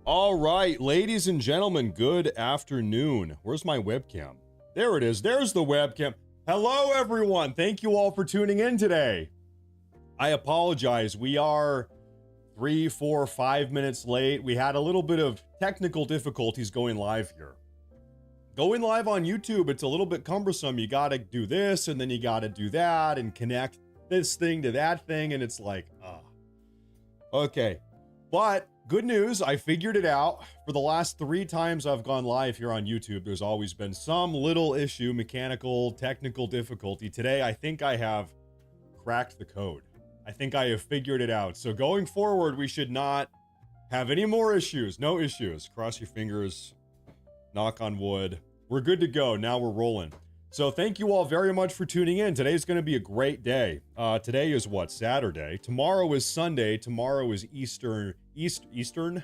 All right, ladies and gentlemen, good afternoon. Where's my webcam? There it is. There's the webcam. Hello, everyone. Thank you all for tuning in today. I apologize. We are 3, 4, 5 minutes late. We had a little bit of technical difficulties going live here. Going live on YouTube, it's a little bit cumbersome. You got to do this, and then you got to do that, and connect this thing to that thing, and it's like, Okay, but good news, I figured it out. For the last 3 times I've gone live here on YouTube, there's always been some little issue, mechanical, technical difficulty. Today, I think I have cracked the code. I think I have figured it out. So going forward, we should not have any more issues. No issues. Cross your fingers. Knock on wood. We're good to go. Now we're rolling. So thank you all very much for tuning in. Today's going to be a great day. Today is what? Saturday. Tomorrow is Sunday. Tomorrow is Eastern. Eastern.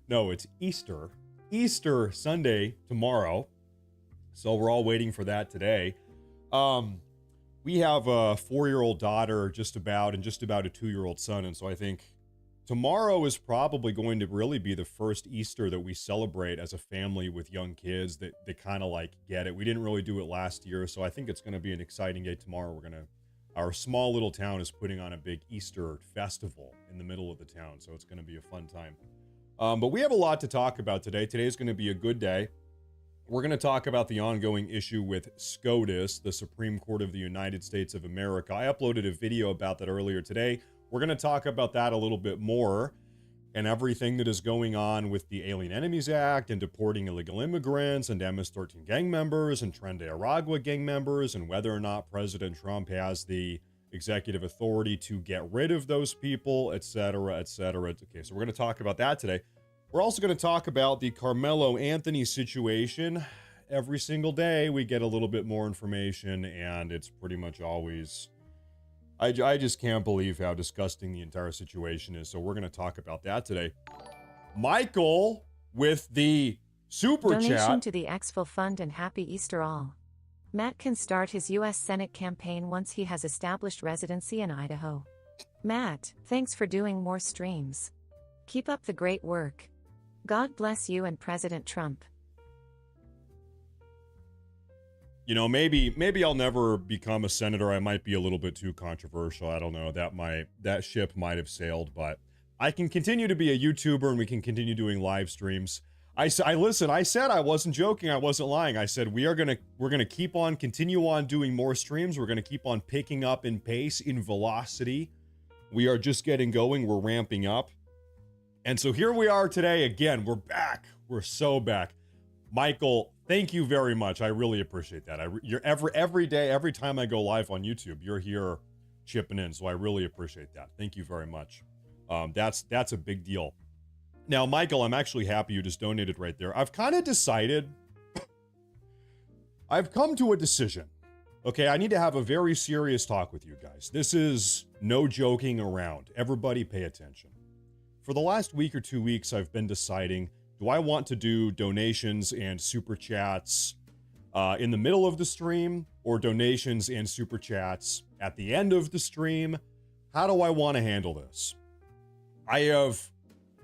No, it's Easter. Easter Sunday tomorrow. So we're all waiting for that today. We have a 4-year-old daughter just about, and just about a 2-year-old son. And so I think tomorrow is probably going to really be the first Easter that we celebrate as a family with young kids that kind of like get it. We didn't really do it last year, so I think it's going to be an exciting day tomorrow. Our small little town is putting on a big Easter festival in the middle of the town, so it's going to be a fun time. But we have a lot to talk about today. Today's going to be a good day. We're going to talk about the ongoing issue with SCOTUS, the Supreme Court of the United States of America. I uploaded a video about that earlier today. We're going to talk about that a little bit more and everything that is going on with the Alien Enemies Act and deporting illegal immigrants and MS-13 gang members and Tren de Aragua gang members and whether or not President Trump has the executive authority to get rid of those people, etc., etc. Okay, so we're going to talk about that today. We're also going to talk about the Carmelo Anthony situation. Every single day we get a little bit more information, and it's pretty much always... I just can't believe how disgusting the entire situation is. So we're going to talk about that today. Michael with the super chat. Donation to the Exfil Fund and Happy Easter all. Matt can start his U.S. Senate campaign once he has established residency in Idaho. Matt, thanks for doing more streams. Keep up the great work. God bless you and President Trump. You know, maybe I'll never become a senator. I might be a little bit too controversial. I don't know. That ship might have sailed, but I can continue to be a YouTuber and we can continue doing live streams. I listen, I said I wasn't joking. I wasn't lying. I said we're going to continue on doing more streams. We're going to keep on picking up in pace, in velocity. We are just getting going. We're ramping up. And so here we are today again. We're back. We're so back. Michael, thank you very much. I really appreciate that. You're every day, every time I go live on YouTube, you're here chipping in. So I really appreciate that. Thank you very much. That's a big deal. Now, Michael, I'm actually happy you just donated right there. I've kind of decided, I've come to a decision. Okay, I need to have a very serious talk with you guys. This is no joking around. Everybody pay attention. For the last week or 2 weeks, I've been deciding, do I want to do donations and super chats in the middle of the stream, or donations and super chats at the end of the stream? How do I want to handle this? I have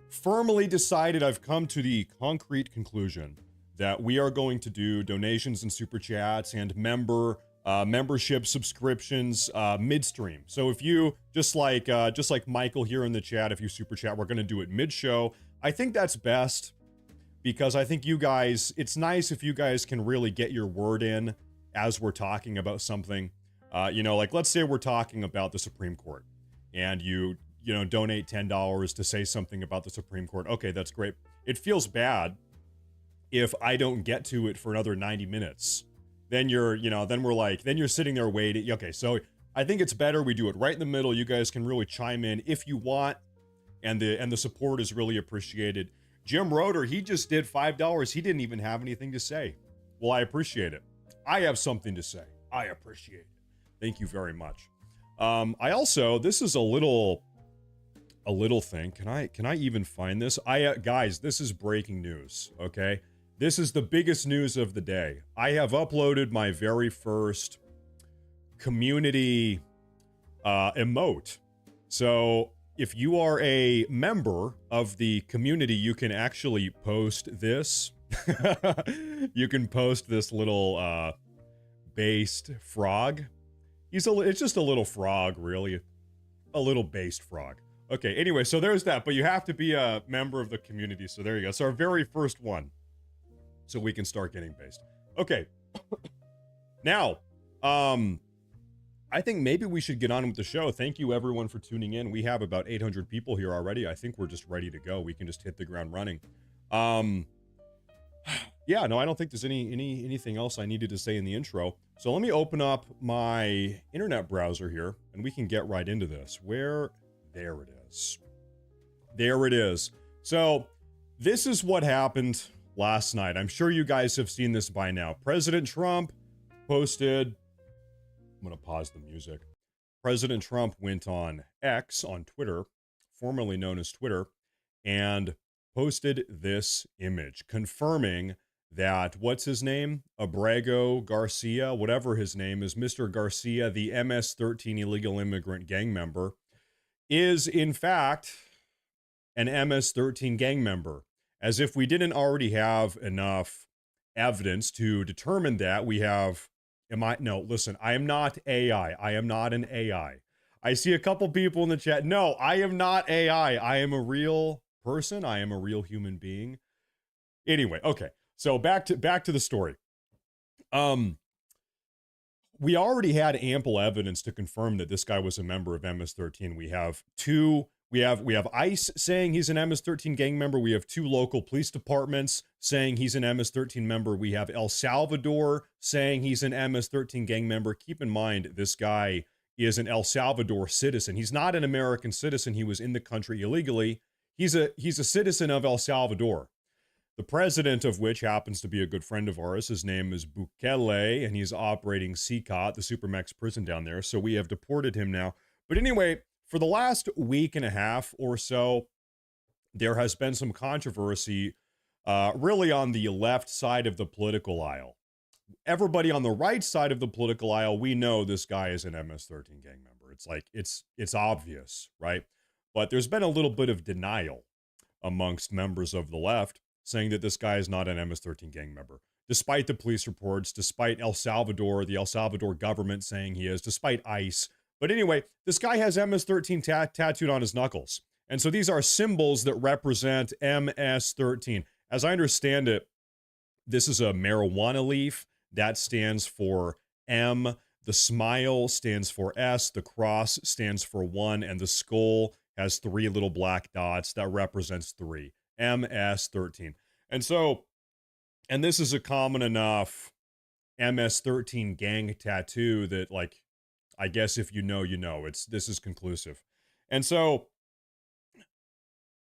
firmly decided, I've come to the concrete conclusion that we are going to do donations and super chats and membership subscriptions midstream. So if you just like Michael here in the chat, if you super chat, we're going to do it mid-show. I think that's best because I think you guys, it's nice if you guys can really get your word in as we're talking about something. You know, like let's say we're talking about the Supreme Court and you donate $10 to say something about the Supreme Court. Okay, that's great. It feels bad if I don't get to it for another 90 minutes. Then you're sitting there waiting. Okay, so I think it's better we do it right in the middle. You guys can really chime in if you want, and the support is really appreciated. Jim Roeder, he just did $5. He didn't even have anything to say. Well, I appreciate it. I have something to say. I appreciate it. Thank you very much. I also, this is a little thing. Can I even find this? Guys, this is breaking news. Okay. This is the biggest news of the day. I have uploaded my very first community emote. So if you are a member of the community, you can actually post this. You can post this little based frog. It's just a little frog, really. A little based frog. Okay, anyway, so there's that, but you have to be a member of the community. So there you go. So our very first one. So we can start getting based. Okay. Now, I think maybe we should get on with the show. Thank you everyone for tuning in. We have about 800 people here already. I think we're just ready to go. We can just hit the ground running. Yeah, no, I don't think there's anything else I needed to say in the intro. So let me open up my internet browser here and we can get right into this. There it is. There it is. So this is what happened last night. I'm sure you guys have seen this by now. President Trump posted, I'm going to pause the music. President Trump went on X, on Twitter, formerly known as Twitter, and posted this image confirming that, what's his name? Abrego Garcia, whatever his name is, Mr. Garcia, the MS-13 illegal immigrant gang member, is in fact an MS-13 gang member. As if we didn't already have enough evidence to determine that. We have, no, listen, I am not AI. I am not an AI. I see a couple people in the chat. No, I am not AI. I am a real person. I am a real human being. Anyway, okay. So back to the story. We already had ample evidence to confirm that this guy was a member of MS-13. We have ICE saying he's an MS-13 gang member. We have 2 local police departments saying he's an MS-13 member. We have El Salvador saying he's an MS-13 gang member. Keep in mind, this guy is an El Salvador citizen. He's not an American citizen. He was in the country illegally. He's a citizen of El Salvador. The president of which happens to be a good friend of ours. His name is Bukele, and he's operating CCOT, the Supermax prison down there. So we have deported him now. But anyway, for the last week and a half or so, there has been some controversy really on the left side of the political aisle. Everybody on the right side of the political aisle, we know this guy is an MS-13 gang member. It's like, it's obvious, right? But there's been a little bit of denial amongst members of the left, saying that this guy is not an MS-13 gang member, despite the police reports, despite the El Salvador government saying he is, despite ICE. But anyway, this guy has MS-13 tattooed on his knuckles. And so these are symbols that represent MS-13. As I understand it, this is a marijuana leaf. That stands for M. The smile stands for S. The cross stands for 1. And the skull has 3 little black dots. That represents 3. MS-13. And so, and this is a common enough MS-13 gang tattoo that, like, I guess if you know, you know. This is conclusive. And so,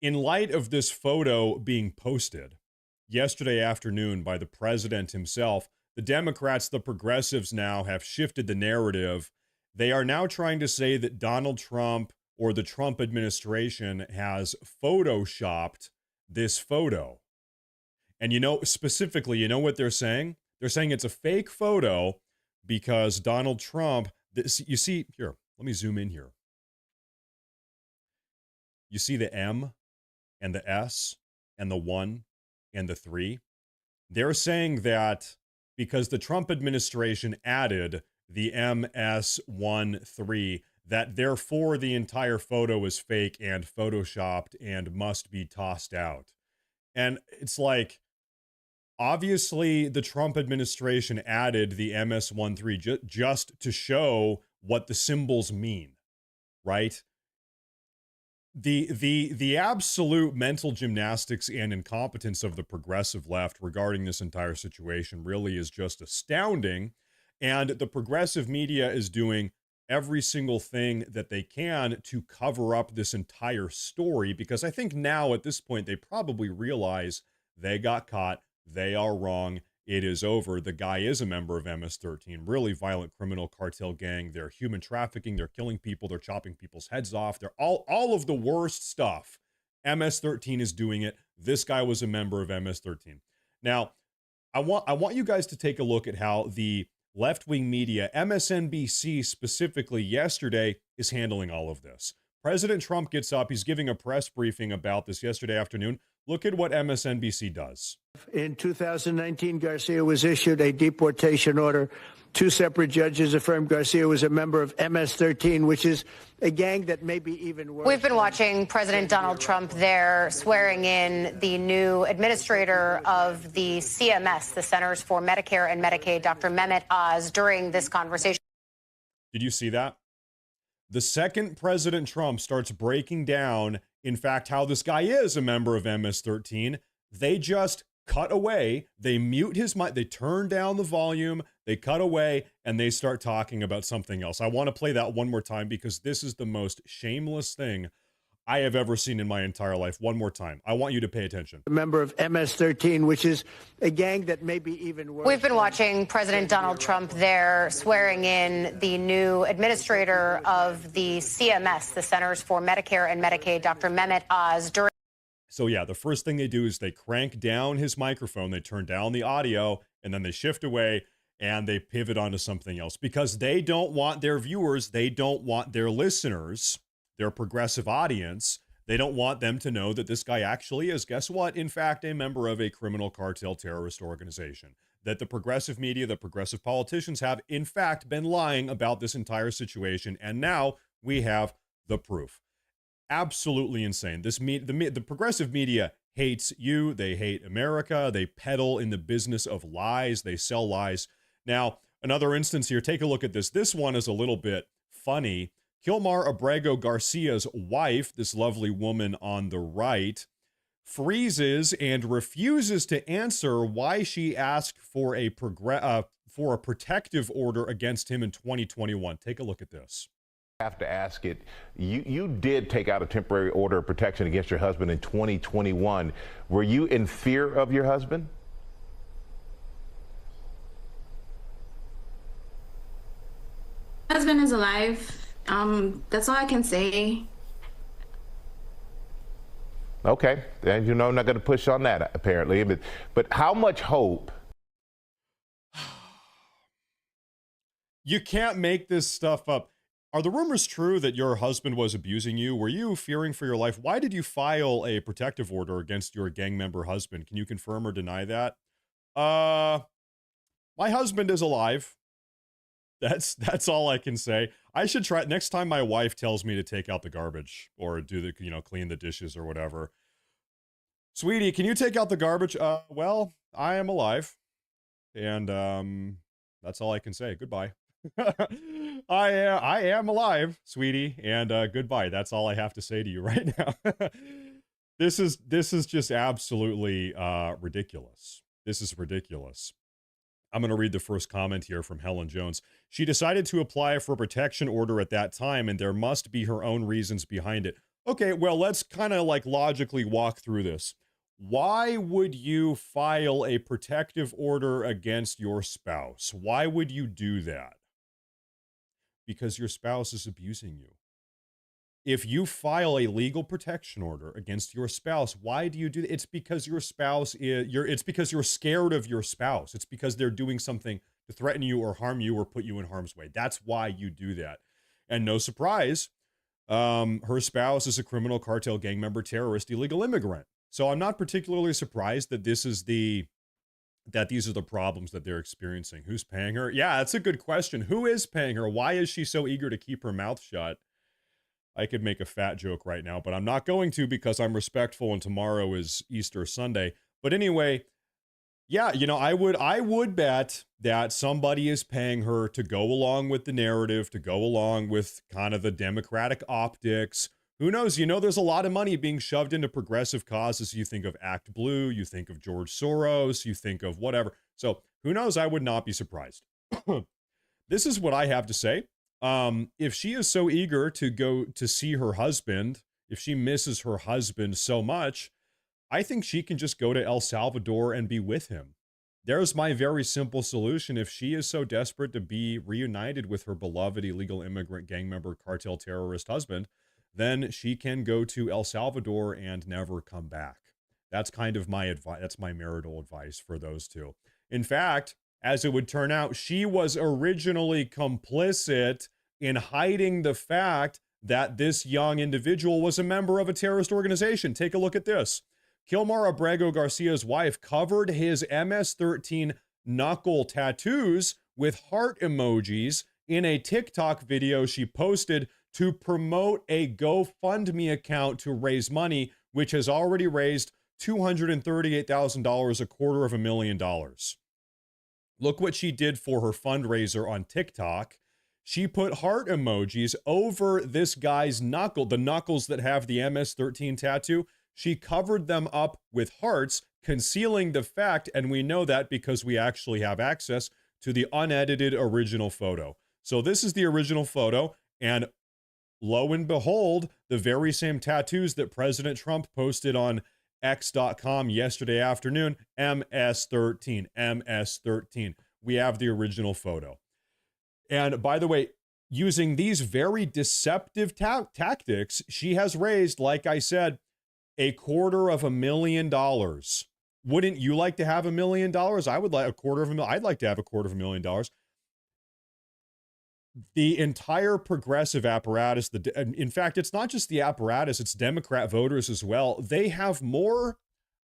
in light of this photo being posted yesterday afternoon by the president himself, the Democrats, the progressives now have shifted the narrative. They are now trying to say that Donald Trump or the Trump administration has photoshopped this photo. And specifically, you know what they're saying? They're saying it's a fake photo because Donald Trump, you see, here, let me zoom in here. You see the M and the S and the 1 and the 3? They're saying that because the Trump administration added the MS-13, that therefore the entire photo is fake and photoshopped and must be tossed out. And it's like, obviously the Trump administration added the MS-13 just to show what the symbols mean, right? The absolute mental gymnastics and incompetence of the progressive left regarding this entire situation really is just astounding. And the progressive media is doing every single thing that they can to cover up this entire story, because I think now at this point they probably realize they got caught, they are wrong, it is over. The guy is a member of MS-13, really violent criminal cartel gang. They're human trafficking, they're killing people, they're chopping people's heads off, they're all of the worst stuff. MS-13 is doing it. This guy was a member of MS-13. Now, I want you guys to take a look at how the left-wing media, MSNBC specifically yesterday, is handling all of this. President Trump gets up. He's giving a press briefing about this yesterday afternoon. Look at what MSNBC does. In 2019, Garcia was issued a deportation order. Two separate judges affirmed Garcia was a member of MS-13, which is a gang that may be even worse. We've been watching President Donald Trump there swearing in the new administrator of the CMS, the Centers for Medicare and Medicaid, Dr. Mehmet Oz, during this conversation. Did you see that? The second President Trump starts breaking down, in fact, how this guy is a member of MS-13, they just cut away, they mute his mic, they turn down the volume, they cut away, and they start talking about something else. I want to play that one more time because this is the most shameless thing I have ever seen in my entire life. One more time. I want you to pay attention. A member of MS-13, which is a gang that may be even worse. We've been watching President Donald Trump there swearing in the new administrator of the CMS, the Centers for Medicare and Medicaid, Dr. Mehmet Oz, during. So yeah, the first thing they do is they crank down his microphone, they turn down the audio, and then they shift away and they pivot onto something else because they don't want their viewers, they don't want their listeners, their progressive audience, they don't want them to know that this guy actually is, guess what, in fact, a member of a criminal cartel terrorist organization. That the progressive media, the progressive politicians have, in fact, been lying about this entire situation, and now we have the proof. Absolutely insane. The progressive media hates you. They hate America. They peddle in the business of lies. They sell lies. Now, another instance here, take a look at this. This one is a little bit funny. Kilmar Abrego Garcia's wife, this lovely woman on the right, freezes and refuses to answer why she asked for a protective order against him in 2021. Take a look at this. Have to ask it. You did take out a temporary order of protection against your husband in 2021. Were you in fear of your husband? My husband is alive. That's all I can say. Okay, and I'm not going to push on that apparently. But how much hope? You can't make this stuff up. Are the rumors true that your husband was abusing you? Were you fearing for your life? Why did you file a protective order against your gang member husband? Can you confirm or deny that? My husband is alive. That's all I can say. I should try next time my wife tells me to take out the garbage or do the, clean the dishes or whatever. Sweetie, can you take out the garbage? Well, I am alive. And that's all I can say. Goodbye. I am alive, sweetie, and goodbye. That's all I have to say to you right now. This is just absolutely ridiculous. This is ridiculous. I'm going to read the first comment here from Helen Jones. She decided to apply for a protection order at that time, and there must be her own reasons behind it. Okay, well, let's kind of logically walk through this. Why would you file a protective order against your spouse? Why would you do that? Because your spouse is abusing you. If you file a legal protection order against your spouse, why do you do that? It's because your spouse it's because you're scared of your spouse. It's because they're doing something to threaten you or harm you or put you in harm's way. That's why you do that. And no surprise, her spouse is a criminal cartel gang member, terrorist, illegal immigrant. So I'm not particularly surprised that these are the problems that they're experiencing. Who's paying her? Yeah, that's a good question. Who is paying her? Why is she so eager to keep her mouth shut? I could make a fat joke right now, but I'm not going to because I'm respectful and tomorrow is Easter Sunday. But anyway, yeah, I would bet that somebody is paying her to go along with the narrative, to go along with kind of the Democratic optics. Who knows? There's a lot of money being shoved into progressive causes. You think of Act Blue, you think of George Soros, you think of whatever. So who knows? I would not be surprised. This is what I have to say. If she is so eager to go to see her husband, if she misses her husband so much, I think she can just go to El Salvador and be with him. There's my very simple solution. If she is so desperate to be reunited with her beloved illegal immigrant gang member cartel terrorist husband, then she can go to El Salvador and never come back. That's kind of my advice. That's my marital advice for those two. In fact, as it would turn out, she was originally complicit in hiding the fact that this young individual was a member of a terrorist organization. Take a look at this. Kilmar Abrego Garcia's wife covered his MS-13 knuckle tattoos with heart emojis in a TikTok video she posted to promote a GoFundMe account to raise money, which has already raised $238,000, $250,000. Look what she did for her fundraiser on TikTok. She put heart emojis over this guy's knuckle, the knuckles that have the MS-13 tattoo. She covered them up with hearts, concealing the fact, and we know that because we actually have access to the unedited original photo. So this is the original photo, and lo and behold, the very same tattoos that President Trump posted on X.com yesterday afternoon, MS-13, MS-13. We have the original photo. And by the way, using these very deceptive tactics, she has raised, like I said, $250,000. Wouldn't you like to have $1 million? I would like I'd like to have $250,000. The entire progressive apparatus, in fact, it's not just the apparatus, it's Democrat voters as well. They have more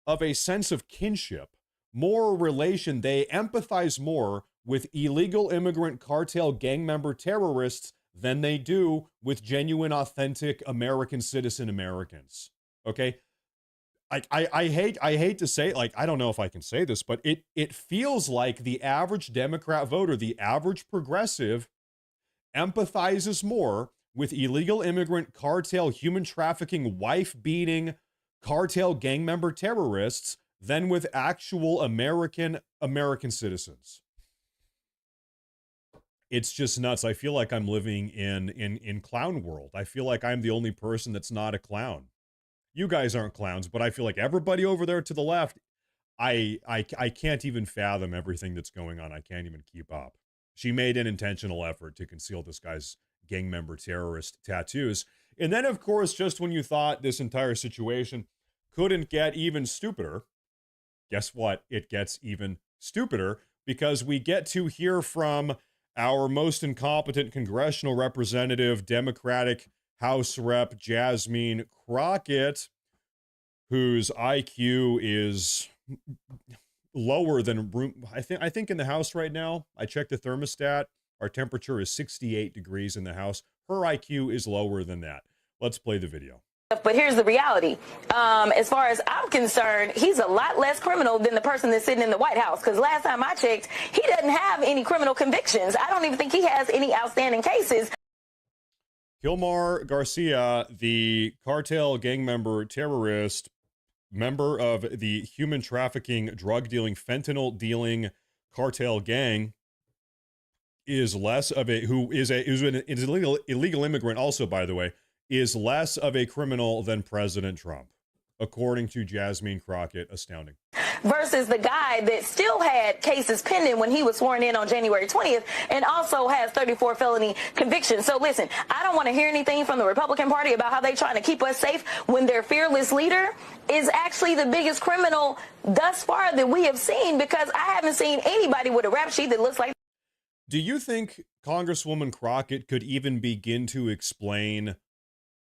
of a sense of kinship, more relation. They empathize more with illegal immigrant cartel gang member terrorists than they do with genuine, authentic American citizen Americans. Okay. I hate to say it, like, I don't know if I can say this, but it feels like the average Democrat voter, the average progressive, empathizes more with illegal immigrant cartel, human trafficking, wife-beating cartel gang member terrorists than with actual American citizens. It's just nuts. I feel like I'm living in clown world. I feel like I'm the only person that's not a clown. You guys aren't clowns, but I feel like everybody over there to the left, I can't even fathom everything that's going on. I can't even keep up. She made an intentional effort to conceal this guy's gang member terrorist tattoos. And then, of course, just when you thought this entire situation couldn't get even stupider, guess what? It gets even stupider, because we get to hear from our most incompetent congressional representative, Democratic House Rep Jasmine Crockett, whose IQ is lower than room. I think in the House right now, I checked the thermostat, our temperature is 68 degrees in the House. Her IQ is lower than that. Let's play the video. But here's the reality. As far as I'm concerned, he's a lot less criminal than the person that's sitting in the White House. Because last time I checked, he doesn't have any criminal convictions. I don't even think he has any outstanding cases. Kilmar Garcia, the cartel gang member terrorist, member of the human trafficking, drug dealing, fentanyl dealing cartel gang, is less of a who's an illegal immigrant also, by the way, is less of a criminal than President Trump, according to Jasmine Crockett. Astounding. Versus the guy that still had cases pending when he was sworn in on January 20th and also has 34 felony convictions. So listen, I don't want to hear anything from the Republican Party about how they're trying to keep us safe when their fearless leader is actually the biggest criminal thus far that we have seen, because I haven't seen anybody with a rap sheet that looks like. Do you think Congresswoman Crockett could even begin to explain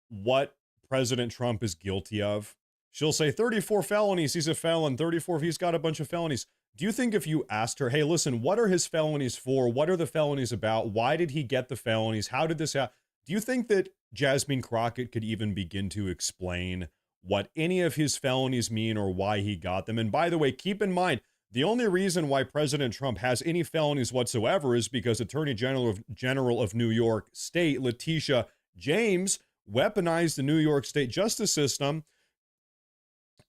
what President Trump is guilty of? She'll say 34 felonies, he's a felon, 34, he's got a bunch of felonies. Do you think if you asked her, hey, listen, what are his felonies for? What are the felonies about? Why did he get the felonies? How did this happen? Do you think that Jasmine Crockett could even begin to explain what any of his felonies mean or why he got them? And by the way, keep in mind, the only reason why President Trump has any felonies whatsoever is because Attorney General of New York State, Letitia James, weaponized the New York State justice system,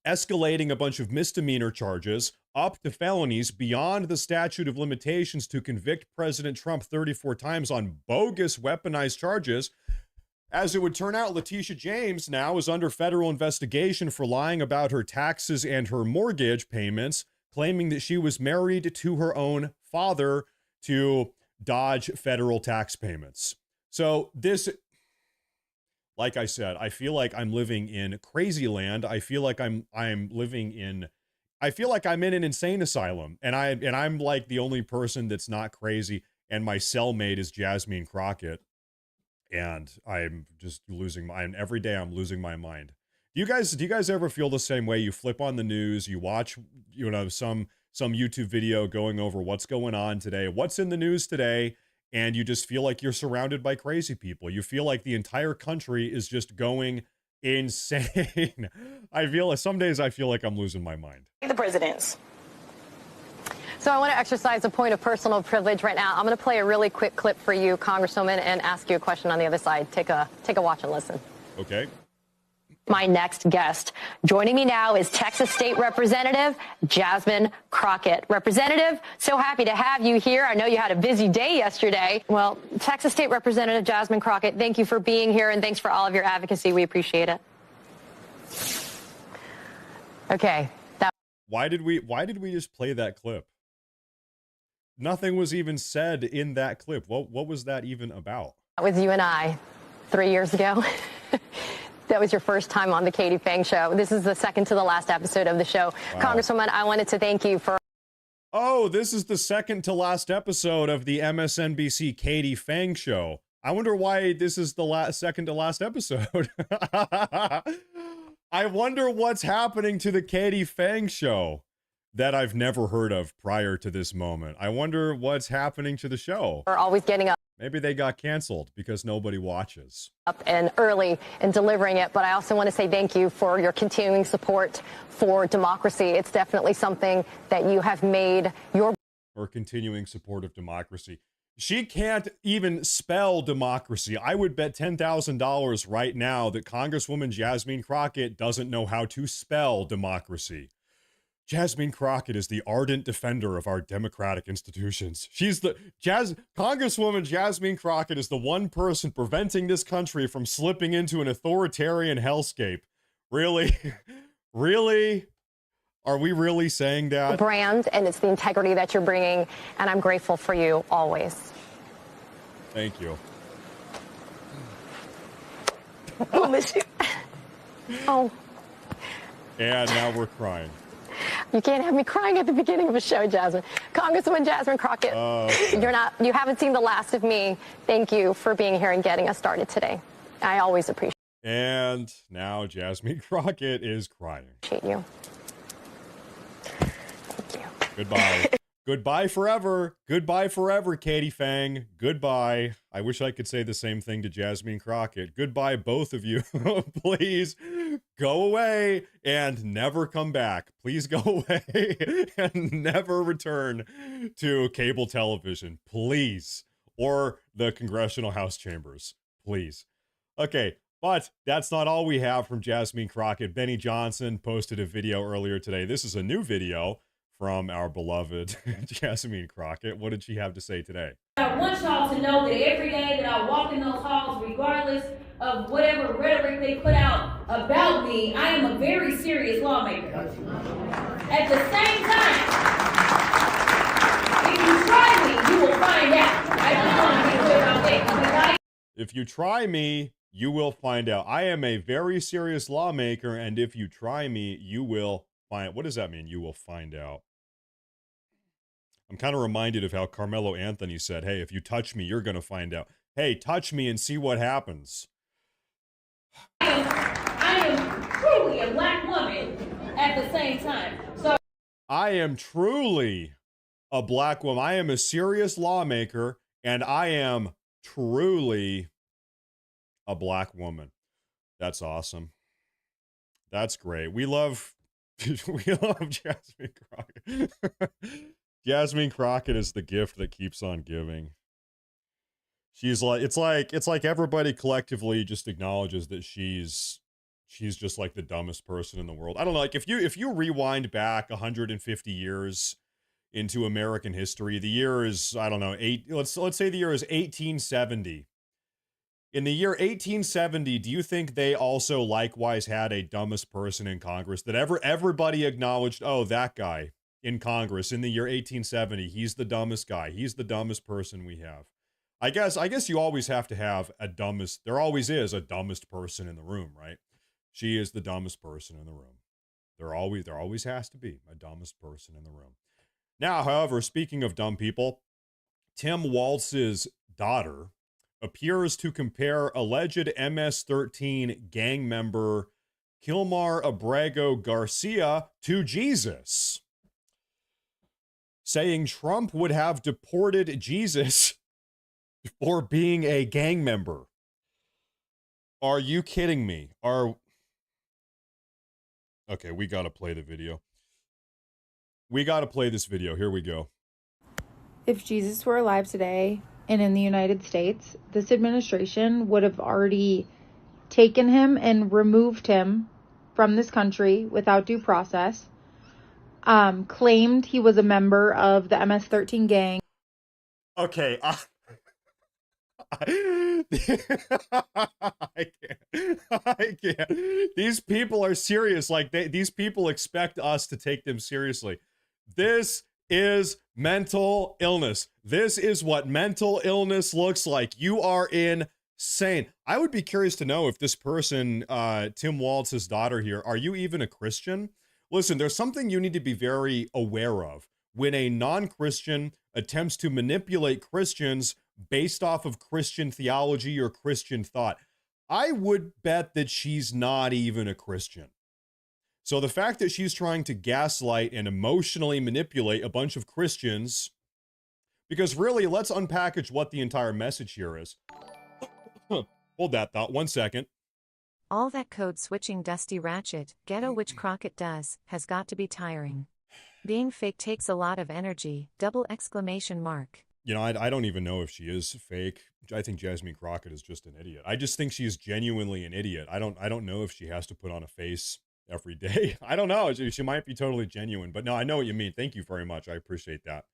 escalating a bunch of misdemeanor charges up to felonies beyond the statute of limitations to convict President Trump 34 times on bogus weaponized charges. As it would turn out, Letitia James now is under federal investigation for lying about her taxes and her mortgage payments, claiming that she was married to her own father to dodge federal tax payments. So this, like I said, I feel like I'm living in crazy land. I feel like I'm living in, I feel like I'm in an insane asylum, and I'm like the only person that's not crazy, and my cellmate is Jasmine Crockett. and I'm just losing my, and every day I'm losing my mind. Do you guys ever feel the same way? You flip on the news, you watch, you know, some YouTube video going over what's going on today, what's in the news today, and you just feel like you're surrounded by crazy people. You feel like the entire country is just going insane. Some days I feel like I'm losing my mind. The presidents. So I want to exercise a point of personal privilege right now. I'm going to play a really quick clip for you, Congresswoman, and ask you a question on the other side. Take a watch and listen. Okay. My next guest. Joining me now is Texas State Representative Jasmine Crockett. Representative, so happy to have you here. I know you had a busy day yesterday. Well, Texas State Representative Jasmine Crockett, thank you for being here, and thanks for all of your advocacy. We appreciate it. Okay. Why did we just play that clip? Nothing was even said in that clip. What was that even about? That was you and I 3 years ago. That was your first time on the Katie Fang Show. This is the second to the last episode of the show. Wow. Congresswoman, I wanted to thank you for... Oh, this is the second to last episode of the MSNBC Katie Fang Show. I wonder why this is the second to last episode. I wonder what's happening to the Katie Fang Show that I've never heard of prior to this moment. I wonder what's happening to the show. We're always getting up. Maybe they got canceled because nobody watches. Up and early in delivering it, but I also want to say thank you for your continuing support for democracy. It's definitely something that you have made your... Or continuing support of democracy. She can't even spell democracy. I would bet $10,000 right now that Congresswoman Jasmine Crockett doesn't know how to spell democracy. Jasmine Crockett is the ardent defender of our democratic institutions. Congresswoman Jasmine Crockett is the one person preventing this country from slipping into an authoritarian hellscape. Really? Really? Are we really saying that? Brand, and it's the integrity that you're bringing, and I'm grateful for you always. Thank you. I'll miss you. Oh. And now we're crying. You can't have me crying at the beginning of a show, Jasmine. Congresswoman Jasmine Crockett, you haven't seen the last of me. Thank you for being here and getting us started today. I always appreciate And now Jasmine Crockett is crying. you. Thank you. Goodbye. Goodbye forever. Goodbye forever, Katie Fang. Goodbye. I wish I could say the same thing to Jasmine Crockett. Goodbye, both of you. Please go away and never come back. Please go away and never return to cable television. Please. Or the Congressional House chambers. Please. Okay. But that's not all we have from Jasmine Crockett. Benny Johnson posted a video earlier today. This is a new video from our beloved Jasmine Crockett. What did she have to say today? I want y'all to know that every day that I walk in those halls, regardless of whatever rhetoric they put out about me, I am a very serious lawmaker. At the same time, if you try me, you will find out. I just want to be clear about that. If you try me, you will find out. I am a very serious lawmaker, and if you try me, you will find... What does that mean? You will find out. I'm kind of reminded of how Carmelo Anthony said, hey, if you touch me, you're going to find out. Hey, touch me and see what happens. I am truly a black woman at the same time. So I am truly a black woman. I am a serious lawmaker, and I am truly a black woman. That's awesome. That's great. We love Jasmine Crockett. Jasmine Crockett is the gift that keeps on giving. She's like, it's like everybody collectively just acknowledges that she's just like the dumbest person in the world. I don't know, like if you rewind back 150 years into American history, the year is, I don't know, let's say the year is 1870. In the year 1870, do you think they also likewise had a dumbest person in Congress that everybody acknowledged, oh, that guy in Congress in the year 1870, he's the dumbest guy. He's the dumbest person we have. I guess you always have to have there always is a dumbest person in the room, right? She is the dumbest person in the room. There always has to be a dumbest person in the room. Now, however, speaking of dumb people, Tim Walz's daughter appears to compare alleged MS-13 gang member Kilmar Abrego Garcia to Jesus, saying Trump would have deported Jesus for being a gang member. Are you kidding me? Okay, we gotta play the video. We gotta play this video. Here we go. If Jesus were alive today and in the United States, this administration would have already taken him and removed him from this country without due process, claimed he was a member of the MS-13 gang. Okay, I can't. These people are serious. Like, these people expect us to take them seriously. This is mental illness. This is what mental illness looks like. You are insane. I would be curious to know if this person, Tim Waltz's daughter here, are you even a Christian? Listen, there's something you need to be very aware of. When a non-Christian attempts to manipulate Christians based off of Christian theology or Christian thought, I would bet that she's not even a Christian. So the fact that she's trying to gaslight and emotionally manipulate a bunch of Christians, because really, let's unpackage what the entire message here is. Hold that thought 1 second. All that code switching dusty ratchet, ghetto which Crockett does, has got to be tiring. Being fake takes a lot of energy, ! You know, I don't even know if she is fake. I think Jasmine Crockett is just an idiot. I just think she's genuinely an idiot. I don't know if she has to put on a face every day. I don't know. She might be totally genuine, but no, I know what you mean. Thank you very much. I appreciate that.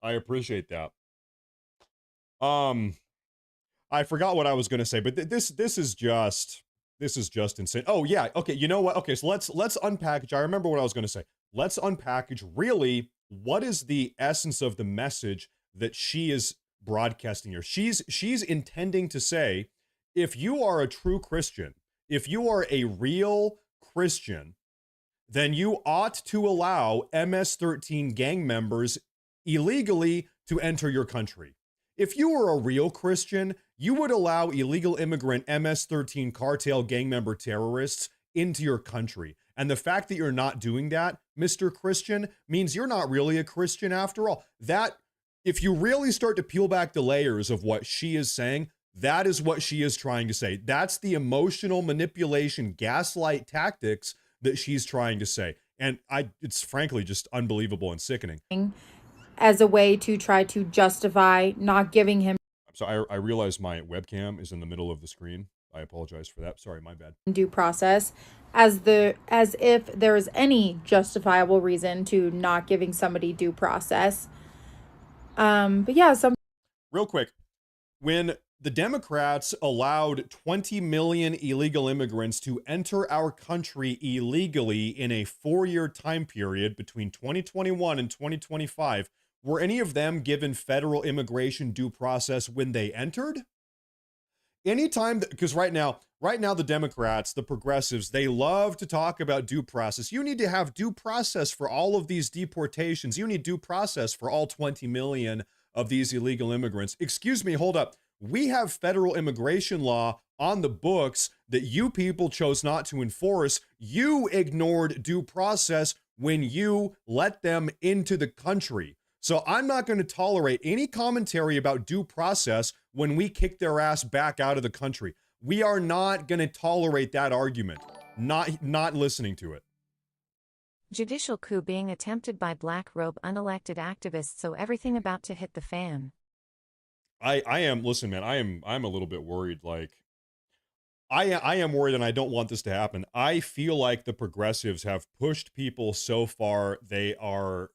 I appreciate that. I forgot what I was going to say, but this is just insane. Oh yeah. Okay. You know what? Okay. So let's unpackage. I remember what I was going to say. Let's unpackage really what is the essence of the message that she is broadcasting here. She's intending to say, if you are a true Christian, if you are a real Christian, then you ought to allow MS-13 gang members illegally to enter your country. If you were a real Christian, you would allow illegal immigrant MS-13 cartel gang member terrorists into your country. And the fact that you're not doing that, Mr. Christian, means you're not really a Christian after all. That, if you really start to peel back the layers of what she is saying, that is what she is trying to say. That's the emotional manipulation, gaslight tactics that she's trying to say. And it's frankly just unbelievable and sickening. As a way to try to justify not giving him. So I realize my webcam is in the middle of the screen. I apologize for that. Sorry, my bad. Due process, as if there is any justifiable reason to not giving somebody due process. But yeah, real quick, when the Democrats allowed 20 million illegal immigrants to enter our country illegally in a 4-year time period between 2021 and 2025, were any of them given federal immigration due process when they entered? Anytime, because right now the Democrats, the progressives, they love to talk about due process. You need to have due process for all of these deportations. You need due process for all 20 million of these illegal immigrants. Excuse me, hold up. We have federal immigration law on the books that you people chose not to enforce. You ignored due process when you let them into the country. So I'm not going to tolerate any commentary about due process when we kick their ass back out of the country. We are not going to tolerate that argument. Not listening to it. Judicial coup being attempted by black robe unelected activists, so everything about to hit the fan. I am, listen, man, I'm a little bit worried. Like, I am worried, and I don't want this to happen. I feel like the progressives have pushed people so far. They are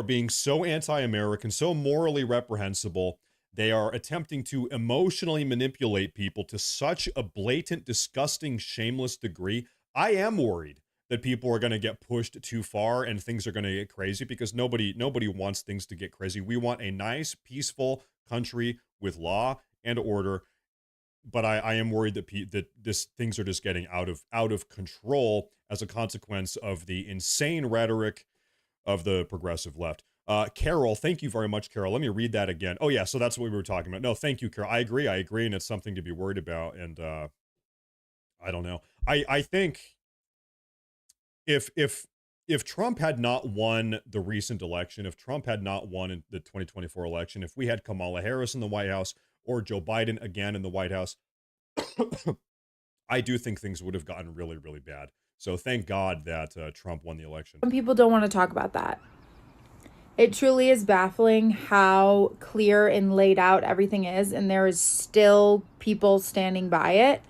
being so anti-American, so morally reprehensible. They are attempting to emotionally manipulate people to such a blatant, disgusting, shameless degree. I am worried that people are going to get pushed too far and things are going to get crazy, because nobody wants things to get crazy. We want a nice, peaceful country with law and order. But I am worried that things are just getting out of control as a consequence of the insane rhetoric of the progressive left. Carol, thank you very much, Carol. Let me read that again. Oh yeah, so that's what we were talking about. No, thank you, Carol. I agree, and it's something to be worried about. And I don't know. I think if Trump had not won the recent election, if Trump had not won in the 2024 election, if we had Kamala Harris in the White House or Joe Biden again in the White House, I do think things would have gotten really, really bad. So thank God that Trump won the election. Some people don't want to talk about that. It truly is baffling how clear and laid out everything is, and there is still people standing by it.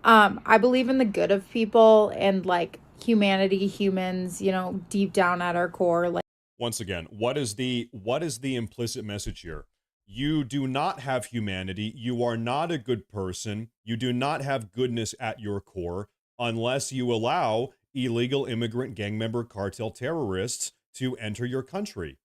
I believe in the good of people and like humanity, humans, you know, deep down at our core. Like, once again, what is the implicit message here? You do not have humanity. You are not a good person. You do not have goodness at your core unless you allow illegal immigrant gang member cartel terrorists to enter your country.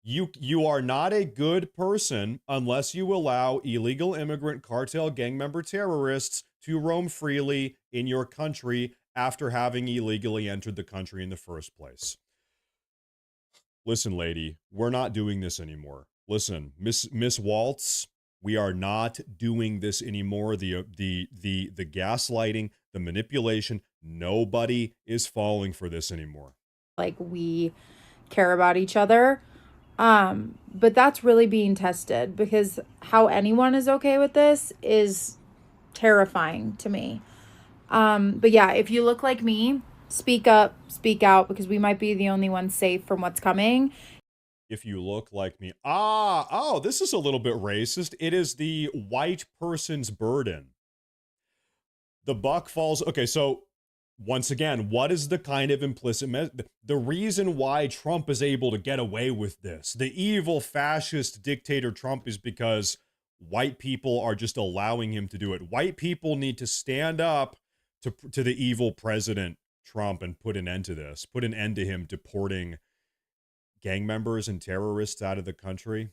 You are not a good person unless you allow illegal immigrant cartel gang member terrorists to roam freely in your country after having illegally entered the country in the first place. Listen, lady, we're not doing this anymore. Listen, Miss Waltz, we are not doing this anymore. The gaslighting, the manipulation, nobody is falling for this anymore. Like, we care about each other. But that's really being tested, because how anyone is okay with this is terrifying to me. But yeah, if you look like me, speak up, speak out, because we might be the only ones safe from what's coming. If you look like me. This is a little bit racist. It is the white person's burden. The buck falls. Okay, so once again, what is the kind of implicit the reason why Trump is able to get away with this? The evil fascist dictator Trump is because white people are just allowing him to do it. White people need to stand up to the evil president Trump and put an end to this. Put an end to him deporting gang members and terrorists out of the country.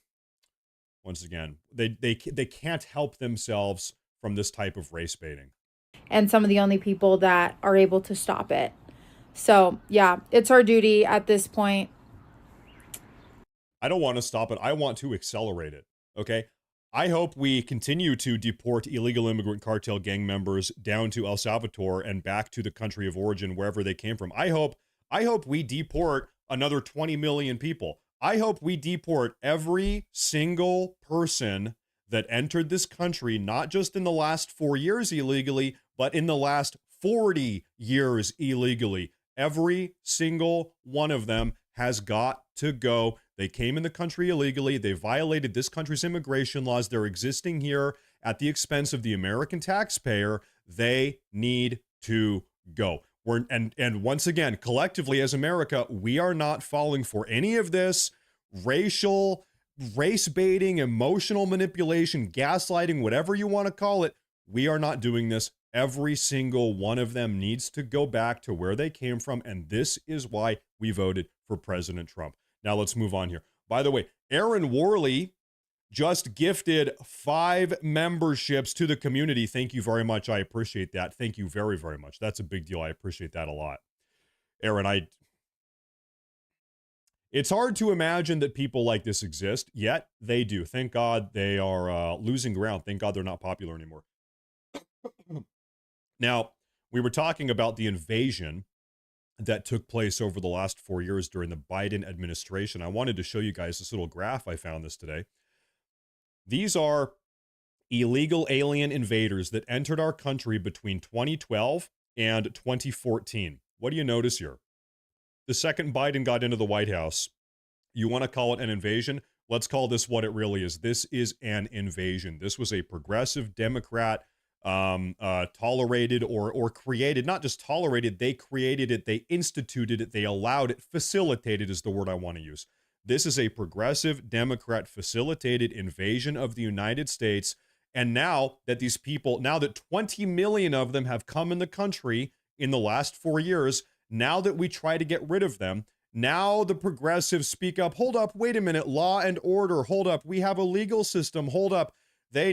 Once again, they can't help themselves from this type of race baiting. And some of the only people that are able to stop it. So yeah, it's our duty at this point. I don't want to stop it. I want to accelerate it. Okay. I hope we continue to deport illegal immigrant cartel gang members down to El Salvador and back to the country of origin, wherever they came from. I hope we deport another 20 million people. I hope we deport every single person that entered this country, not just in the last 4 years illegally, but in the last 40 years illegally. Every single one of them has got to go. They came in the country illegally. They violated this country's immigration laws. They're existing here at the expense of the American taxpayer. They need to go. And once again, collectively as America, we are not falling for any of this race baiting, emotional manipulation, gaslighting, whatever you want to call it. We are not doing this. Every single one of them needs to go back to where they came from. And this is why we voted for President Trump. Now let's move on here. By the way, Aaron Worley just gifted 5 memberships to the community. Thank you very much. I appreciate that. Thank you very, very much. That's a big deal. I appreciate that a lot. Aaron, it's hard to imagine that people like this exist, yet they do. Thank God they are losing ground. Thank God they're not popular anymore. Now, we were talking about the invasion that took place over the last 4 years during the Biden administration. I wanted to show you guys this little graph. I found this today. These are illegal alien invaders that entered our country between 2012 and 2014. What do you notice here? The second Biden got into the White House, you want to call it an invasion? Let's call this what it really is. This is an invasion. This was a progressive Democrat tolerated or created, not just tolerated, they created it, they instituted it, they allowed it, facilitated is the word I want to use. This is a progressive Democrat facilitated invasion of the United States. And now that these people, now that 20 million of them have come in the country in the last 4 years, now that we try to get rid of them, now the progressives speak up, hold up, wait a minute, law and order, hold up, we have a legal system, hold up, you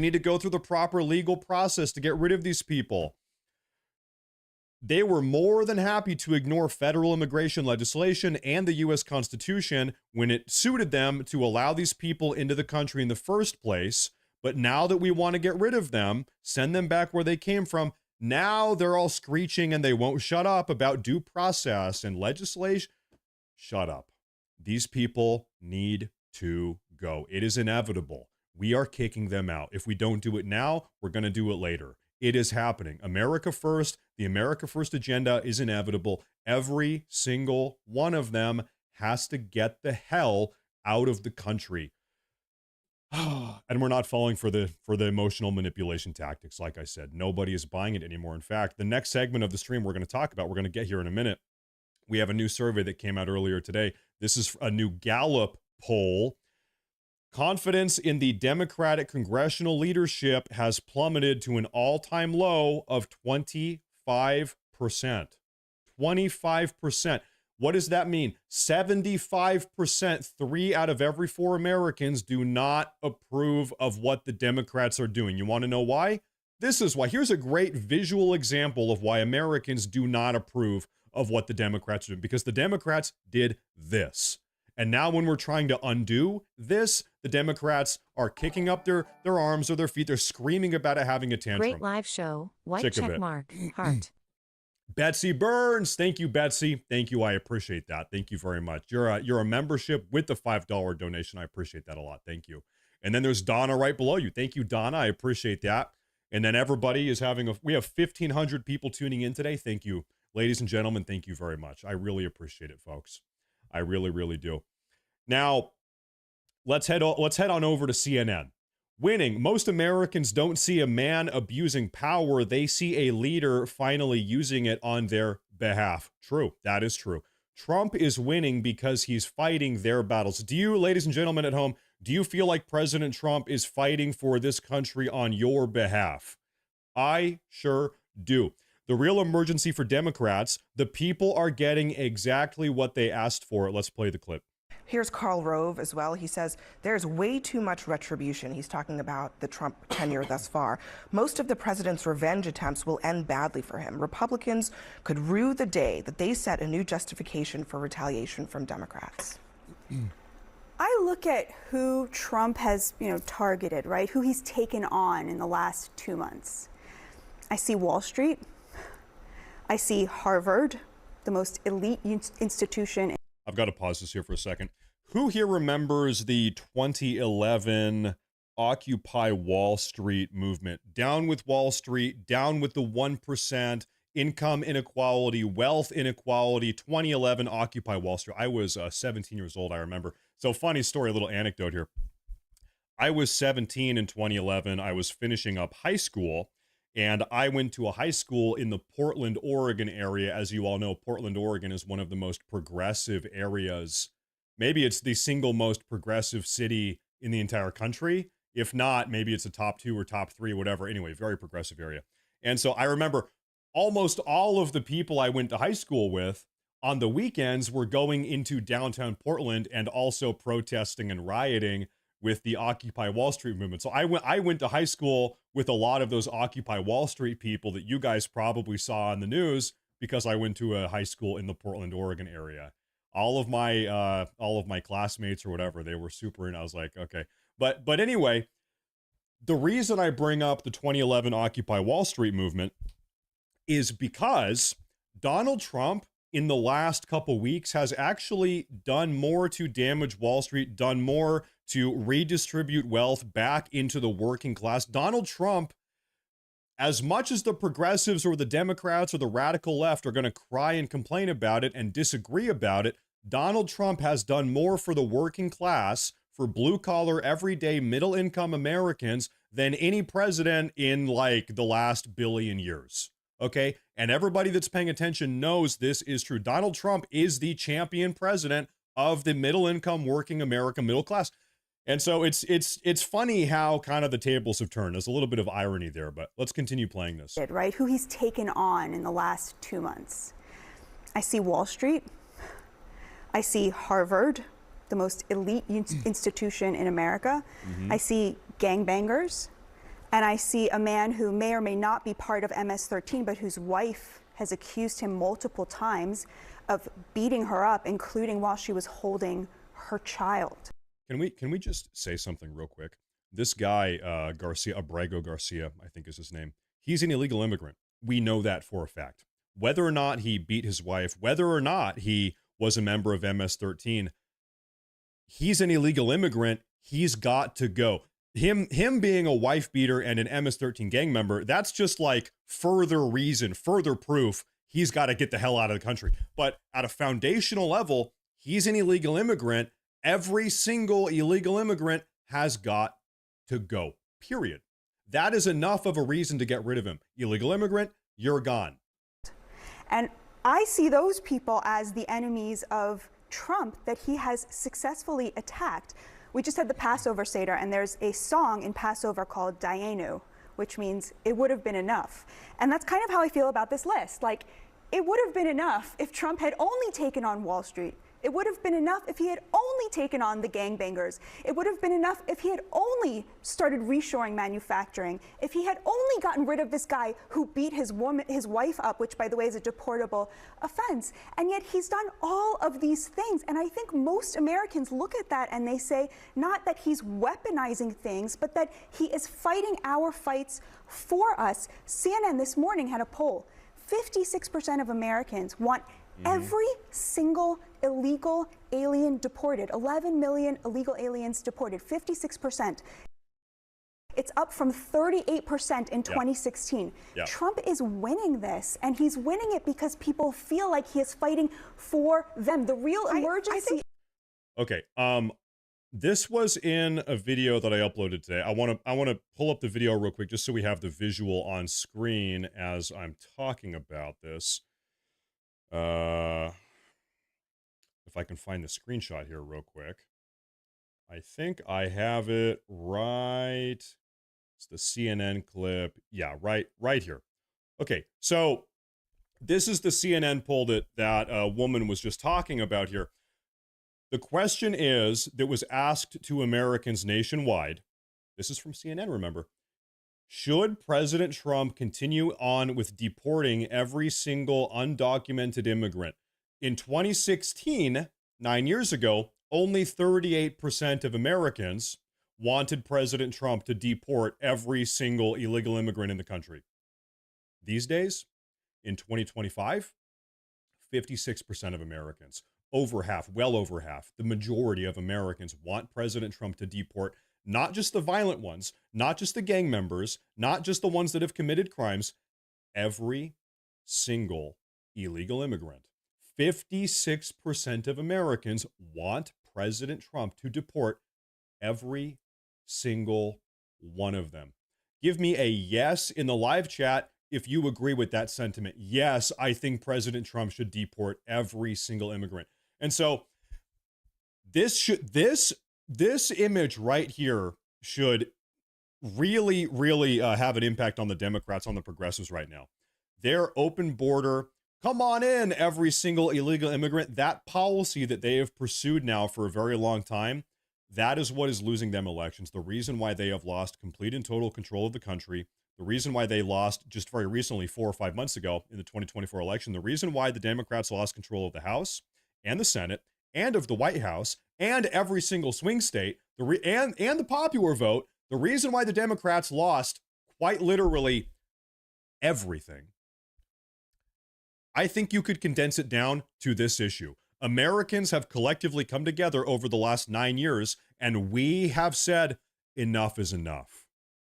need to go through the proper legal process to get rid of these people. they were more than happy to ignore federal immigration legislation and the U.S. Constitution when it suited them to allow these people into the country in the first place. But now that we want to get rid of them, send them back where they came from, now they're all screeching and they won't shut up about due process and legislation. Shut up. These people need to go. It is inevitable. We are kicking them out. If we don't do it now, we're going to do it later. It is happening. America first. The America first agenda is inevitable. Every single one of them has to get the hell out of the country. And we're not falling for the emotional manipulation tactics. Like I said, nobody is buying it anymore. In fact, the next segment of the stream we're going to talk about, we're going to get here in a minute. We have a new survey that came out earlier today. This is a new Gallup poll. Confidence in the Democratic congressional leadership has plummeted to an all-time low of 25%. 25%. What does that mean? 75%, 3 out of every 4 Americans do not approve of what the Democrats are doing. You want to know why? This is why. Here's a great visual example of why Americans do not approve of what the Democrats are doing. Because the Democrats did this. And now when we're trying to undo this, the Democrats are kicking up their arms or their feet. They're screaming about it, having a tantrum. Great live show. White Sick of check it. mark. Heart. Betsy Burns. Thank you, Betsy. Thank you. I appreciate that. Thank you very much. You're a membership with the $5 donation. I appreciate that a lot. Thank you. And then there's Donna right below you. Thank you, Donna. I appreciate that. And then everybody is we have 1,500 people tuning in today. Thank you. Ladies and gentlemen, thank you very much. I really appreciate it, folks. I really, really do. Now, let's head on over to CNN. Winning. Most Americans don't see a man abusing power. They see a leader finally using it on their behalf. True. That is true. Trump is winning because he's fighting their battles. Do you, ladies and gentlemen at home, do you feel like President Trump is fighting for this country on your behalf? I sure do. The real emergency for Democrats, the people are getting exactly what they asked for. Let's play the clip. Here's Karl Rove as well. He says there's way too much retribution. He's talking about the Trump tenure thus far. Most of the president's revenge attempts will end badly for him. Republicans could rue the day that they set a new justification for retaliation from Democrats. I look at who Trump has, targeted, right? Who he's taken on in the last 2 months. I see Wall Street. I see Harvard, the most elite institution. I've got to pause this here for a second. Who here remembers the 2011 Occupy Wall Street movement? Down with Wall Street, down with the 1%, income inequality, wealth inequality, 2011 Occupy Wall Street. I was 17 years old, I remember. So funny story, a little anecdote here. I was 17 in 2011. I was finishing up high school. And I went to a high school in the Portland, Oregon area. As you all know, Portland, Oregon is one of the most progressive areas. Maybe it's the single most progressive city in the entire country. If not, maybe it's a top 2 or top 3, whatever. Anyway, very progressive area. And so I remember almost all of the people I went to high school with on the weekends were going into downtown Portland and also protesting and rioting with the Occupy Wall Street movement. So I went to high school with a lot of those Occupy Wall Street people that you guys probably saw on the news because I went to a high school in the Portland, Oregon area. All of my classmates or whatever, they were super, and I was like, okay. But anyway, the reason I bring up the 2011 Occupy Wall Street movement is because Donald Trump in the last couple weeks has actually done more to damage Wall Street, done more to redistribute wealth back into the working class. Donald Trump, as much as the progressives or the Democrats or the radical left are going to cry and complain about it and disagree about it, Donald Trump has done more for the working class, for blue-collar, everyday, middle-income Americans than any president in, like, the last billion years. Okay? And everybody that's paying attention knows this is true. Donald Trump is the champion president of the middle-income, working American middle class. And so it's funny how kind of the tables have turned. There's a little bit of irony there, but let's continue playing this. Right? Who he's taken on in the last 2 months. I see Wall Street. I see Harvard, the most elite institution in America. I see gangbangers. And I see a man who may or may not be part of MS-13, but whose wife has accused him multiple times of beating her up, including while she was holding her child. Can we just say something real quick? This guy, Abrego Garcia, I think is his name. He's an illegal immigrant. We know that for a fact. Whether or not he beat his wife, whether or not he was a member of MS-13, he's an illegal immigrant. He's got to go. Him being a wife beater and an MS-13 gang member, that's just like further reason, further proof he's got to get the hell out of the country. But at a foundational level, he's an illegal immigrant. Every single illegal immigrant has got to go, period. That is enough of a reason to get rid of him. Illegal immigrant, you're gone. And I see those people as the enemies of Trump that he has successfully attacked. We just had the Passover Seder, and there's a song in Passover called Dayenu, which means it would have been enough. And that's kind of how I feel about this list. Like, it would have been enough if Trump had only taken on Wall Street. It would have been enough if he had only taken on the gangbangers. It would have been enough if he had only started reshoring manufacturing. If he had only gotten rid of this guy who beat his wife up, which by the way is a deportable offense. And yet he's done all of these things. And I think most Americans look at that and they say, not that he's weaponizing things, but that he is fighting our fights for us. CNN this morning had a poll. 56% of Americans want every single illegal alien deported. 11 million illegal aliens deported, 56%. It's up from 38% in 2016. Yep. Trump is winning this, and he's winning it because people feel like he is fighting for them. The real emergency. Okay, this was in a video that I uploaded today. I want to pull up the video real quick just so we have the visual on screen as I'm talking about this. If I can find the screenshot here real quick. I think I have it right. It's the CNN clip. Yeah, right here. Okay, so this is the CNN poll that a woman was just talking about here. The question that was asked to Americans nationwide, this is from CNN, remember, should President Trump continue on with deporting every single undocumented immigrant? In 2016, 9 years ago, only 38% of Americans wanted President Trump to deport every single illegal immigrant in the country. These days, in 2025, 56% of Americans, over half, well over half, the majority of Americans want President Trump to deport not just the violent ones, not just the gang members, not just the ones that have committed crimes, every single illegal immigrant. 56% of Americans want President Trump to deport every single one of them. Give me a yes in the live chat if you agree with that sentiment. Yes, I think President Trump should deport every single immigrant. And so this image right here should really have an impact on the Democrats, on the progressives right now. Their open border, come on in, every single illegal immigrant, that policy that they have pursued now for a very long time, that is what is losing them elections. The reason why they have lost complete and total control of the country, the reason why they lost just very recently, 4 or 5 months ago in the 2024 election, the reason why the Democrats lost control of the House and the Senate and of the White House and every single swing state, and the popular vote, the reason why the Democrats lost quite literally everything. I think you could condense it down to this issue. Americans have collectively come together over the last 9 years, and we have said enough is enough.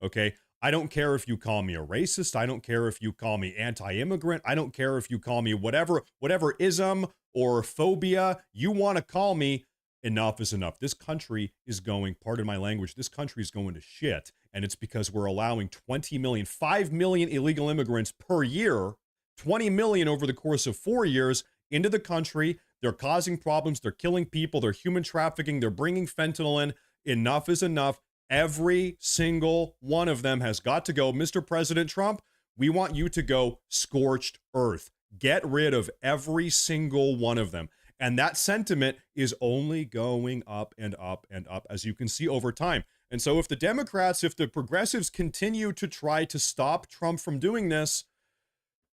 Okay? I don't care if you call me a racist. I don't care if you call me anti-immigrant. I don't care if you call me whatever ism or phobia you want to call me. Enough is enough. This country is going, pardon my language, this country is going to shit. And it's because we're allowing 20 million, 5 million illegal immigrants per year, 20 million over the course of 4 years into the country. They're causing problems. They're killing people. They're human trafficking. They're bringing fentanyl in. Enough is enough. Every single one of them has got to go. Mr. President Trump, we want you to go scorched earth. Get rid of every single one of them. And that sentiment is only going up and up and up, as you can see over time. And so if the Democrats, if the progressives continue to try to stop Trump from doing this,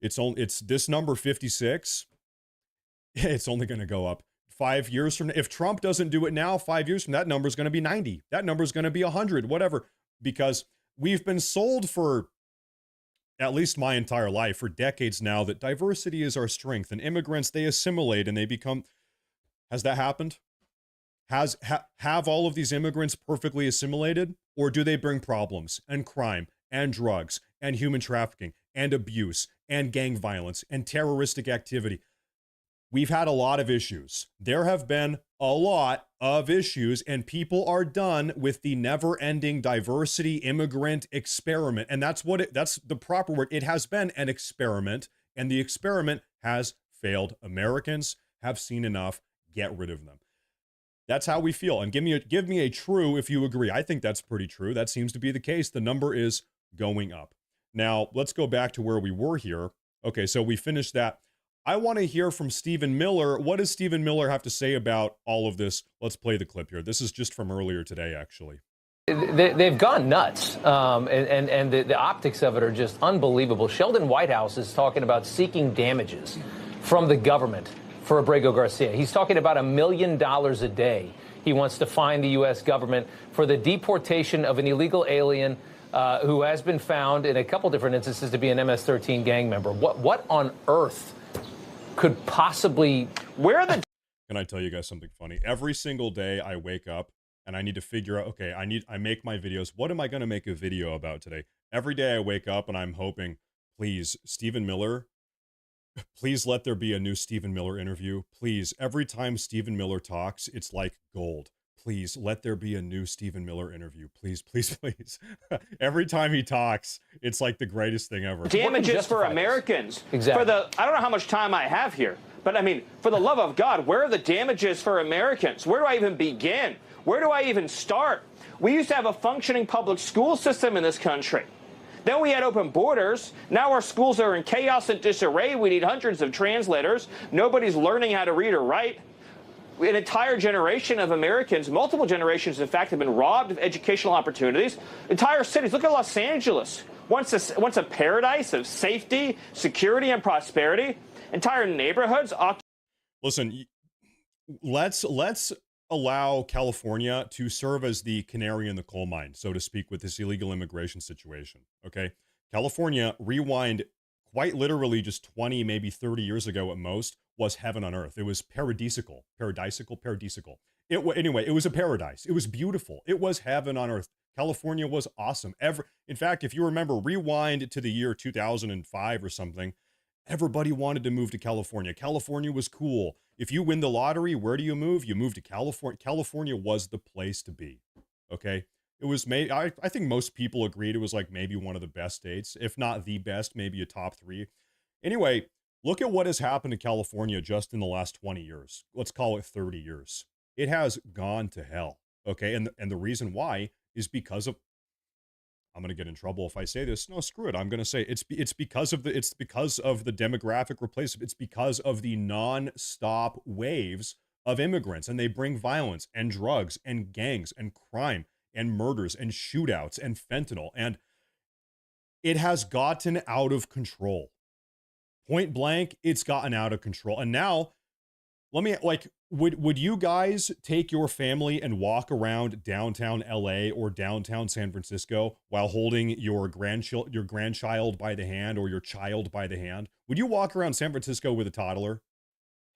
It's this number 56. It's only going to go up 5 years from now. If Trump doesn't do it now, 5 years from that number is going to be 90. That number is going to be 100, whatever, because we've been sold for at least my entire life, for decades now, that diversity is our strength, and immigrants, they assimilate and they become. Has that happened? Have all of these immigrants perfectly assimilated, or do they bring problems and crime and drugs and human trafficking and abuse and gang violence and terroristic activity? We've had a lot of issues. There have been a lot of issues, and people are done with the never-ending diversity immigrant experiment. And that's the proper word. It has been an experiment, and the experiment has failed. Americans have seen enough. Get rid of them. That's how we feel. And give me a true if you agree. I think that's pretty true. That seems to be the case. The number is going up. Now, let's go back to where we were here. Okay, so we finished that. I want to hear from Stephen Miller. What does Stephen Miller have to say about all of this? Let's play the clip here. This is just from earlier today, actually. They've gone nuts, and the optics of it are just unbelievable. Sheldon Whitehouse is talking about seeking damages from the government for Abrego Garcia. He's talking about $1 million a day. He wants to fine the U.S. government for the deportation of an illegal alien who has been found in a couple different instances to be an MS-13 gang member. What on earth could possibly... Can I tell you guys something funny? Every single day I wake up and I need to figure out, okay, I make my videos. What am I going to make a video about today? Every day I wake up and I'm hoping, please, Stephen Miller, please let there be a new Stephen Miller interview. Please, every time Stephen Miller talks, it's like gold. Please, let there be a new Stephen Miller interview. Please, please, please. Every time he talks, it's like the greatest thing ever. Damages for Americans. Exactly. I don't know how much time I have here, but I mean, for the love of God, where are the damages for Americans? Where do I even begin? Where do I even start? We used to have a functioning public school system in this country. Then we had open borders. Now our schools are in chaos and disarray. We need hundreds of translators. Nobody's learning how to read or write. An entire generation of Americans, multiple generations, in fact, have been robbed of educational opportunities. Entire cities. Look at Los Angeles. Once a paradise of safety, security, and prosperity. Entire neighborhoods. Listen, let's allow California to serve as the canary in the coal mine, so to speak, with this illegal immigration situation. Okay, California, rewind quite literally just 20, maybe 30 years ago at most, was heaven on earth. It was paradisical. Anyway, it was a paradise. It was beautiful. It was heaven on earth. California was awesome. In fact, if you remember, rewind to the year 2005 or something, everybody wanted to move to California. California was cool. If you win the lottery, where do you move? You move to California. California was the place to be. Okay? It was I think most people agreed it was like maybe one of the best states, if not the best, maybe a top 3. Anyway, look at what has happened to California just in the last 20 years. Let's call it 30 years. It has gone to hell. Okay? And the reason why is because of, I'm going to get in trouble if I say this. No, screw it. I'm going to say it's because of the demographic replacement. It's because of the non-stop waves of immigrants, and they bring violence and drugs and gangs and crime and murders and shootouts and fentanyl, and it has gotten out of control. Point blank, it's gotten out of control. And now, would you guys take your family and walk around downtown LA or downtown San Francisco while holding your grandchild by the hand or your child by the hand? Would you walk around San Francisco with a toddler?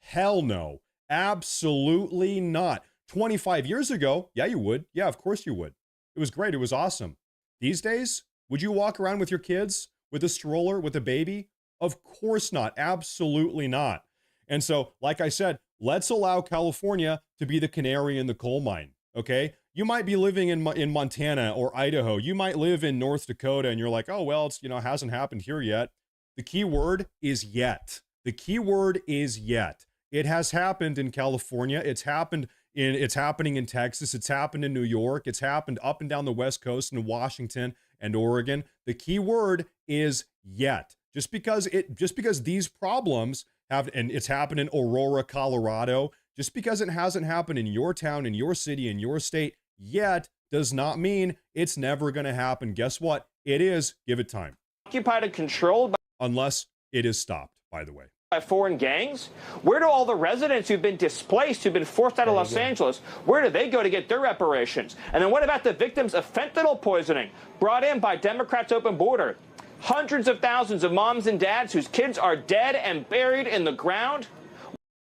Hell no. Absolutely not. 25 years ago, yeah, you would. Yeah, of course you would. It was great. It was awesome. These days, would you walk around with your kids, with a stroller, with a baby? Of course not. Absolutely not. And so, like I said, let's allow California to be the canary in the coal mine, okay? You might be living in Montana or Idaho. You might live in North Dakota, and you're like, oh, well, it's, hasn't happened here yet. The key word is yet. The key word is yet. It has happened in California. It's happening in Texas. It's happened in New York. It's happened up and down the West Coast in Washington and Oregon. The key word is yet. Just because these problems have, and it's happened in Aurora, Colorado, just because it hasn't happened in your town, in your city, in your state yet, does not mean it's never going to happen. Guess what? It is. Give it time. Occupied and controlled by... Unless It is stopped, by the way. By foreign gangs? Where do all the residents who've been displaced, who've been forced out of Los Angeles, where do they go to get their reparations? And then what about the victims of fentanyl poisoning brought in by Democrats' open border? Hundreds of thousands of moms and dads whose kids are dead and buried in the ground?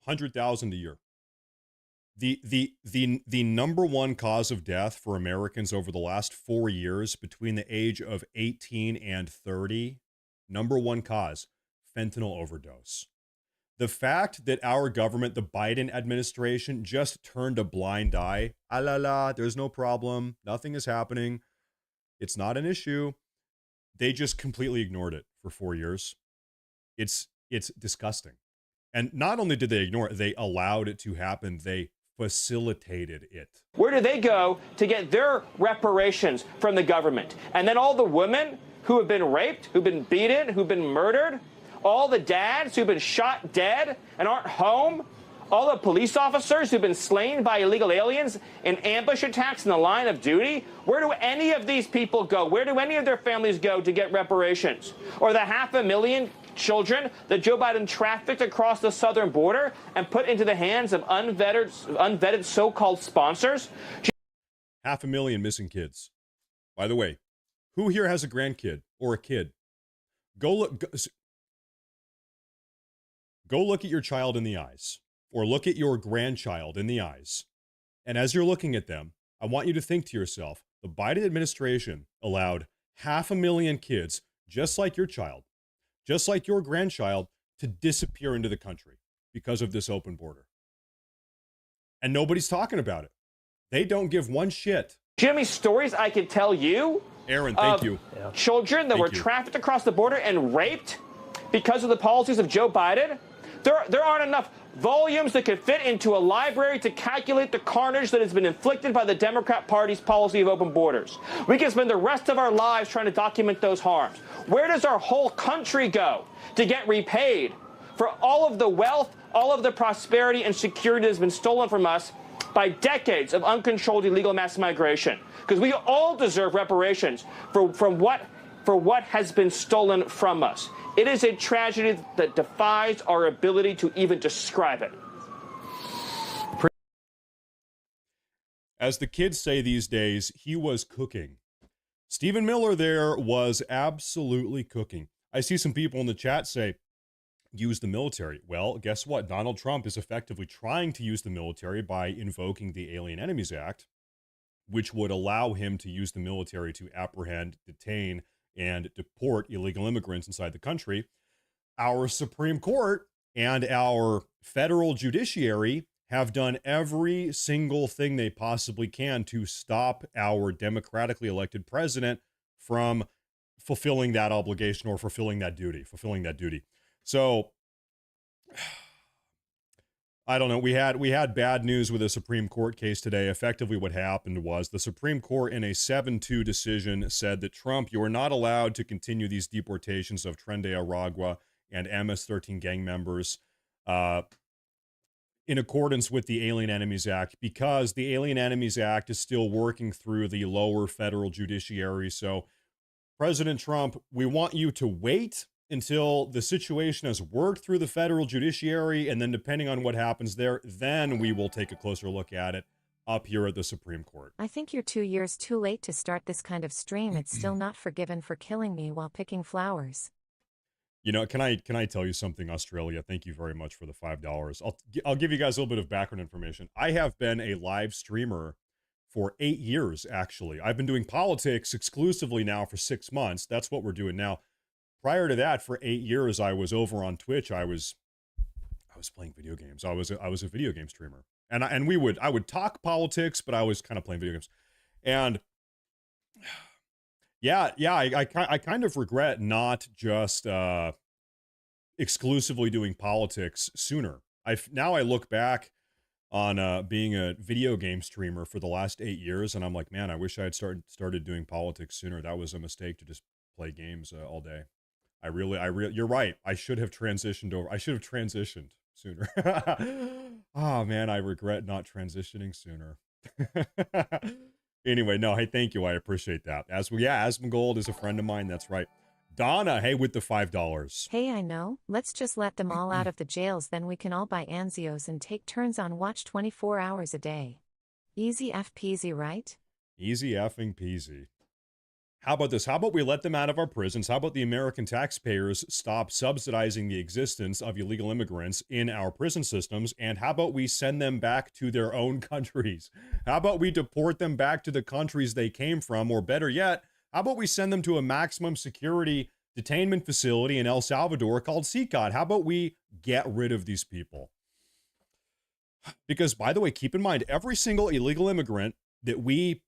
100,000 a year. The number one cause of death for Americans over the last 4 years between the age of 18 and 30, number one cause, fentanyl overdose. The fact that our government, the Biden administration, just turned a blind eye, there's no problem, nothing is happening, it's not an issue. They just completely ignored it for 4 years. It's disgusting. And not only did they ignore it, they allowed it to happen. They facilitated it. Where do they go to get their reparations from the government? And then all the women who have been raped, who've been beaten, who've been murdered, all the dads who've been shot dead and aren't home, all the police officers who've been slain by illegal aliens in ambush attacks in the line of duty, where do any of these people go? Where do any of their families go to get reparations? Or the 500,000 children that Joe Biden trafficked across the southern border and put into the hands of unvetted so-called sponsors? 500,000 missing kids. By the way, who here has a grandkid or a kid? Go look at your child in the eyes, or look at your grandchild in the eyes. And as you're looking at them, I want you to think to yourself, the Biden administration allowed 500,000 kids, just like your child, just like your grandchild, to disappear into the country because of this open border. And nobody's talking about it. They don't give one shit. Jimmy, stories I could tell you. Aaron, thank you. Children that were trafficked across the border and raped because of the policies of Joe Biden. There aren't enough volumes that could fit into a library to calculate the carnage that has been inflicted by the Democrat Party's policy of open borders. We can spend the rest of our lives trying to document those harms. Where does our whole country go to get repaid for all of the wealth, all of the prosperity and security that has been stolen from us by decades of uncontrolled illegal mass migration? Because we all deserve reparations for what has been stolen from us. It is a tragedy that defies our ability to even describe it. As the kids say these days, he was cooking. Stephen Miller there was absolutely cooking. I see some people in the chat say, use the military. Well, guess what? Donald Trump is effectively trying to use the military by invoking the Alien Enemies Act, which would allow him to use the military to apprehend, detain, and deport illegal immigrants inside the country. Our Supreme Court and our federal judiciary have done every single thing they possibly can to stop our democratically elected president from fulfilling that obligation or fulfilling that duty. So I don't know. We had bad news with a Supreme Court case today. Effectively, what happened was the Supreme Court, in a 7-2 decision, said that Trump, you are not allowed to continue these deportations of Trende Aragua and MS-13 gang members in accordance with the Alien Enemies Act, because the Alien Enemies Act is still working through the lower federal judiciary. So, President Trump, we want you to wait until the situation has worked through the federal judiciary, and then depending on what happens there, then we will take a closer look at it up here at the Supreme Court. I think you're 2 years too late to start this kind of stream. It's still not forgiven for killing me while picking flowers. You know, can I tell you something, Australia? Thank you very much for the $5. I'll give you guys a little bit of background information. I have been a live streamer for 8 years, actually. I've been doing politics exclusively now for 6 months. That's what we're doing now. Prior to that, for 8 years, I was over on Twitch. I was playing video games. I was a video game streamer, and I would talk politics, but I was kind of playing video games. And I kind of regret not just exclusively doing politics sooner. Now I look back on being a video game streamer for the last 8 years, and I'm like, man, I wish I had started doing politics sooner. That was a mistake to just play games all day. You're right. I should have transitioned sooner. Oh man, I regret not transitioning sooner. Anyway, no, hey, thank you. I appreciate that. Asmongold is a friend of mine. That's right. Donna, hey, with the $5. Hey, I know. Let's just let them all out of the jails, then we can all buy Anzios and take turns on watch 24 hours a day. Easy F peasy, right? Easy effing peasy. How about this? How about we let them out of our prisons? How about the American taxpayers stop subsidizing the existence of illegal immigrants in our prison systems? And how about we send them back to their own countries? How about we deport them back to the countries they came from? Or better yet, how about we send them to a maximum security detainment facility in El Salvador called CICOT? How about we get rid of these people? Because, by the way, keep in mind, every single illegal immigrant that we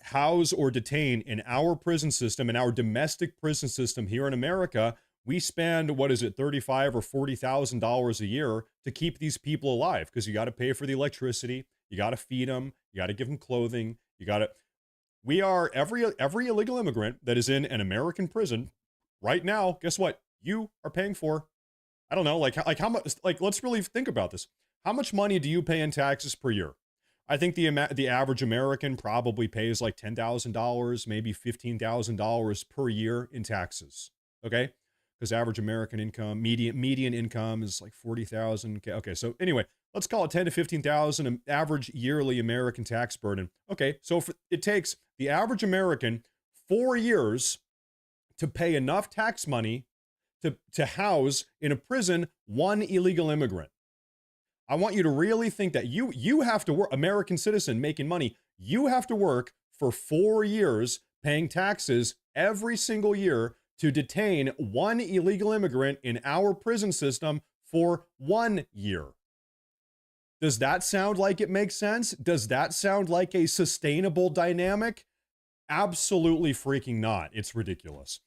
house or detain in our prison system, in our domestic prison system here in America, we spend, what is it, $35,000 or $40,000 a year to keep these people alive, because you got to pay for the electricity, you got to feed them, you got to give them clothing, you got to. We are every illegal immigrant that is in an American prison right now. Guess what? You are paying for. I don't know, like how much? Like, let's really think about this. How much money do you pay in taxes per year? I think the average American probably pays like $10,000, maybe $15,000 per year in taxes. Okay, because average American income, median income is like $40,000. Okay, so anyway, let's call it $10,000 to $15,000 average yearly American tax burden. Okay, so it takes the average American 4 years to pay enough tax money to house in a prison one illegal immigrant. I want you to really think that you have to work, American citizen making money, you have to work for 4 years paying taxes every single year to detain one illegal immigrant in our prison system for 1 year. Does that sound like it makes sense? Does that sound like a sustainable dynamic? Absolutely freaking not. It's ridiculous.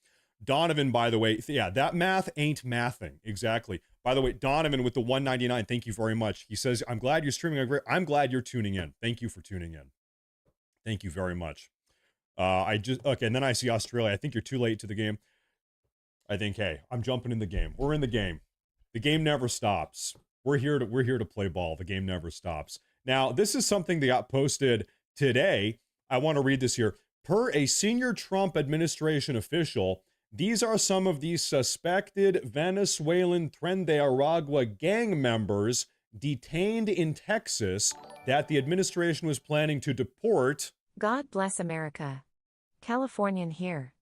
Donovan, by the way, yeah, that math ain't mathing. Exactly. By the way, Donovan with the $1.99, thank you very much. He says, I'm glad you're streaming. I'm glad you're tuning in. Thank you for tuning in. Thank you very much. Okay, and then I see Australia. I think you're too late to the game. I think, hey, I'm jumping in the game. We're in the game. The game never stops. We're here to play ball. The game never stops. Now, this is something that got posted today. I want to read this here. Per a senior Trump administration official, these are some of the suspected Venezuelan Tren de Aragua gang members detained in Texas that the administration was planning to deport. God bless America. Californian here.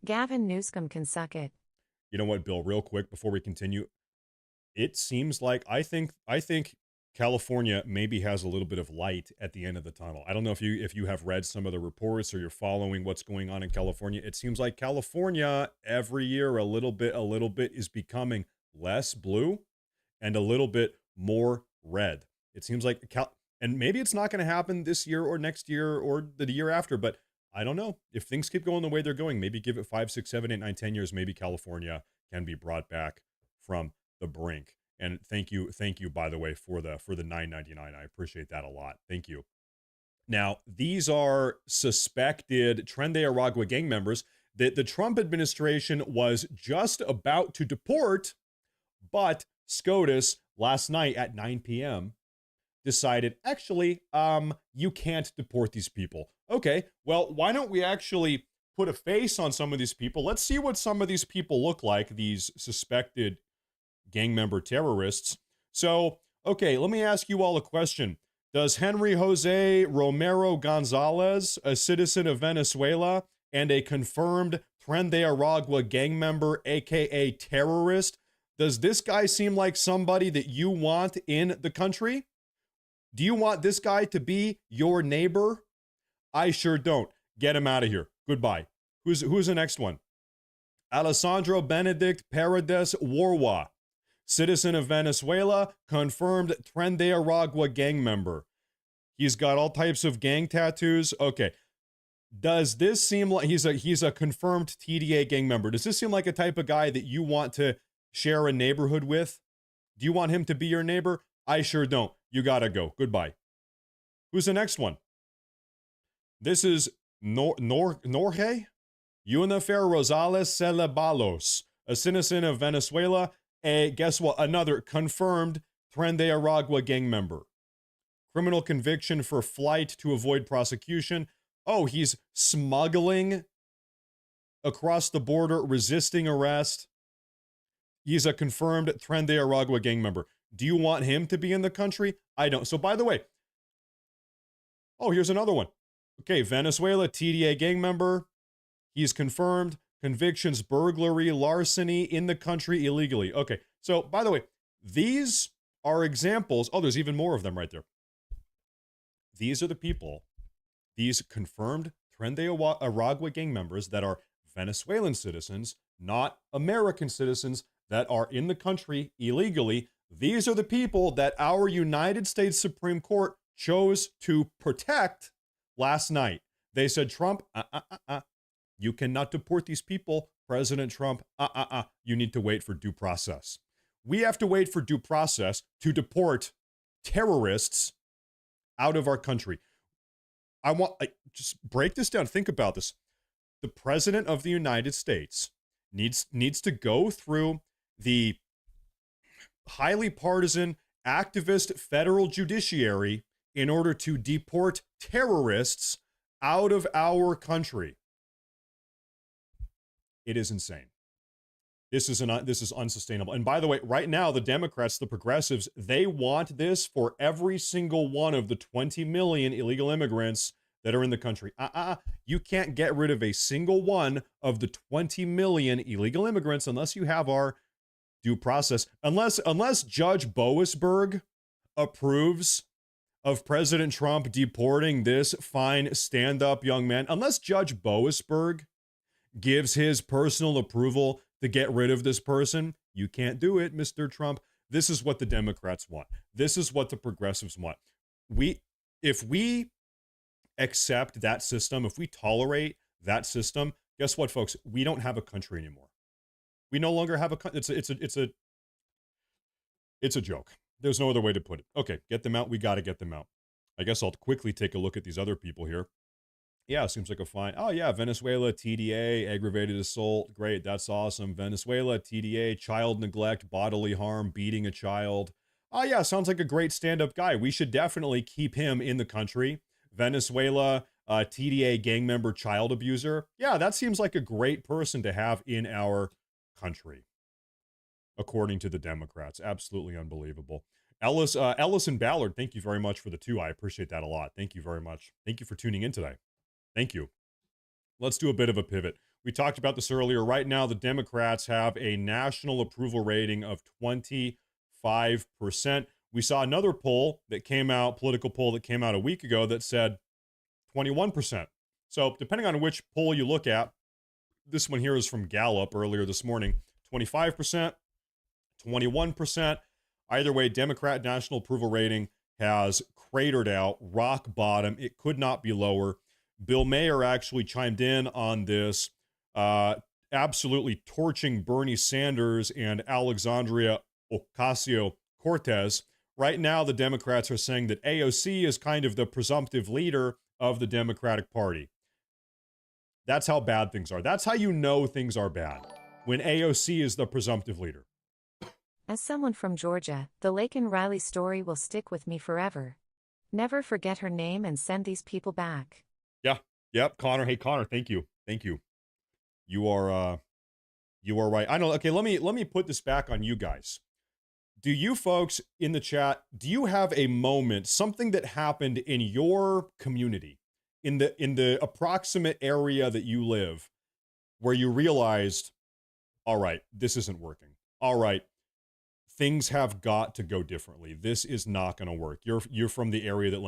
Gavin Newsom can suck it. You know what, Bill, real quick before we continue, it seems like I think California maybe has a little bit of light at the end of the tunnel. I don't know if you have read some of the reports or you're following what's going on in California. It seems like California every year a little bit is becoming less blue and a little bit more red. It seems like and maybe it's not going to happen this year or next year or the year after, but I don't know. If things keep going the way they're going, maybe give it 5, 6, 7, 8, 9, 10 years, maybe California can be brought back from the brink. And thank you, by the way, for the $9.99. I appreciate that a lot. Thank you. Now, these are suspected Tren de Aragua gang members that the Trump administration was just about to deport, but SCOTUS last night at 9 p.m. decided, actually, you can't deport these people. Okay, well, why don't we actually put a face on some of these people? Let's see what some of these people look like, these suspected gang member terrorists. So, okay, let me ask you all a question. Does Henry Jose Romero Gonzalez, a citizen of Venezuela and a confirmed Tren de Aragua gang member, aka terrorist, does this guy seem like somebody that you want in the country? Do you want this guy to be your neighbor? I sure don't. Get him out of here. Goodbye. Who's the next one? Alessandro Benedict Paredes Warwa, citizen of Venezuela, confirmed Tren de Aragua gang member. He's got all types of gang tattoos. Okay. Does this seem like he's a confirmed TDA gang member? Does this seem like a type of guy that you want to share a neighborhood with? Do you want him to be your neighbor? I sure don't. You gotta go. Goodbye. Who's the next one? This is Norge Unifer Rosales Celebalos, a citizen of Venezuela. Guess what? Another confirmed Tren de Aragua gang member. Criminal conviction for flight to avoid prosecution. Oh, he's smuggling across the border resisting arrest. He's a confirmed Tren de Aragua gang member. Do you want him to be in the country? I don't. So by the way, oh, here's another one. Okay, Venezuela, TDA gang member. He's confirmed. Convictions, burglary, larceny in the country illegally. Okay, so by the way, these are examples. Oh, there's even more of them right there. These are the people, these confirmed Tren de Aragua gang members that are Venezuelan citizens, not American citizens that are in the country illegally. These are the people that our United States Supreme Court chose to protect last night. They said, Trump, you cannot deport these people. President Trump, you need to wait for due process. We have to wait for due process to deport terrorists out of our country. Just break this down. Think about this. The president of the United States needs to go through the highly partisan activist federal judiciary in order to deport terrorists out of our country. It is insane. This is unsustainable. And by the way, right now, the Democrats, the progressives, they want this for every single one of the 20 million illegal immigrants that are in the country. You can't get rid of a single one of the 20 million illegal immigrants unless you have our due process. Unless Judge Boasberg approves of President Trump deporting this fine stand-up young man, unless Judge Boasberg gives his personal approval to get rid of this person, you can't do it, Mr. Trump. This is what the Democrats want. This is what the progressives want. If we accept that system, if we tolerate that system, guess what, folks? We don't have a country anymore. We no longer have a country. It's a joke. There's no other way to put it. Okay, get them out. We got to get them out. I guess I'll quickly take a look at these other people here. Yeah, seems like a fine. Oh, yeah, Venezuela, TDA, aggravated assault. Great, that's awesome. Venezuela, TDA, child neglect, bodily harm, beating a child. Oh, yeah, sounds like a great stand-up guy. We should definitely keep him in the country. Venezuela, TDA, gang member, child abuser. Yeah, that seems like a great person to have in our country, according to the Democrats. Absolutely unbelievable. Ellison Ballard, thank you very much for the 2. I appreciate that a lot. Thank you very much. Thank you for tuning in today. Thank you. Let's do a bit of a pivot. We talked about this earlier. Right now, the Democrats have a national approval rating of 25%. We saw another poll that came out, political poll that came out a week ago that said 21%. So depending on which poll you look at, this one here is from Gallup earlier this morning, 25%, 21%. Either way, Democrat national approval rating has cratered out, rock bottom. It could not be lower. Bill Mayer actually chimed in on this, absolutely torching Bernie Sanders and Alexandria Ocasio-Cortez. Right now, the Democrats are saying that AOC is kind of the presumptive leader of the Democratic Party. That's how bad things are. That's how you know things are bad, when AOC is the presumptive leader. As someone from Georgia, the Laken Riley story will stick with me forever. Never forget her name and send these people back. Yeah. Yep. Connor. Hey, Connor. Thank you. Thank you. You are right. I know. Okay. Let me put this back on you guys. Do you folks in the chat, do you have a moment, something that happened in your community, in the approximate area that you live, where you realized, all right, this isn't working. All right, things have got to go differently. This is not going to work. You're from the area that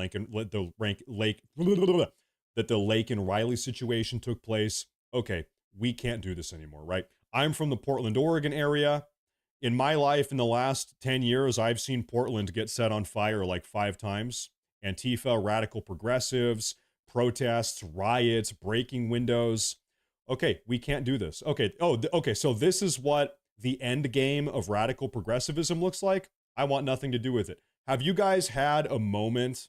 the Laken Riley situation took place. Okay, we can't do this anymore, right? I'm from the Portland, Oregon area. In my life, in the last 10 years, I've seen Portland get set on fire like 5 times. Antifa, radical progressives, protests, riots, breaking windows. Okay, we can't do this. Okay, okay, so this is what the end game of radical progressivism looks like. I want nothing to do with it. Have you guys had a moment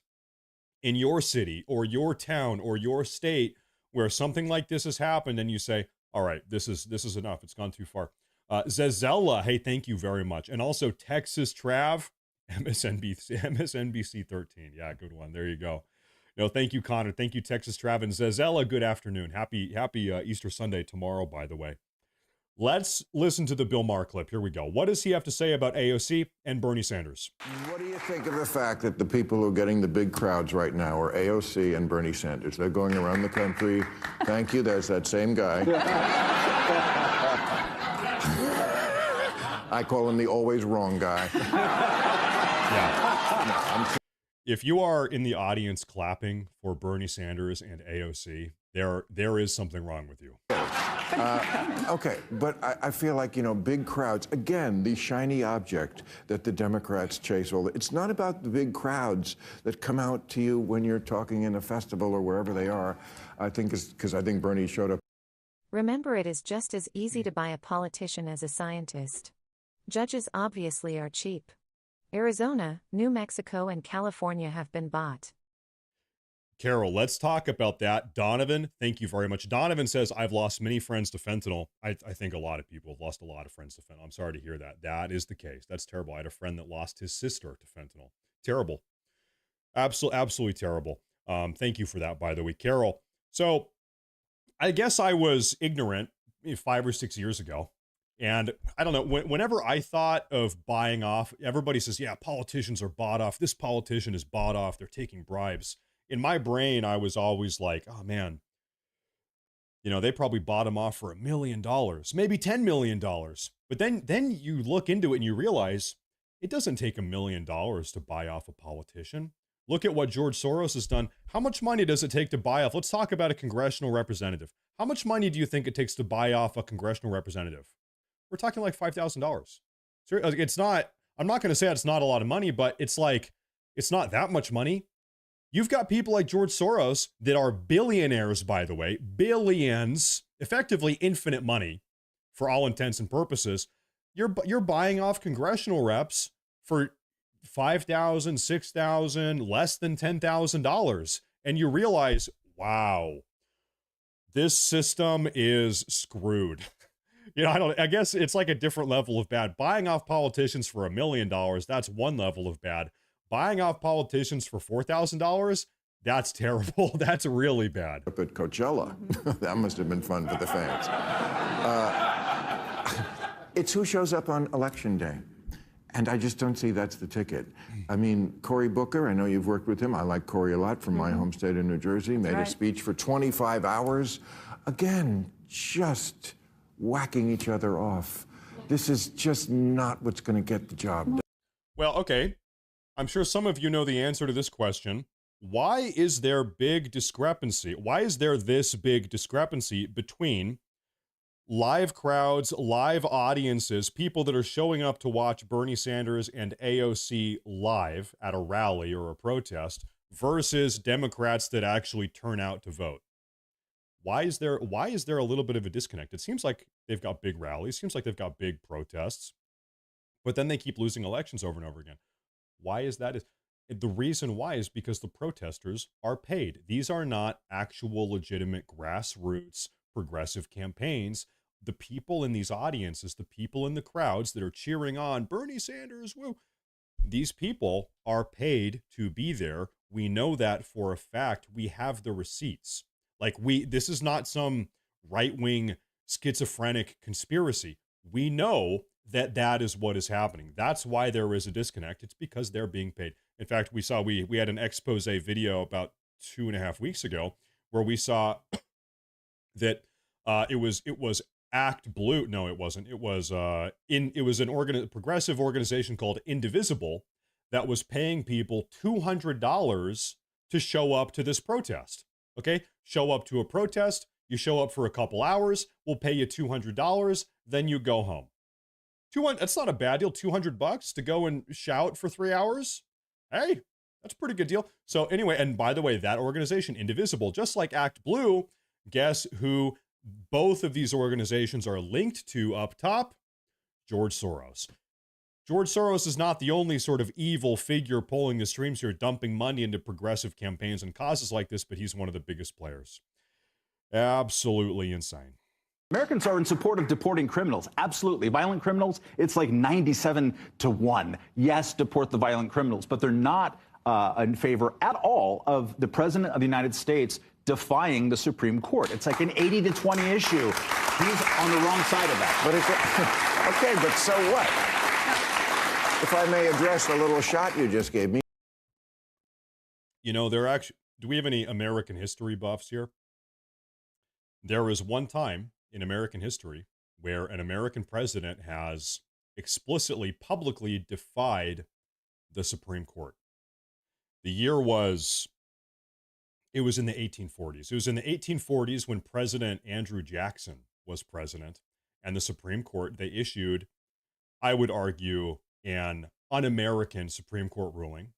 in your city or your town or your state where something like this has happened and you say, all right, this is enough. It's gone too far. Zezella, hey, thank you very much. And also Texas Trav, MSNBC 13. Yeah, good one. There you go. No, thank you, Connor. Thank you, Texas Travis. Zazella, good afternoon. Happy Easter Sunday tomorrow, by the way. Let's listen to the Bill Maher clip. Here we go. What does he have to say about AOC and Bernie Sanders? What do you think of the fact that the people who are getting the big crowds right now are AOC and Bernie Sanders? They're going around the country. Thank you. There's that same guy. I call him the always wrong guy. Yeah. If you are in the audience clapping for Bernie Sanders and AOC, there is something wrong with you. Okay, but I feel like, big crowds, again, the shiny object that the Democrats chase. It's not about the big crowds that come out to you when you're talking in a festival or wherever they are. I think it's because I think Bernie showed up. Remember, it is just as easy to buy a politician as a scientist. Judges obviously are cheap. Arizona, New Mexico, and California have been bought. Carol, let's talk about that. Donovan, thank you very much. Donovan says, I've lost many friends to fentanyl. I think a lot of people have lost a lot of friends to fentanyl. I'm sorry to hear that. That is the case. That's terrible. I had a friend that lost his sister to fentanyl. Terrible. Absolutely terrible. Thank you for that, by the way, Carol. So I guess I was ignorant 5 or 6 years ago. And I don't know, whenever I thought of buying off, everybody says, yeah, politicians are bought off. This politician is bought off. They're taking bribes. In my brain, I was always like, oh, man, they probably bought him off for $1 million, maybe $10 million. But then you look into it and you realize it doesn't take $1 million to buy off a politician. Look at what George Soros has done. How much money does it take to buy off? Let's talk about a congressional representative. How much money do you think it takes to buy off a congressional representative? We're talking like $5,000. It's not, I'm not going to say it's not a lot of money, but it's not that much money. You've got people like George Soros that are billionaires, by the way, billions, effectively infinite money for all intents and purposes. You're buying off congressional reps for $5,000, $6,000, less than $10,000. And you realize, wow, this system is screwed. I guess it's like a different level of bad. Buying off politicians for $1 million, that's one level of bad. Buying off politicians for $4,000, that's terrible. That's really bad. Up at Coachella. That must have been fun for the fans. It's who shows up on Election Day. And I just don't see that's the ticket. I mean, Cory Booker, I know you've worked with him. I like Cory a lot from my home state of New Jersey. Made a speech for 25 hours. Again, just whacking each other off. This is just not what's going to get the job done. Well, okay. I'm sure some of you know the answer to this question. Why is there big discrepancy? Why is there this big discrepancy between live crowds, live audiences, people that are showing up to watch Bernie Sanders and AOC live at a rally or a protest versus Democrats that actually turn out to vote? Why is there a little bit of a disconnect? It seems like they've got big rallies, seems like they've got big protests, but then they keep losing elections over and over again. Why is that? The reason why is because the protesters are paid. These are not actual legitimate grassroots progressive campaigns. The people in these audiences, the people in the crowds that are cheering on Bernie Sanders, woo, these people are paid to be there. We know that for a fact. We have the receipts. This is not some right-wing schizophrenic conspiracy. We know that is what is happening. That's why there is a disconnect. It's because they're being paid. In fact, we had an expose video about 2.5 weeks ago where we saw that it was Act Blue. No, it wasn't. It was an progressive organization called Indivisible that was paying people $200 to show up to this protest. Okay, show up to a protest. You show up for a couple hours. We'll pay you $200. Then you go home. That's not a bad deal. $200 to go and shout for 3 hours. Hey, that's a pretty good deal. So anyway, and by the way, that organization, Indivisible, just like Act Blue, guess who both of these organizations are linked to up top? George Soros. George Soros is not the only sort of evil figure pulling the strings here, dumping money into progressive campaigns and causes like this, but he's one of the biggest players. Absolutely insane. Americans are in support of deporting criminals. Absolutely. Violent criminals, it's like 97-1. Yes, deport the violent criminals, but they're not in favor at all of the President of the United States defying the Supreme Court. It's like an 80-20 issue. He's on the wrong side of that. But okay, but so what? If I may address the little shot you just gave me. You know, do we have any American history buffs here? There was one time in American history where an American president has explicitly, publicly defied the Supreme Court. The year was, it was in the 1840s. It was in the 1840s when President Andrew Jackson was president, and the Supreme Court, they issued, I would argue, an un-American Supreme Court ruling.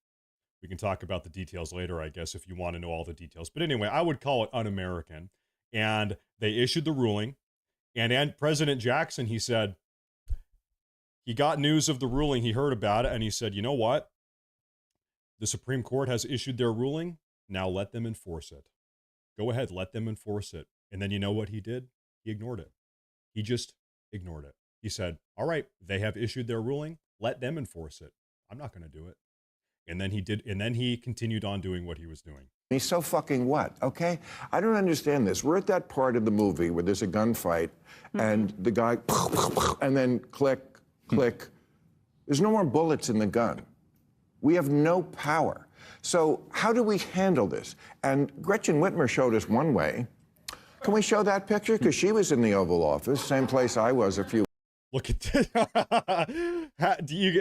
We can talk about the details later, I guess, if you want to know all the details. But anyway, I would call it un-American. And they issued the ruling. And President Jackson, he said, he got news of the ruling. He heard about it. And he said, you know what? The Supreme Court has issued their ruling. Now let them enforce it. Go ahead, let them enforce it. And then you know what he did? He ignored it. He just ignored it. He said, all right, they have issued their ruling. Let them enforce it. I'm not going to do it. And then he did, and then he continued on doing what he was doing. He's so fucking what, okay? I don't understand this. We're at that part of the movie where there's a gunfight, and the guy, and then click, click. There's no more bullets in the gun. We have no power. So how do we handle this? And Gretchen Whitmer showed us one way. Can we show that picture? Because she was in the Oval Office, same place I was a few. Look at this.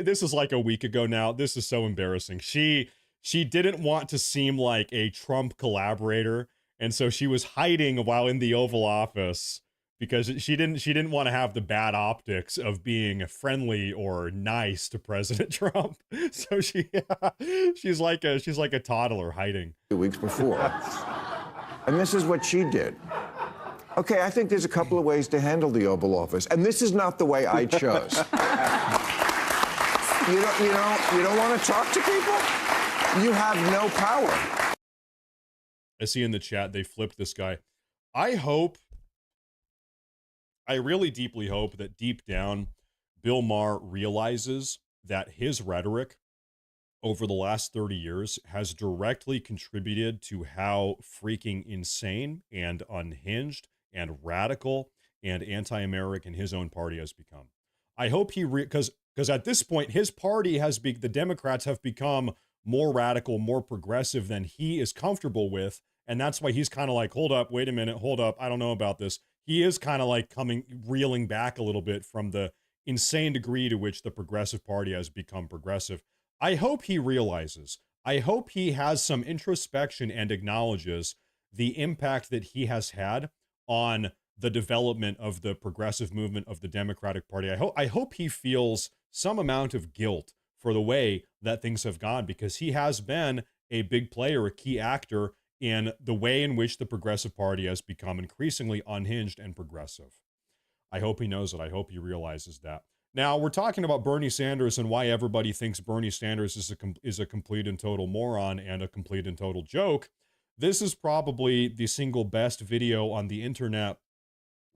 This is like a week ago now. This is so embarrassing. She didn't want to seem like a Trump collaborator, and so she was hiding while in the Oval Office because she didn't want to have the bad optics of being friendly or nice to President Trump. So she's like a toddler hiding. 2 weeks before. And this is what she did. Okay, I think there's a couple of ways to handle the Oval Office, and this is not the way I chose. You don't want to talk to people? You have no power. I see in the chat they flipped this guy. I really deeply hope that deep down, Bill Maher realizes that his rhetoric over the last 30 years has directly contributed to how freaking insane and unhinged and radical and anti-American his own party has become. I hope because at this point, his party the Democrats have become more radical, more progressive than he is comfortable with. And that's why he's kind of like, hold up, wait a minute, hold up. I don't know about this. He is kind of like reeling back a little bit from the insane degree to which the Progressive Party has become progressive. I hope he realizes, I hope he has some introspection and acknowledges the impact that he has had on the development of the progressive movement of the Democratic Party. I hope he feels some amount of guilt for the way that things have gone, because he has been a big player, a key actor in the way in which the Progressive Party has become increasingly unhinged and progressive. I hope he knows it. I hope he realizes that. Now, we're talking about Bernie Sanders and why everybody thinks Bernie Sanders is a complete and total moron and a complete and total joke. This is probably the single best video on the internet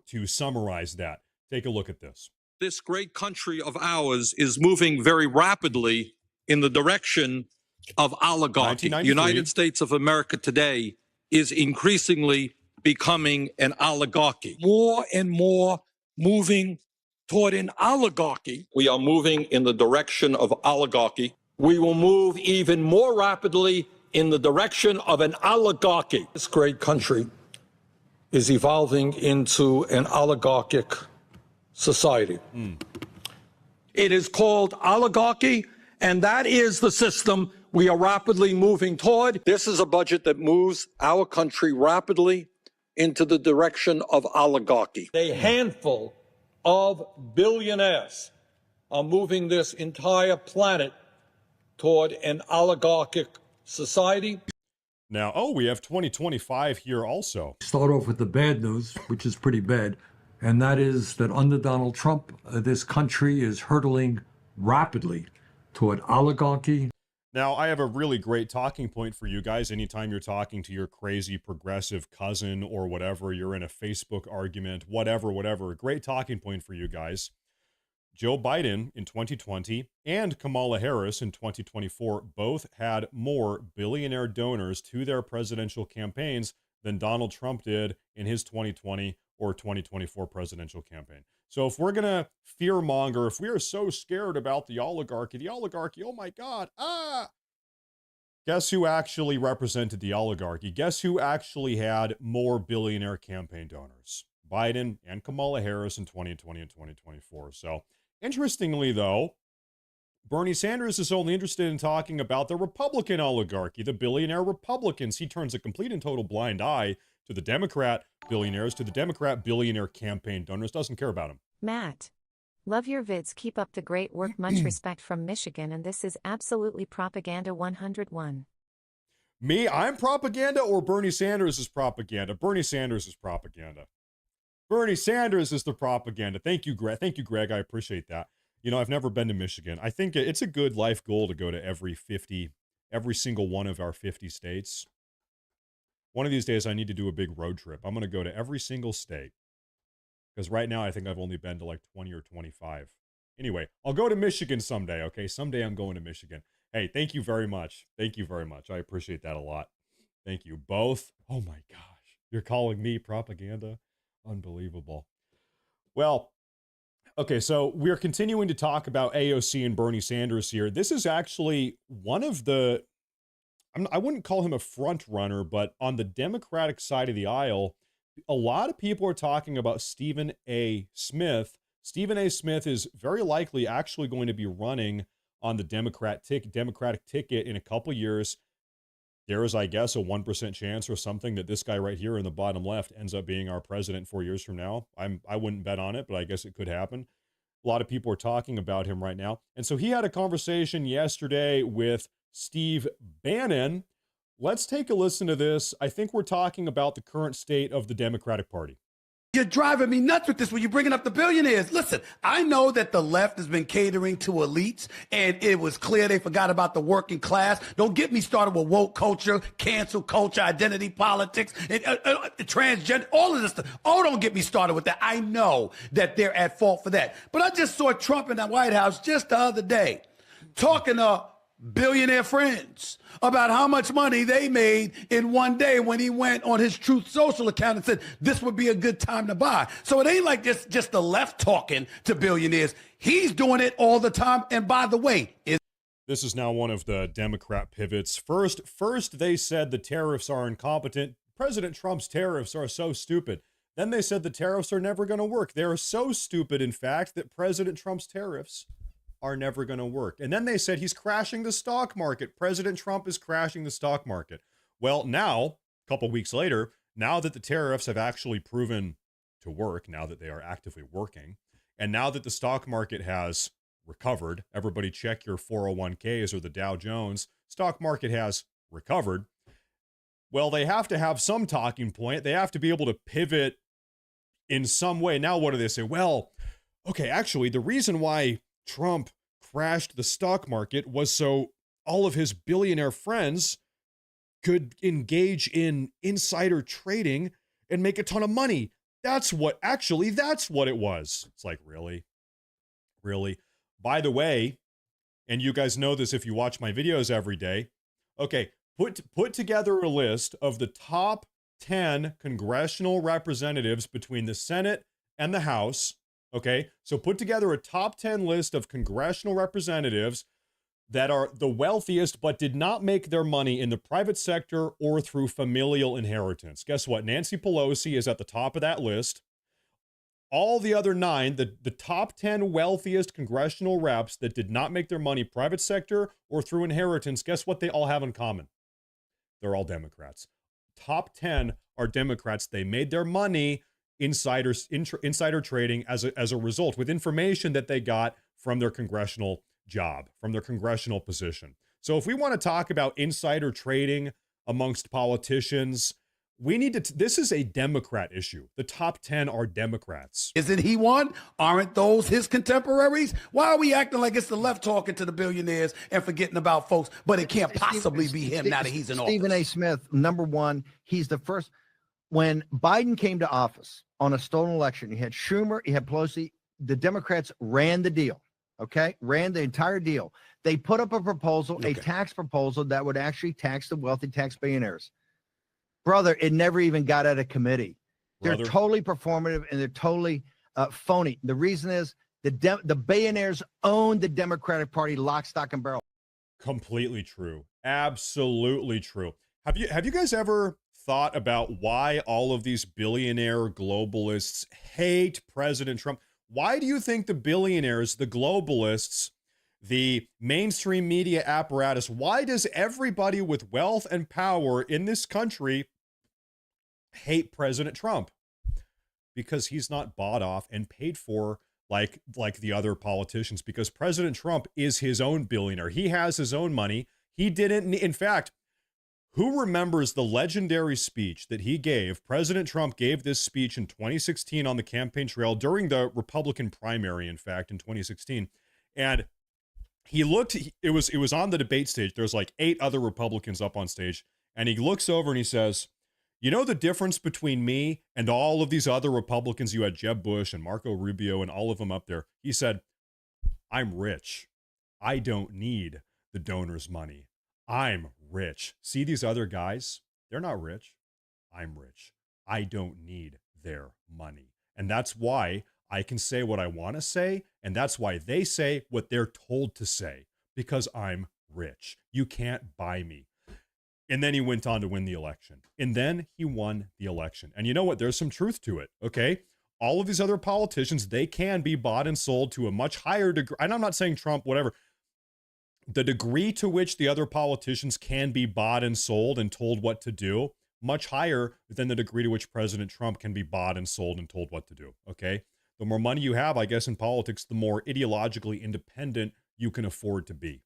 to summarize that. Take a look at this. This great country of ours is moving very rapidly in the direction of oligarchy. The United States of America today is increasingly becoming an oligarchy. More and more moving toward an oligarchy. We are moving in the direction of oligarchy. We will move even more rapidly in the direction of an oligarchy. This great country is evolving into an oligarchic society. It is called oligarchy, and that is the system we are rapidly moving toward. This is a budget that moves our country rapidly into the direction of oligarchy. A handful of billionaires are moving this entire planet toward an oligarchic society. Now, we have 2025 here also. Start off with the bad news, which is pretty bad, and that is that under Donald Trump, this country is hurtling rapidly toward oligarchy. Now, I have a really great talking point for you guys. Anytime you're talking to your crazy progressive cousin or whatever, you're in a Facebook argument, whatever, a great talking point for you guys. Joe Biden in 2020 and Kamala Harris in 2024 both had more billionaire donors to their presidential campaigns than Donald Trump did in his 2020 or 2024 presidential campaign. So if we're going to fearmonger, if we are so scared about the oligarchy, oh my God, guess who actually represented the oligarchy? Guess who actually had more billionaire campaign donors? Biden and Kamala Harris in 2020 and 2024. So interestingly, though, Bernie Sanders is only interested in talking about the Republican oligarchy, the billionaire Republicans. He turns a complete and total blind eye to the Democrat billionaires, to the Democrat billionaire campaign donors, doesn't care about them. Matt, love your vids. Keep up the great work. Much respect from Michigan, and this is absolutely propaganda 101. Me? I'm propaganda, or Bernie Sanders is propaganda? Bernie Sanders is propaganda. Bernie Sanders is the propaganda. Thank you, Greg. Thank you, Greg. I appreciate that. You know, I've never been to Michigan. I think it's a good life goal to go to every single one of our 50 states. One of these days, I need to do a big road trip. I'm going to go to every single state. Because right now, I think I've only been to like 20 or 25. Anyway, I'll go to Michigan someday, okay? Someday I'm going to Michigan. Hey, thank you very much. Thank you very much. I appreciate that a lot. Thank you both. Oh my gosh. You're calling me propaganda? Unbelievable. Well, okay, so we're continuing to talk about AOC and Bernie Sanders here. This is actually one of the, I wouldn't call him a front runner, but on the Democratic side of the aisle, a lot of people are talking about Stephen A. Smith. Stephen A. Smith is very likely actually going to be running on the Democratic ticket in a couple years. There is, I guess, a 1% chance or something that this guy right here in the bottom left ends up being our president 4 years from now. I wouldn't bet on it, but I guess it could happen. A lot of people are talking about him right now. And so he had a conversation yesterday with Steve Bannon. Let's take a listen to this. I think we're talking about the current state of the Democratic Party. You're driving me nuts with this when you're bringing up the billionaires. Listen, I know that the left has been catering to elites, and it was clear they forgot about the working class. Don't get me started with woke culture, cancel culture, identity politics, and, transgender, all of this stuff. Oh, don't get me started with that. I know that they're at fault for that. But I just saw Trump in the White House just the other day talking to billionaire friends about how much money they made in one day when he went on his Truth Social account and said this would be a good time to buy. So it ain't like just the left talking to billionaires. He's doing it all the time. And by the way, this is now one of the Democrat pivots. First they said the tariffs are incompetent. President Trump's tariffs are so stupid. Then they said the tariffs are never going to work. They're so stupid, in fact, that President Trump's tariffs are never going to work. And then they said he's crashing the stock market. President Trump is crashing the stock market. Well, now, a couple weeks later, now that the tariffs have actually proven to work, now that they are actively working, and now that the stock market has recovered, everybody check your 401ks or the Dow Jones, stock market has recovered. Well, they have to have some talking point. They have to be able to pivot in some way. Now, what do they say? Well, okay, actually, the reason why Trump crashed the stock market was so all of his billionaire friends could engage in insider trading and make a ton of money. That's what it was. It's like, really? Really? By the way, and you guys know this if you watch my videos every day. Okay, put together a list of the top 10 congressional representatives between the Senate and the House. Okay, so put together a top 10 list of congressional representatives that are the wealthiest but did not make their money in the private sector or through familial inheritance. Guess what? Nancy Pelosi is at the top of that list. All the other 9, the top 10 wealthiest congressional reps that did not make their money private sector or through inheritance, guess what they all have in common? They're all Democrats. Top 10 are Democrats. They made their money insider trading as a result with information that they got from their congressional job, from their congressional position. So if we want to talk about insider trading amongst politicians, we need to, this is a Democrat issue. The top 10 are Democrats. Isn't he one? Aren't those his contemporaries? Why are we acting like it's the left talking to the billionaires and forgetting about folks, but it can't possibly be him now that he's in office? Stephen A. Smith, number one, he's the first. When Biden came to office on a stolen election, you had Schumer, you had Pelosi. the Democrats ran the deal. Okay, ran the entire deal. They put up a proposal, a tax proposal that would actually tax the wealthy tax billionaires. Brother, it never even got out of committee. They're totally performative and they're totally phony. The reason is the billionaires own the Democratic Party lock, stock, and barrel. Completely true. Absolutely true. Have you guys ever thought about why all of these billionaire globalists hate President Trump? Why do you think the billionaires, the globalists, the mainstream media apparatus, why does everybody with wealth and power in this country hate President Trump? Because he's not bought off and paid for like the other politicians, because President Trump is his own billionaire. He has his own money. He didn't, in fact, who remembers the legendary speech that he gave? President Trump gave this speech in 2016 on the campaign trail during the Republican primary, in fact, in 2016. And he looked, it was on the debate stage. There's like 8 other Republicans up on stage. And he looks over and he says, you know the difference between me and all of these other Republicans? You had Jeb Bush and Marco Rubio and all of them up there. He said, I'm rich. I don't need the donors' money. I'm rich. See these other guys? They're not rich. I'm rich. I don't need their money. And that's why I can say what I want to say. And that's why they say what they're told to say, because I'm rich. You can't buy me. And then he went on to win the election. And then he won the election. And you know what? There's some truth to it. Okay. All of these other politicians, they can be bought and sold to a much higher degree. And I'm not saying Trump, whatever. The degree to which the other politicians can be bought and sold and told what to do, much higher than the degree to which President Trump can be bought and sold and told what to do. Okay. The more money you have, I guess, in politics, the more ideologically independent you can afford to be.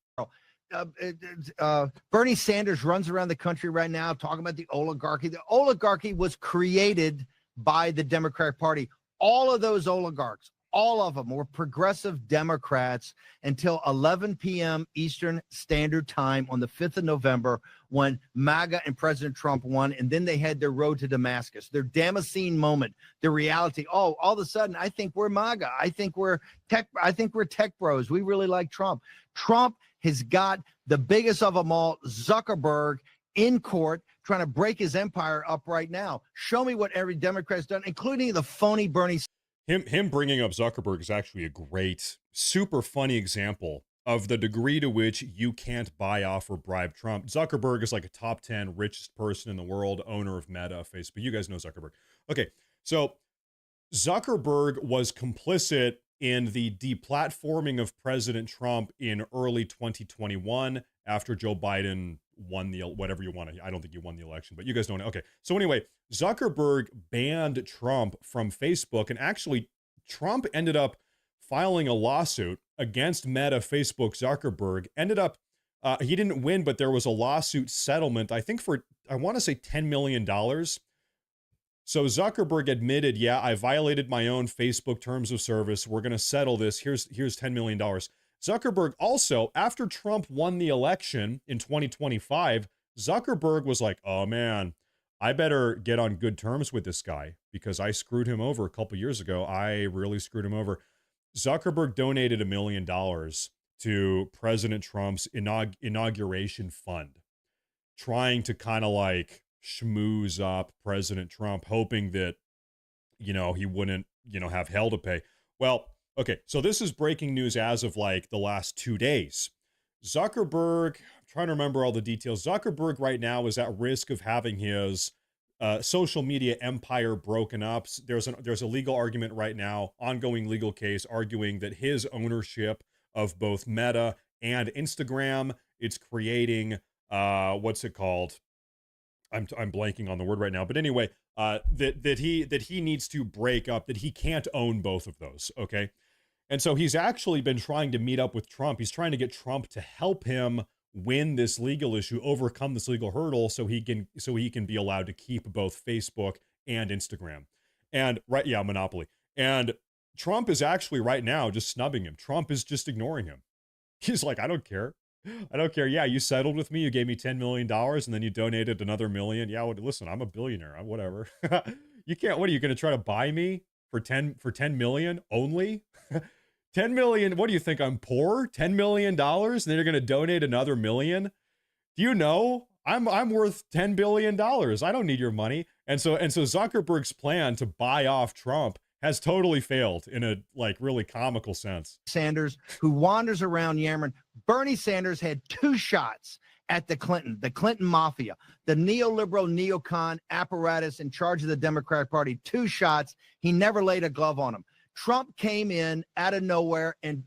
Bernie Sanders runs around the country right now talking about the oligarchy. The oligarchy was created by the Democratic Party. All of those oligarchs, all of them were progressive Democrats until 11 p.m. Eastern Standard Time on the 5th of November when MAGA and President Trump won, and then they had their road to Damascus, their Damascene moment, their reality. Oh, all of a sudden, I think we're MAGA. I think we're tech bros. We really like Trump. Trump has got the biggest of them all, Zuckerberg, in court trying to break his empire up right now. Show me what every Democrat's done, including the phony Bernie. Him bringing up Zuckerberg is actually a great, super funny example of the degree to which you can't buy off or bribe Trump. Zuckerberg is like a top 10 richest person in the world, owner of Meta, Facebook. You guys know Zuckerberg. Okay, so Zuckerberg was complicit in the deplatforming of President Trump in early 2021 after Joe Biden won the, whatever you want to, I don't think he won the election, but you guys don't know. Okay. So anyway, Zuckerberg banned Trump from Facebook, and actually Trump ended up filing a lawsuit against Meta, Facebook, Zuckerberg. Ended up, he didn't win, but there was a lawsuit settlement, I think for, I want to say $10 million. So Zuckerberg admitted, yeah, I violated my own Facebook terms of service. We're going to settle this. Here's $10 million. Zuckerberg also, after Trump won the election in 2025, Zuckerberg was like, oh man, I better get on good terms with this guy because I screwed him over a couple years ago. I really screwed him over. Zuckerberg donated $1 million to President Trump's inauguration fund, trying to kind of like schmooze up President Trump, hoping that, you know, he wouldn't, you know, have hell to pay. Well, okay, so this is breaking news as of like the last 2 days. Zuckerberg, I'm trying to remember all the details. Zuckerberg right now is at risk of having his social media empire broken up. There's a legal argument right now, ongoing legal case, arguing that his ownership of both Meta and Instagram, it's creating, what's it called? I'm blanking on the word right now, but anyway, that he needs to break up, that he can't own both of those. Okay. And so he's actually been trying to meet up with Trump. He's trying to get Trump to help him win this legal issue, overcome this legal hurdle, so he can be allowed to keep both Facebook and Instagram. And right, yeah, monopoly. And Trump is actually right now just snubbing him. Trump is just ignoring him. He's like, I don't care. I don't care. Yeah, you settled with me. You gave me $10 million and then you donated another $1 million. Yeah, well, listen, I'm a billionaire. Whatever. You can't, what are you going to try to buy me for 10 million only? 10 million. What do you think? I'm poor? $10 million, and then you're going to donate another million? Do you know I'm worth $10 billion? I don't need your money. And so Zuckerberg's plan to buy off Trump has totally failed in a really comical sense. Sanders, who wanders around yammering. Bernie Sanders had 2 shots at the Clinton mafia, the neoliberal neocon apparatus in charge of the Democratic Party. 2 shots. He never laid a glove on him. Trump came in out of nowhere and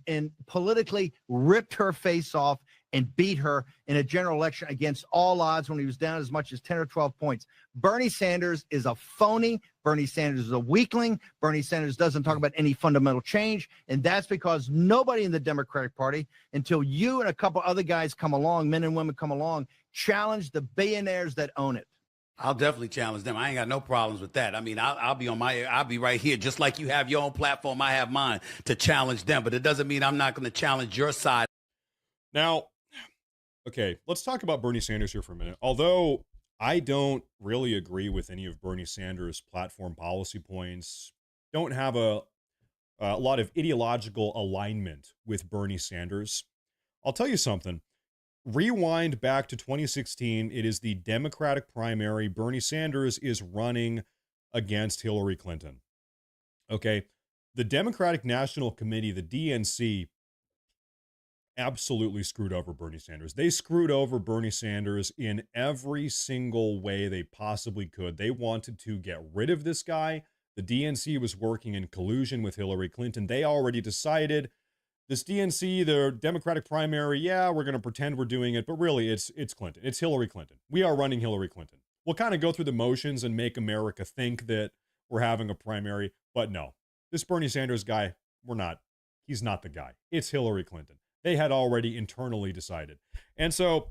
politically ripped her face off and beat her in a general election against all odds when he was down as much as 10 or 12 points. Bernie Sanders is a phony. Bernie Sanders is a weakling. Bernie Sanders doesn't talk about any fundamental change. And that's because nobody in the Democratic Party, until you and a couple other guys come along, men and women come along, challenge the billionaires that own it. I'll definitely challenge them. I ain't got no problems with that. I mean, I'll be right here, just like you have your own platform, I have mine, to challenge them. But it doesn't mean I'm not going to challenge your side. Now, okay, let's talk about Bernie Sanders here for a minute. Although I don't really agree with any of Bernie Sanders' platform policy points, don't have a lot of ideological alignment with Bernie Sanders, I'll tell you something. Rewind back to 2016. It is the Democratic primary. Bernie Sanders is running against Hillary Clinton. Okay. The Democratic National Committee, the DNC, absolutely screwed over Bernie Sanders. They screwed over Bernie Sanders in every single way they possibly could. They wanted to get rid of this guy. The DNC was working in collusion with Hillary Clinton. They already decided this DNC, the Democratic primary, yeah, we're going to pretend we're doing it, but really it's Clinton. It's Hillary Clinton. We are running Hillary Clinton. We'll kind of go through the motions and make America think that we're having a primary, but no. This Bernie Sanders guy, he's not the guy. It's Hillary Clinton. They had already internally decided. And so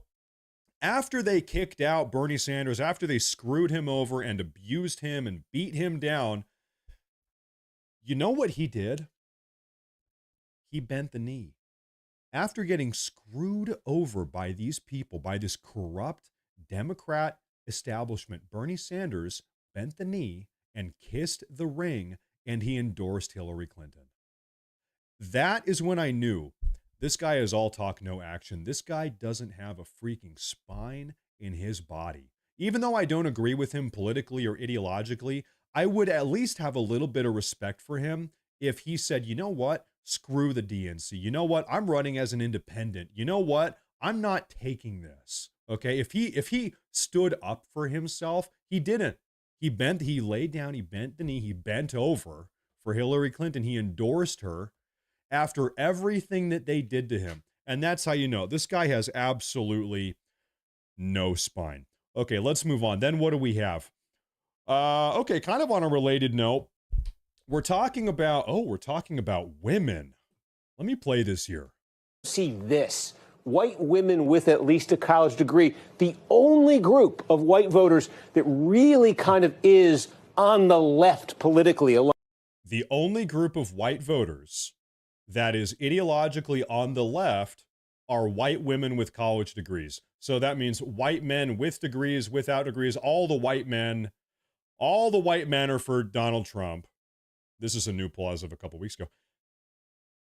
after they kicked out Bernie Sanders, after they screwed him over and abused him and beat him down, you know what he did? He bent the knee. After getting screwed over by these people, by this corrupt Democrat establishment, Bernie Sanders bent the knee and kissed the ring, and he endorsed Hillary Clinton. That is when I knew this guy is all talk, no action. This guy doesn't have a freaking spine in his body. Even though I don't agree with him politically or ideologically, I would at least have a little bit of respect for him if he said, you know what? Screw the DNC. You know what? I'm running as an independent. You know what? I'm not taking this. Okay. If he stood up for himself, he didn't. He laid down, he bent the knee, he bent over for Hillary Clinton. He endorsed her after everything that they did to him. And that's how you know this guy has absolutely no spine. Okay, let's move on. Then what do we have? Okay, kind of on a related note, we're talking about women. Let me play this here. See this. White women with at least a college degree, the only group of white voters that really kind of is on the left politically. The only group of white voters that is ideologically on the left are white women with college degrees. So that means white men with degrees, without degrees, all the white men are for Donald Trump. This is a new poll as of a couple weeks ago.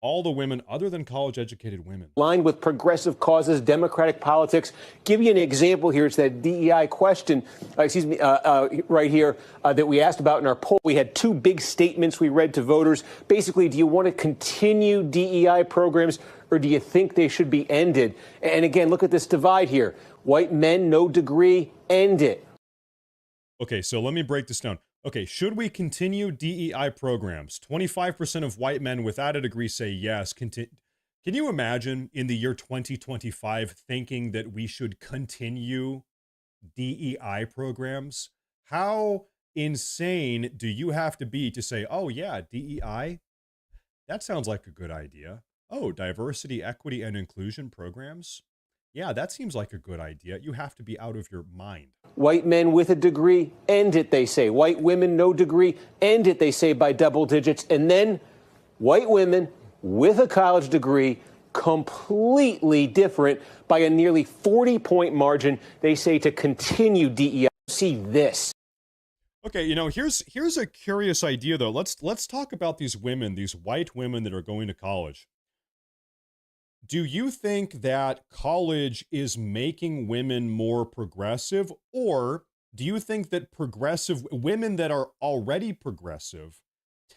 All the women other than college-educated women. Aligned with progressive causes, democratic politics. Give you an example here. It's that DEI question, right here, that we asked about in our poll. We had 2 big statements we read to voters. Basically, do you want to continue DEI programs or do you think they should be ended? And again, look at this divide here. White men, no degree, end it. Okay, so let me break this down. Okay, should we continue DEI programs? 25% of white men without a degree say yes. Can you imagine in the year 2025 thinking that we should continue DEI programs? How insane do you have to be to say, oh yeah, DEI? That sounds like a good idea. Oh, diversity, equity, and inclusion programs? Yeah, that seems like a good idea. You have to be out of your mind. White men with a degree, end it, they say. White women, no degree, end it, they say, by double digits. And then white women with a college degree, completely different by a nearly 40-point margin, they say, to continue DEI. See this. Okay, you know, here's a curious idea though. Let's talk about these women, these white women that are going to college. Do you think that college is making women more progressive, or do you think that progressive women that are already progressive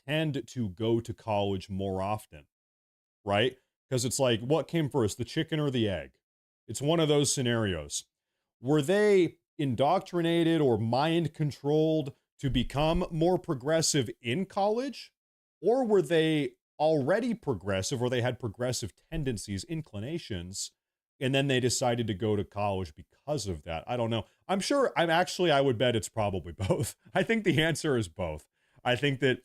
tend to go to college more often, right? Because it's like, what came first, the chicken or the egg? It's one of those scenarios. Were they indoctrinated or mind controlled to become more progressive in college? Or were they already progressive, or they had progressive tendencies, inclinations, and then they decided to go to college because of that? I don't know. I would bet it's probably both. I think the answer is both. I think that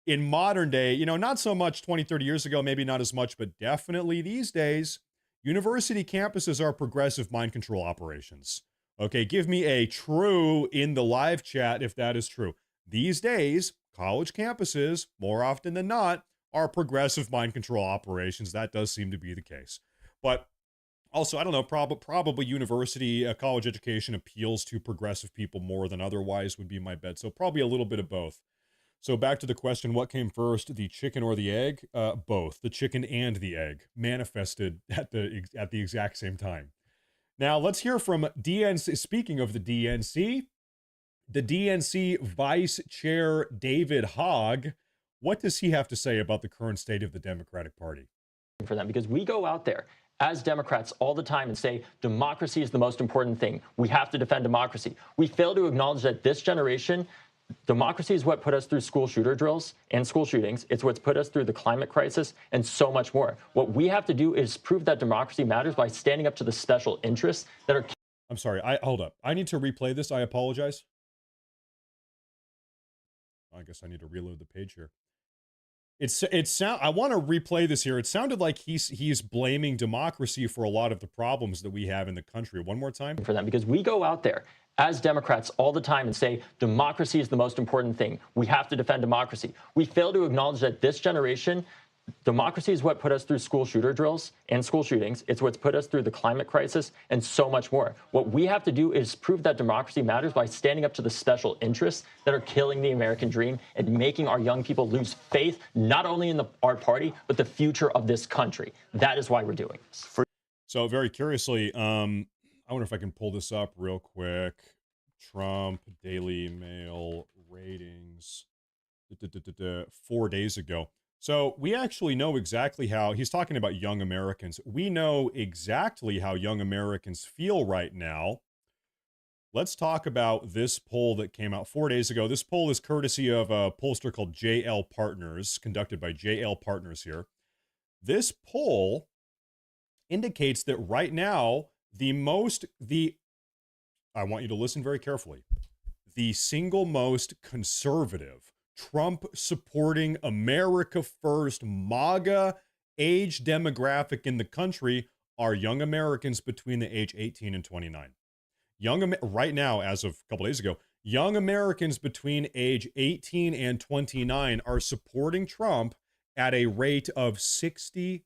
in modern day, you know, not so much 20, 30 years ago, maybe not as much, but definitely these days, university campuses are progressive mind control operations. Okay, give me a true in the live chat if that is true. These days, college campuses, more often than not, are progressive mind control operations. That does seem to be the case. But also, I don't know, probably university, college education appeals to progressive people more than otherwise would be my bet. So probably a little bit of both. So back to the question, what came first, the chicken or the egg? Both, the chicken and the egg manifested at the exact same time. Now let's hear from DNC. Speaking of the DNC Vice Chair David Hogg. What does he have to say about the current state of the Democratic Party? For them, because we go out there as Democrats all the time and say democracy is the most important thing. We have to defend democracy. We fail to acknowledge that this generation, democracy is what put us through school shooter drills and school shootings. It's what's put us through the climate crisis and so much more. What we have to do is prove that democracy matters by standing up to the special interests that are... I'm sorry, hold up. I need to replay this. I apologize. I guess I need to reload the page here. I want to replay this here. It sounded like he's blaming democracy for a lot of the problems that we have in the country. One more time. For them, because we go out there as Democrats all the time and say democracy is the most important thing. We have to defend democracy. We fail to acknowledge that this generation, democracy is what put us through school shooter drills and school shootings. It's what's put us through the climate crisis and so much more. What we have to do is prove that democracy matters by standing up to the special interests that are killing the American dream and making our young people lose faith, not only in our party, but the future of this country. That is why we're doing this. So very curiously, I wonder if I can pull this up real quick. Trump Daily Mail ratings 4 days ago. So we actually know exactly how he's talking about young Americans. We know exactly how young Americans feel right now. Let's talk about this poll that came out 4 days ago. This poll is courtesy of a pollster called JL Partners, conducted by JL Partners here. This poll indicates that right now, I want you to listen very carefully. The single most conservative, Trump-supporting, America First, MAGA age demographic in the country are young Americans between the age 18 and 29. Right now, as of a couple days ago, young Americans between age 18 and 29 are supporting Trump at a rate of 64%.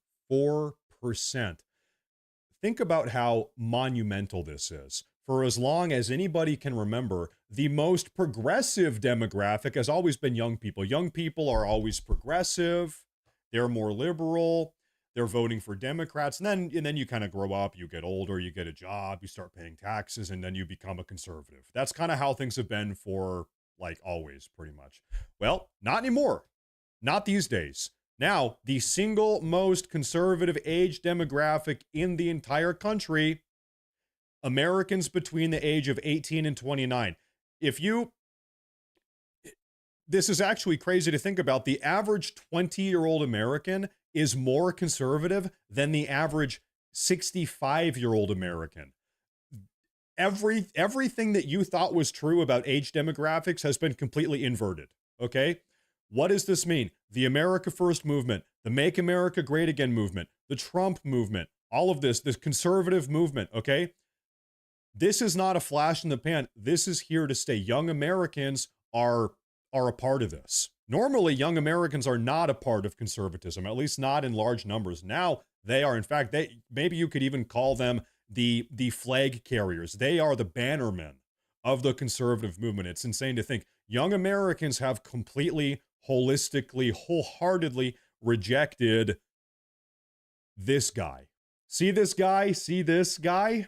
Think about how monumental this is. For as long as anybody can remember, the most progressive demographic has always been young people. Young people are always progressive. They're more liberal. They're voting for Democrats. And then you kind of grow up, you get older, you get a job, you start paying taxes, and then you become a conservative. That's kind of how things have been for like always, pretty much. Well, not anymore. Not these days. Now, the single most conservative age demographic in the entire country, Americans between the age of 18 and 29. This is actually crazy to think about. The average 20-year-old American is more conservative than the average 65-year-old American. Everything that you thought was true about age demographics has been completely inverted, okay? What does this mean? The America First movement, the Make America Great Again movement, the Trump movement, all of this conservative movement, okay? This is not a flash in the pan. This is here to stay. Young Americans are a part of this. Normally, young Americans are not a part of conservatism, at least not in large numbers. Now they are. In fact, maybe you could even call them the flag carriers. They are the bannermen of the conservative movement. It's insane to think Young Americans have completely, holistically, wholeheartedly rejected this guy. See this guy? See this guy?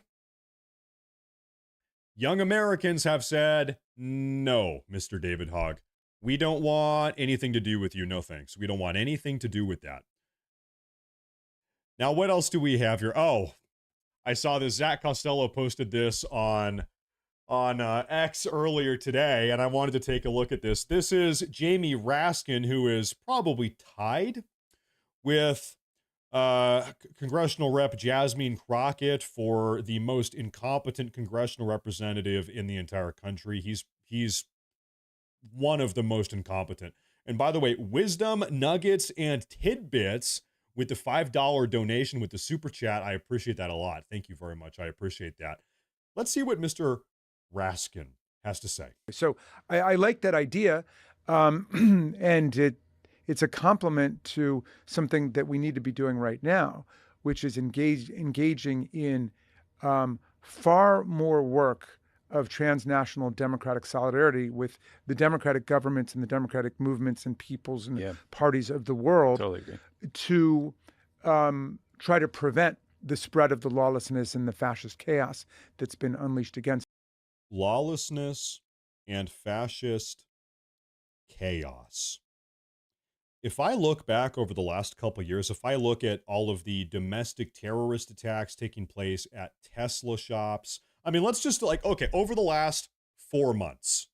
Young Americans have said, no, Mr. David Hogg. We don't want anything to do with you. No thanks. We don't want anything to do with that. Now, what else do we have here? Oh, I saw this. Zach Costello posted this on X earlier today, and I wanted to take a look at this. This is Jamie Raskin, who is probably tied with Congressional Rep. Jasmine Crockett for the most incompetent congressional representative in the entire country. He's one of the most incompetent. And by the way, wisdom, nuggets, and tidbits with the $5 donation with the super chat. I appreciate that a lot. Thank you very much. I appreciate that. Let's see what Mr. Raskin has to say. So I like that idea, and it's a complement to something that we need to be doing right now, which is engaging in far more work of transnational democratic solidarity with the democratic governments and the democratic movements and peoples and parties of the world. Totally agree. To try to prevent the spread of the lawlessness and the fascist chaos that's been unleashed against. Lawlessness and fascist chaos. If I look back over the last couple of years, if I look at all of the domestic terrorist attacks taking place at Tesla shops, I mean, let's just okay, over the last 4 months,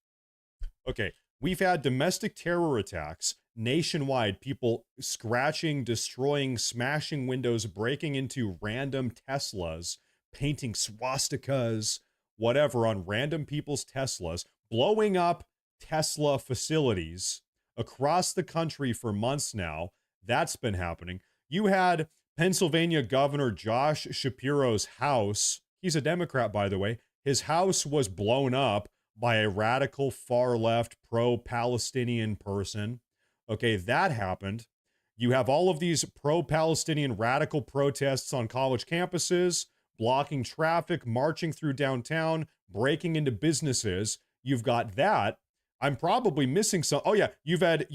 okay, we've had domestic terror attacks nationwide, people scratching, destroying, smashing windows, breaking into random Teslas, painting swastikas, whatever, on random people's Teslas, blowing up Tesla facilities across the country for months now. That's been happening. You had Pennsylvania Governor Josh Shapiro's house. He's a Democrat, by the way. His house was blown up by a radical far-left pro-Palestinian person. Okay, that happened. You have all of these pro-Palestinian radical protests on college campuses, blocking traffic, marching through downtown, breaking into businesses. You've got that. I'm probably missing some. Oh yeah, you've had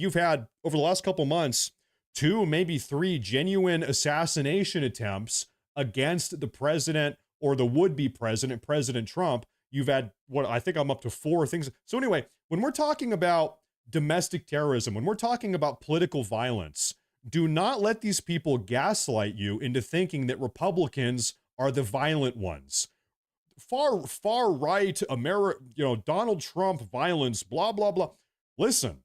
over the last couple months 2, maybe 3 genuine assassination attempts against the president or the would-be president, President Trump. You've had I think I'm up to 4 things. So anyway, when we're talking about domestic terrorism, when we're talking about political violence, do not let these people gaslight you into thinking that Republicans are the violent ones. Far right Donald Trump violence, blah, blah, blah. Listen,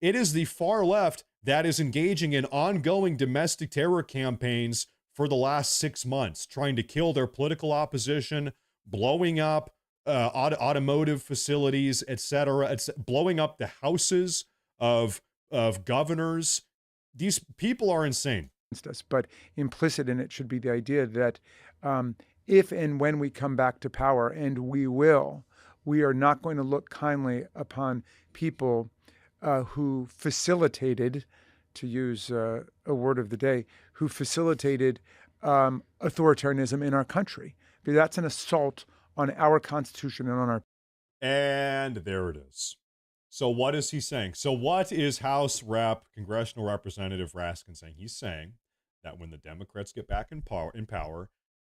It is the far left that is engaging in ongoing domestic terror campaigns for the last 6 months, trying to kill their political opposition, blowing up automotive facilities, etc., blowing up the houses of governors. These people are insane. But implicit in it should be the idea that if and when we come back to power, and we will, we are not going to look kindly upon people who facilitated, to use a word of the day, who facilitated authoritarianism in our country. Because that's an assault on our Constitution and on our... And there it is. So what is he saying? So what is House Congressional Representative Raskin saying? He's saying that when the Democrats get back in power,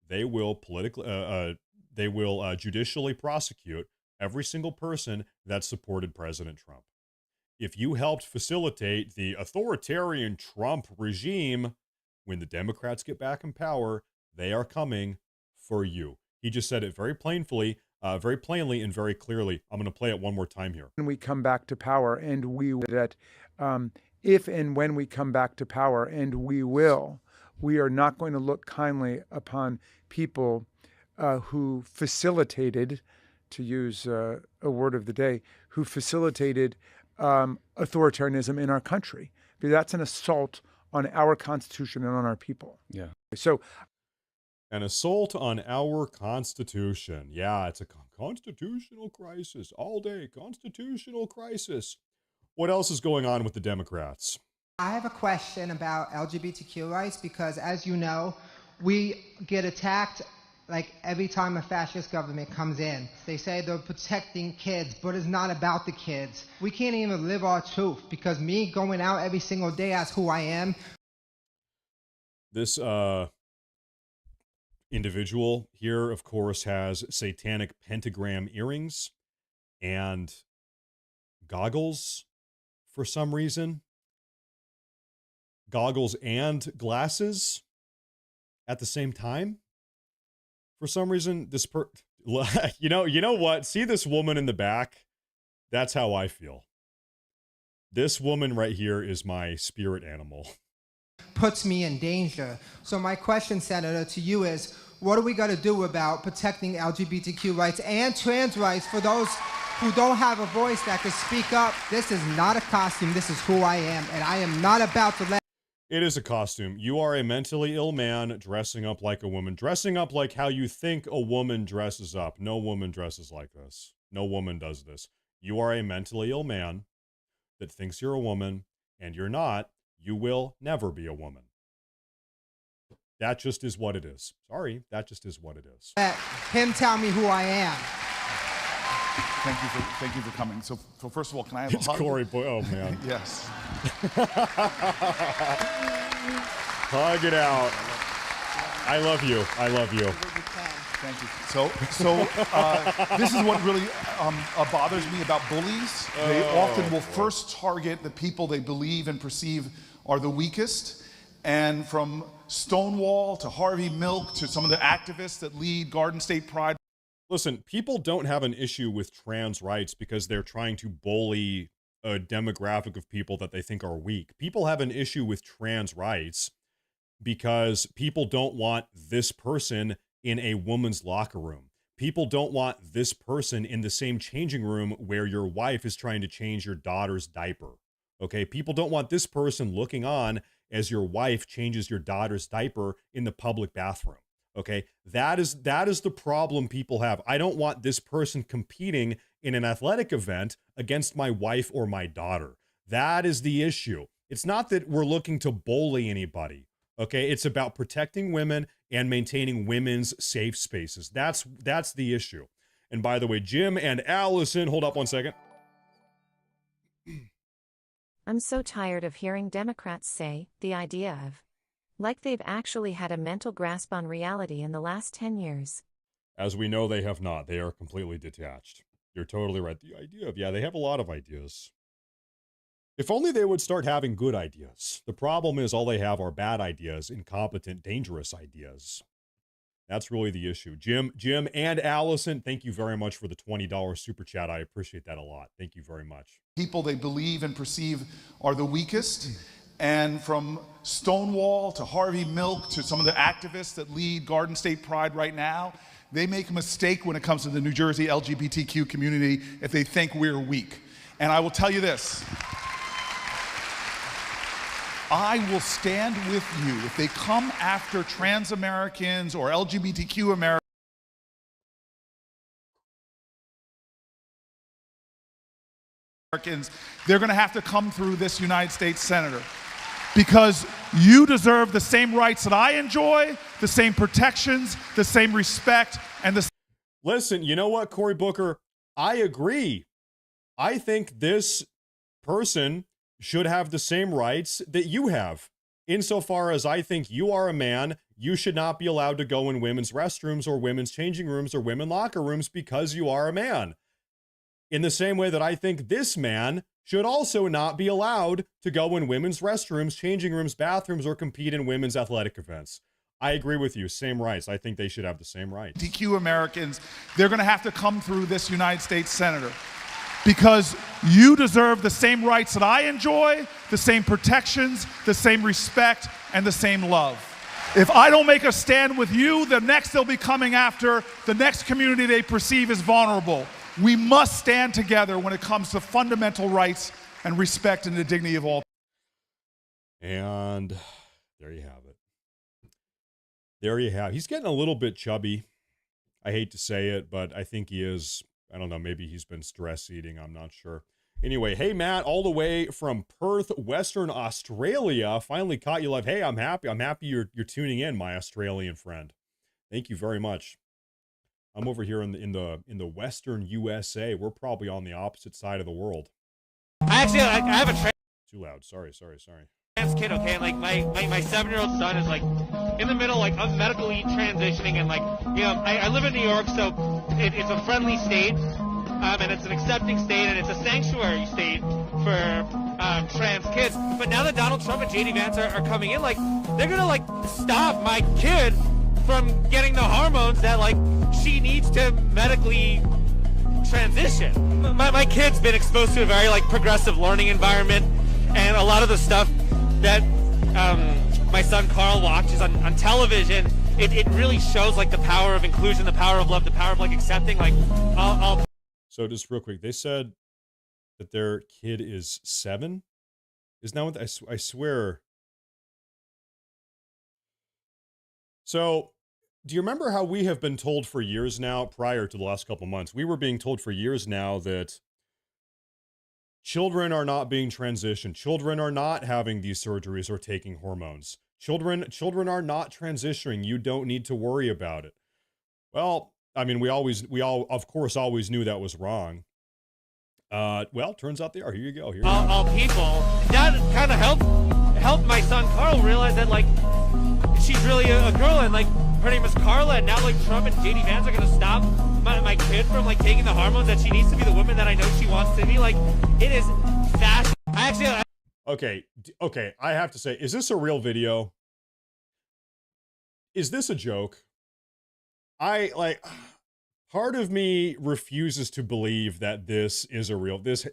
they will judicially prosecute every single person that supported President Trump. If you helped facilitate the authoritarian Trump regime, when the Democrats get back in power, they are coming for you. He just said it very plainly and very clearly. I'm going to play it one more time here. When we come back to power, and we that if and when we come back to power, and we will, we are not going to look kindly upon people who facilitated, to use a word of the day, who facilitated authoritarianism in our country. Because that's an assault on our Constitution and on our people. Yeah. So, an assault on our Constitution. Yeah, it's a constitutional crisis all day. Constitutional crisis. What else is going on with the Democrats? I have a question about LGBTQ rights because, as you know, we get attacked like every time a fascist government comes in, they say they're protecting kids, but it's not about the kids. We can't even live our truth because me going out every single day as who I am. This individual here, of course, has satanic pentagram earrings and goggles for some reason. Goggles and glasses at the same time. For some reason, you know what? See this woman in the back? That's how I feel. This woman right here is my spirit animal. Puts me in danger. So my question, Senator, to you is, what are we going to do about protecting LGBTQ rights and trans rights for those who don't have a voice that can speak up? This is not a costume. This is who I am, and I am not about to let... It is a costume. You are a mentally ill man dressing up like a woman, dressing up like how you think a woman dresses up. No woman dresses like this. No woman does this. You are a mentally ill man that thinks you're a woman, and you're not. You will never be a woman. That just is what it is. Sorry, that just is what it is. Let him tell me who I am. Thank you for coming. So first of all, can I have It's a hug? Corey Boy. Oh man. Yes. Hug it out. I love you. I love you. Thank you. So this is what really bothers me about bullies. They often will first target the people they believe and perceive are the weakest. And from Stonewall to Harvey Milk to some of the activists that lead Garden State Pride. Listen, people don't have an issue with trans rights because they're trying to bully a demographic of people that they think are weak. People have an issue with trans rights because people don't want this person in a woman's locker room. People don't want this person in the same changing room where your wife is trying to change your daughter's diaper. Okay? People don't want this person looking on as your wife changes your daughter's diaper in the public bathroom. Okay, that is the problem people have. I don't want this person competing in an athletic event against my wife or my daughter. That is the issue. It's not that we're looking to bully anybody. Okay, it's about protecting women and maintaining women's safe spaces. That's the issue. And by the way, Jim and Allison, hold up one second. I'm so tired of hearing Democrats say the idea of. Like they've actually had a mental grasp on reality in the last 10 years. As we know, they have not. They are completely detached. You're totally right. The idea of, yeah, they have a lot of ideas. If only they would start having good ideas. The problem is all they have are bad ideas, incompetent, dangerous ideas. That's really the issue. Jim and Allison, thank you very much for the $20 super chat. I appreciate that a lot. Thank you very much. People they believe and perceive are the weakest. And from Stonewall to Harvey Milk to some of the activists that lead Garden State Pride right now, they make a mistake when it comes to the New Jersey LGBTQ community if they think we're weak. And I will tell you this. I will stand with you if they come after trans Americans or LGBTQ Americans. They're going to have to come through this United States Senator. Because you deserve the same rights that I enjoy, the same protections, the same respect, and the... Listen, you know what, Cory Booker? I agree. I think this person should have the same rights that you have. Insofar as I think you are a man, you should not be allowed to go in women's restrooms or women's changing rooms or women's locker rooms because you are a man. In the same way that I think this man should also not be allowed to go in women's restrooms, changing rooms, bathrooms, or compete in women's athletic events. I agree with you. Same rights. I think they should have the same rights. LGBTQ Americans, they're going to have to come through this United States Senator. Because you deserve the same rights that I enjoy, the same protections, the same respect, and the same love. If I don't make a stand with you, the next they'll be coming after the next community they perceive as vulnerable. We must stand together when it comes to fundamental rights and respect and the dignity of all. And there you have it. There you have. He's getting a little bit chubby. I hate to say it, but I think he is. I don't know. Maybe he's been stress eating. I'm not sure. Anyway, hey, Matt, all the way from Perth, Western Australia. Finally caught you live. Hey, I'm happy. I'm happy you're tuning in, my Australian friend. Thank you very much. I'm over here in the Western USA. We're probably on the opposite side of the world. I have a Too loud. Sorry. trans kid, okay? And like my 7-year-old son is like in the middle like of medically transitioning, and like, you know, I live in New York, so it's a friendly state, and it's an accepting state, and it's a sanctuary state for trans kids. But now that Donald Trump and JD Vance are coming in, like, they're gonna like stop my kid from getting the hormones that like she needs to medically transition. My kid's been exposed to a very like progressive learning environment, and a lot of the stuff that my son Carl watches on television, it really shows like the power of inclusion, the power of love, the power of like accepting like all. So just real quick, they said that their kid is 7. Is now what I swear. So do you remember how we have been told for years now, prior to the last couple months, we were being told for years now that children are not being transitioned. Children are not having these surgeries or taking hormones. Children are not transitioning. You don't need to worry about it. Well, I mean, we all, of course, always knew that was wrong. Well, turns out they are. Here you go. All people. That kind of helped my son Carl realize that like she's really a girl, and like her name is Carla, and now like Trump and JD Vance are gonna stop my kid from like taking the hormones that she needs to be the woman that I know she wants to be. Like, it is fast. Okay, I have to say, is this a real video? Is this a joke? Part of me refuses to believe that this is a real, this,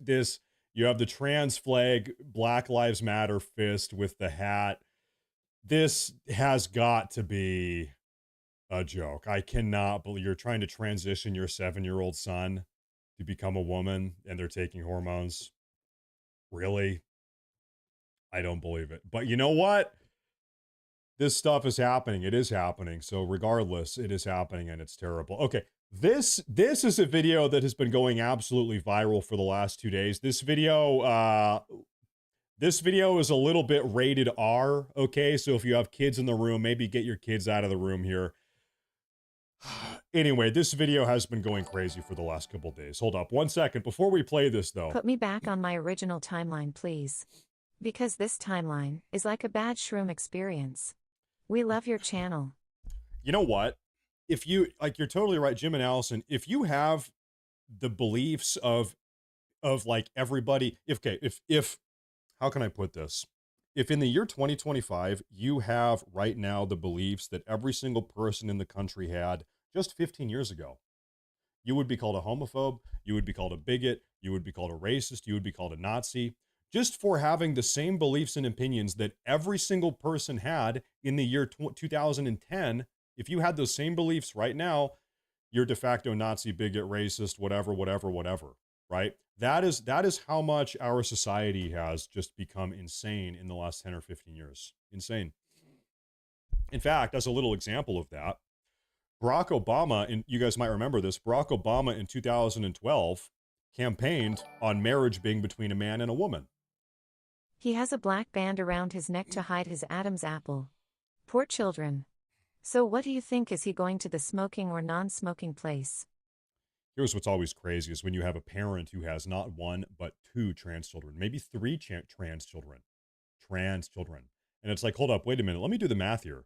you have the trans flag, Black Lives Matter fist with the hat. This has got to be a joke. I cannot believe you're trying to transition your 7-year-old son to become a woman and they're taking hormones. Really? I don't believe it. But you know what? This stuff is happening. It is happening. So regardless, it is happening and it's terrible. Okay. This is a video that has been going absolutely viral for the last 2 days. This video is a little bit rated R. Okay. So if you have kids in the room, maybe get your kids out of the room here. Anyway, this video has been going crazy for the last couple days. Hold up 1 second. Before we play this, though. Put me back on my original timeline, please. Because this timeline is like a bad shroom experience. We love your channel. You know what? If you, like, you're totally right, Jim and Allison, if you have the beliefs of like everybody, if how can I put this? If in the year 2025, you have right now the beliefs that every single person in the country had just 15 years ago, you would be called a homophobe, you would be called a bigot, you would be called a racist, you would be called a Nazi, just for having the same beliefs and opinions that every single person had in the year 2010. If you had those same beliefs right now, you're de facto Nazi, bigot, racist, whatever, right? That is how much our society has just become insane in the last 10 or 15 years. Insane. In fact, as a little example of that, Barack Obama, and you guys might remember this, Barack Obama in 2012 campaigned on marriage being between a man and a woman. He has a black band around his neck to hide his Adam's apple. Poor children. So what do you think? Is he going to the smoking or non-smoking place? Here's what's always crazy is when you have a parent who has not 1, but 2 trans children, maybe 3 trans children. And it's like, hold up, wait a minute. Let me do the math here.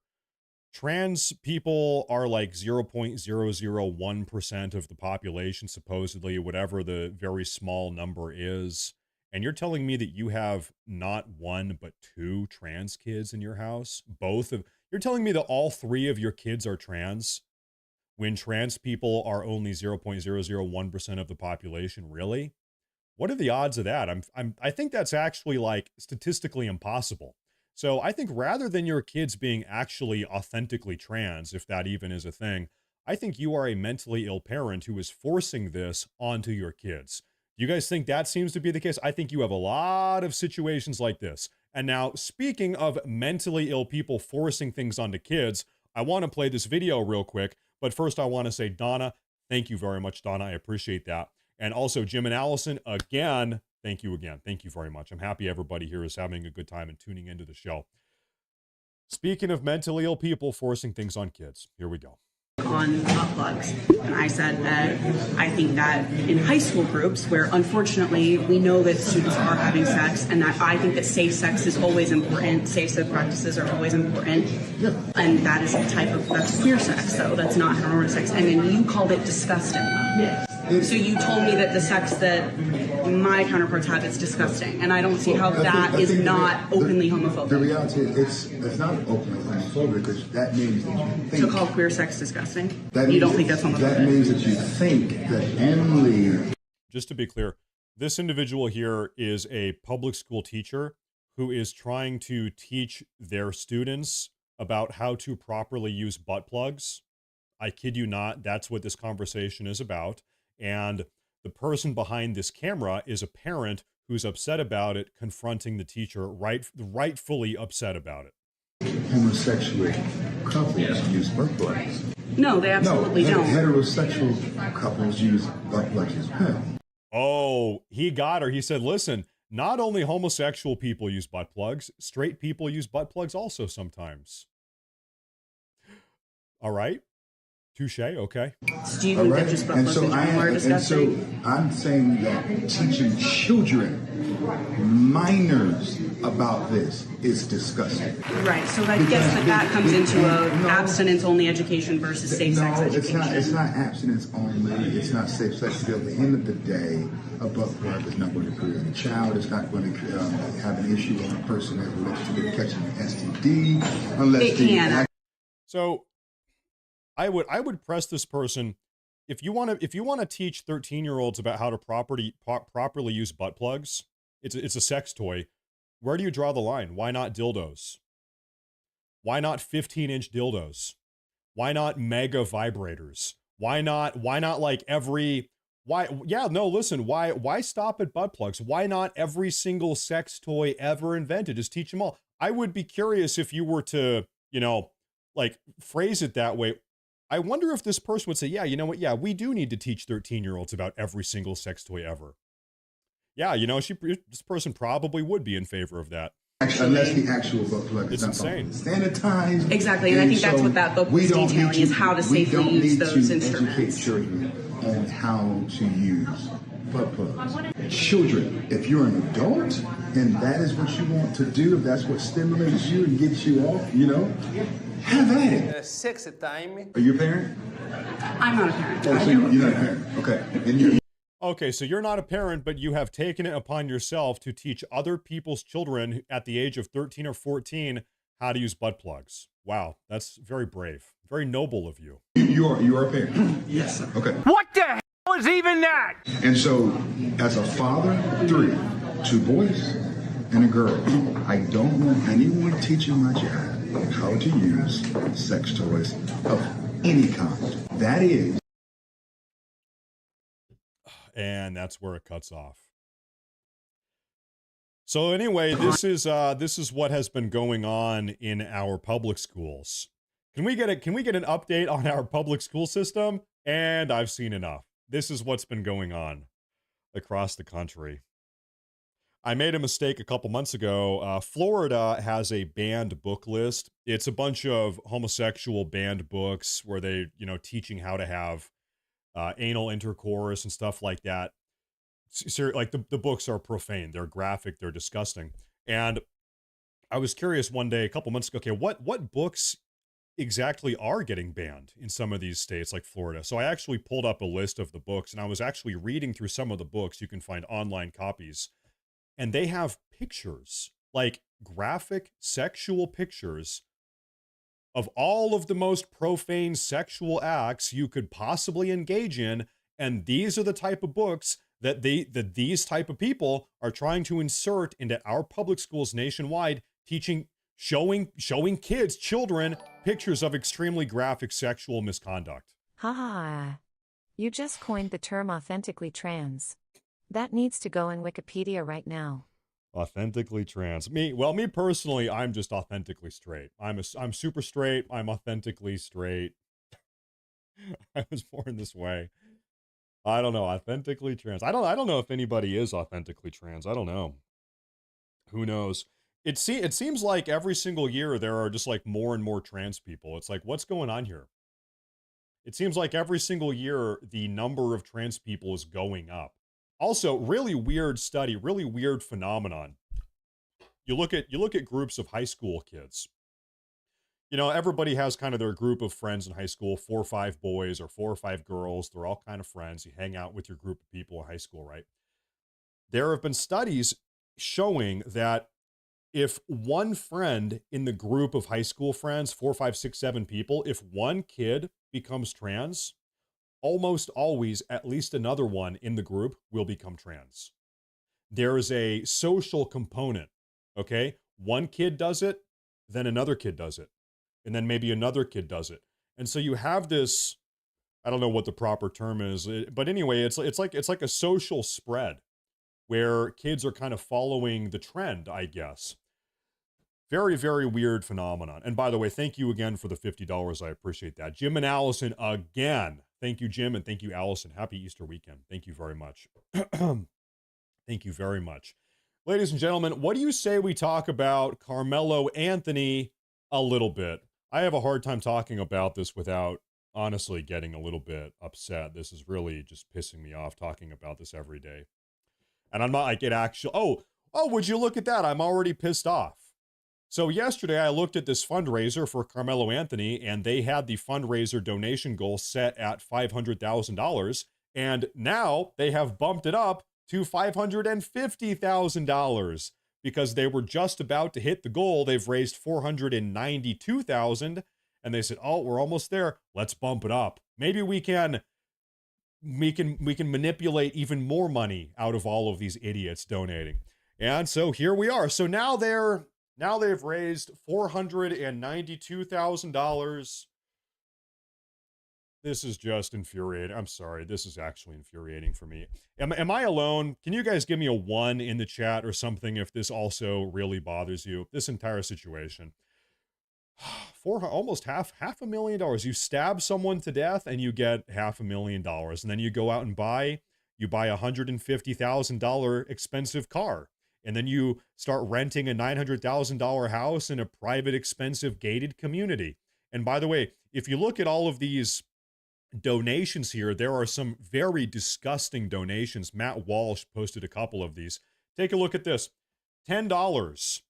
Trans people are like 0.001% of the population, supposedly, whatever the very small number is. And you're telling me that you have not 1, but 2 trans kids in your house? You're telling me that all 3 of your kids are trans when trans people are only 0.001% of the population? Really? What are the odds of that? I think that's actually like statistically impossible. So I think rather than your kids being actually authentically trans, if that even is a thing, I think you are a mentally ill parent who is forcing this onto your kids. You guys think that seems to be the case? I think you have a lot of situations like this. And now, speaking of mentally ill people forcing things onto kids, I want to play this video real quick. But first, I want to say, Donna, thank you very much, Donna. I appreciate that. And also, Jim and Allison, again, thank you again. Thank you very much. I'm happy everybody here is having a good time and tuning into the show. Speaking of mentally ill people forcing things on kids, here we go. on butt plugs. And I said that I think that in high school groups, where unfortunately we know that students are having sex, and that I think that safe sex is always important, safe sex practices are always important, and that is that's queer sex, though, that's not heteronormative sex. And then you called it disgusting. So you told me that the sex that my counterparts have is disgusting, and I don't see how that is not openly homophobic. The reality is it's not openly homophobic, because that means that you think... To call queer sex disgusting? You don't think that's homophobic? That means that you think that only... Just to be clear, this individual here is a public school teacher who is trying to teach their students about how to properly use butt plugs. I kid you not, that's what this conversation is about. And the person behind this camera is a parent who's upset about it, confronting the teacher, rightfully upset about it. Homosexual couples use butt plugs. No, they absolutely don't. Heterosexual couples use butt plugs as well. Oh, he got her. He said, listen, not only homosexual people use butt plugs, straight people use butt plugs also sometimes. All right. Touche, okay. Do you think that just butt plugs in general are disgusting? And so I'm saying that teaching children, minors, about this is disgusting. Right, so I guess that comes into abstinence-only education versus safe-sex education. It's not abstinence only. It's not safe sex. At the end of the day, a butt plug is not going to create a child. It's not going to have an issue on a person that relates to them catching an STD. Unless it can. So I would press this person, if you want to teach 13-year-olds about how to properly use butt plugs, it's a sex toy. Where do you draw the line? Why not dildos? Why not 15-inch dildos? Why not mega vibrators? Why not like why stop at butt plugs? Why not every single sex toy ever invented? Just teach them all. I would be curious if you were to, like phrase it that way. I wonder if this person would say, yeah, you know what? Yeah, we do need to teach 13-year-olds about every single sex toy ever. Yeah, this person probably would be in favor of that. Unless the actual butt plug is insane. Sanitized. Exactly, and I think that's what that book was detailing, is how to safely use those instruments. We don't need to educate children on how to use butt plugs. Children, if you're an adult and that is what you want to do, if that's what stimulates you and gets you off, have at it. Sexy time. Are you a parent? I'm not a parent. Oh, so you're not a parent. Okay. Okay, so you're not a parent, but you have taken it upon yourself to teach other people's children at the age of 13 or 14 how to use butt plugs. Wow, that's very brave. Very noble of you. You are a parent? Yes. Okay. What the hell is even that? And so, as a father, 2 boys and a girl, I don't want anyone teaching my child how to use sex toys of any kind. That is. And that's where it cuts off. So anyway, this is what has been going on in our public schools. Can we get an update on our public school system? And I've seen enough. This is what's been going on across the country. I made a mistake a couple months ago. Florida has a banned book list. It's a bunch of homosexual banned books where they, teaching how to have anal intercourse and stuff like that. Like the books are profane. They're graphic. They're disgusting. And I was curious one day, a couple months ago, okay, what books exactly are getting banned in some of these states like Florida? So I actually pulled up a list of the books, and I was actually reading through some of the books. You can find online copies. And they have pictures, like graphic sexual pictures of all of the most profane sexual acts you could possibly engage in. And these are the type of books that these type of people are trying to insert into our public schools nationwide, showing children pictures of extremely graphic sexual misconduct. Ha ha ha. You just coined the term authentically trans. That needs to go in Wikipedia right now. Authentically trans. Me personally, I'm just authentically straight. I'm super straight. I'm authentically straight. I was born this way. I don't know. Authentically trans. I don't know if anybody is authentically trans. I don't know. Who knows? It seems like every single year there are just like more and more trans people. It's like, what's going on here? It seems like every single year, the number of trans people is going up. Also, really weird study, really weird phenomenon. You look at groups of high school kids. You know, everybody has kind of their group of friends in high school, 4 or 5 boys or 4 or 5 girls. They're all kind of friends. You hang out with your group of people in high school, right? There have been studies showing that if one friend in the group of high school friends, 4, 5, 6, 7 people, if one kid becomes trans, almost always at least another one in the group will become trans. There is a social component, okay? One kid does it, then another kid does it, and then maybe another kid does it. And so you have this, I don't know what the proper term is, but anyway, it's like a social spread where kids are kind of following the trend, I guess. Very, very weird phenomenon. And by the way, thank you again for the $50. I appreciate that. Jim and Allison again. Thank you, Jim, and thank you, Allison. Happy Easter weekend. Thank you very much. Thank you very much. Ladies and gentlemen, what do you say we talk about Carmelo Anthony a little bit? I have a hard time talking about this without honestly getting a little bit upset. This is really just pissing me off talking about this every day. And I'm not like it actually, oh, would you look at that? I'm already pissed off. So yesterday I looked at this fundraiser for Carmelo Anthony, and they had the fundraiser donation goal set at $500,000. And now they have bumped it up to $550,000 because they were just about to hit the goal. They've raised $492,000, and they said, "Oh, we're almost there. Let's bump it up. Maybe we can manipulate even more money out of all of these idiots donating." And so here we are. So now they've raised $492,000. This is just infuriating. I'm sorry. This is actually infuriating for me. Am I alone? Can you guys give me a 1 in the chat or something if this also really bothers you? This entire situation. For almost half a million dollars. You stab someone to death and you get $500,000. And then you go out and buy a $150,000 expensive car. And then you start renting a $900,000 house in a private, expensive, gated community. And by the way, if you look at all of these donations here, there are some very disgusting donations. Matt Walsh posted a couple of these. Take a look at this. $10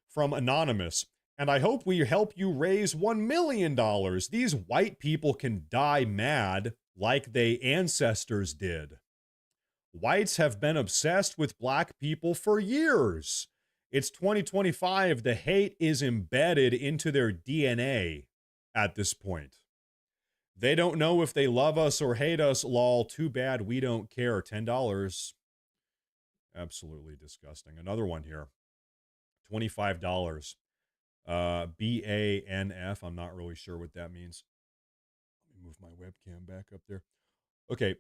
from Anonymous. And I hope we help you raise $1 million. These white people can die mad like they ancestors did. Whites have been obsessed with black people for years. It's 2025. The hate is embedded into their DNA at this point. They don't know if they love us or hate us. Lol, too bad we don't care. $10. Absolutely disgusting. Another one here. $25. BANF. I'm not really sure what that means. Let me move my webcam back up there. Okay.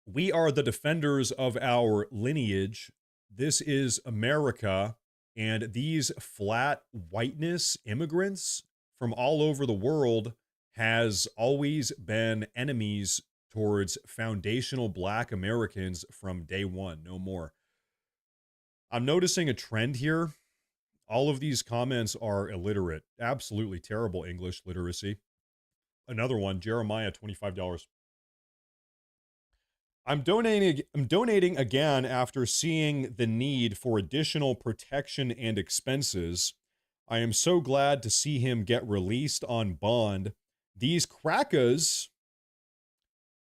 We are the defenders of our lineage. This is America, and these flat whiteness immigrants from all over the world has always been enemies towards foundational black Americans from day one. No more. I'm noticing a trend here. All of these comments are illiterate. Absolutely terrible English literacy. Another one, Jeremiah, $25. I'm donating again after seeing the need for additional protection and expenses. I am so glad to see him get released on bond. These crackers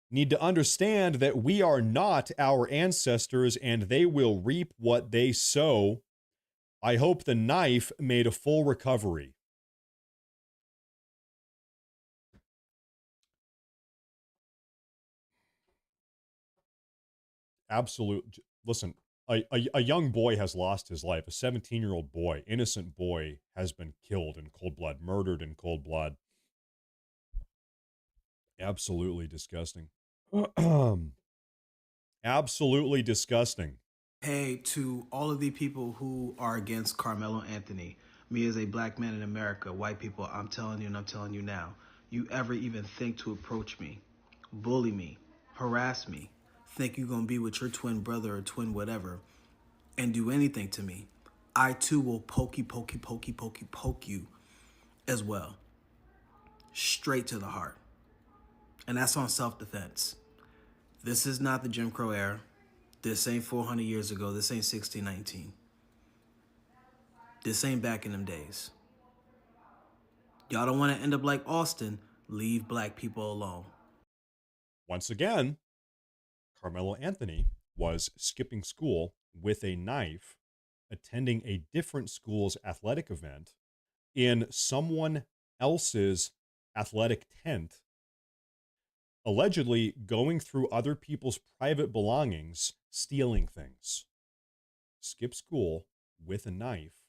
need to understand that we are not our ancestors and they will reap what they sow. I hope the knife made a full recovery. Absolute. Listen, a young boy has lost his life. A 17-year-old boy, innocent boy, has been killed in cold blood, murdered in cold blood. Absolutely disgusting. Absolutely disgusting. Hey, to all of the people who are against Carmelo Anthony, me as a black man in America, white people, I'm telling you and I'm telling you now, you ever even think to approach me, bully me, harass me, think you're going to be with your twin brother or twin whatever, and do anything to me, I too will poke you as well. Straight to the heart. And that's on self-defense. This is not the Jim Crow era. This ain't 400 years ago. This ain't 1619. This ain't back in them days. Y'all don't want to end up like Austin. Leave black people alone. Once again, Carmelo Anthony was skipping school with a knife, attending a different school's athletic event in someone else's athletic tent, allegedly going through other people's private belongings, stealing things. Skip school with a knife,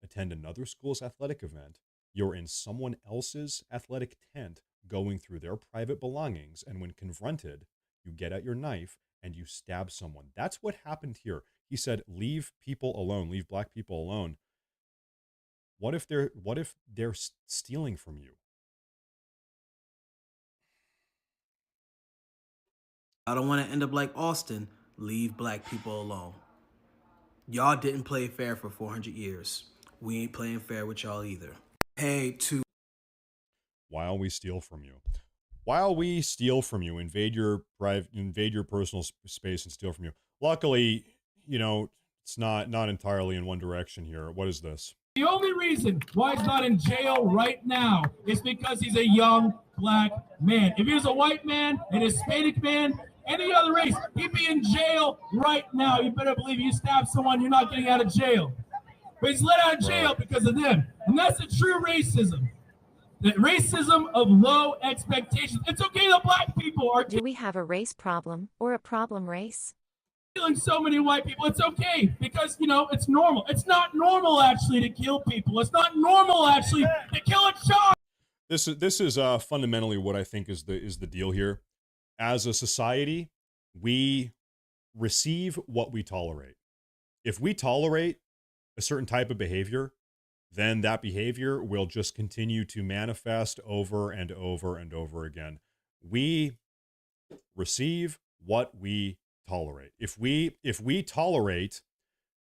attend another school's athletic event. You're in someone else's athletic tent going through their private belongings, and when confronted, you get out your knife and you stab someone. That's what happened here. He said, leave people alone, leave black people alone. What if they're stealing from you? I don't want to end up like Austin. Leave black people alone. Y'all didn't play fair for 400 years. We ain't playing fair with y'all either. Hey, to While we steal from you. While we steal from you, invade your personal space and steal from you. Luckily, you know, it's not entirely in one direction here. What is this? The only reason why he's not in jail right now is because he's a young black man. If he was a white man, an Hispanic man, any other race, he'd be in jail right now. You better believe you stab someone, you're not getting out of jail. But he's let out of jail because of them. And that's the true racism. The racism of low expectations. It's okay that black people are Do we have a race problem or a problem race? killing so many white people. It's okay because, you know, it's normal. It's not normal actually to kill people. It's not normal actually to kill a child. This is fundamentally what I think is the deal here. As a society, we receive what we tolerate. If we tolerate a certain type of behavior, then that behavior will just continue to manifest over and over and over again. We receive what we tolerate. If we tolerate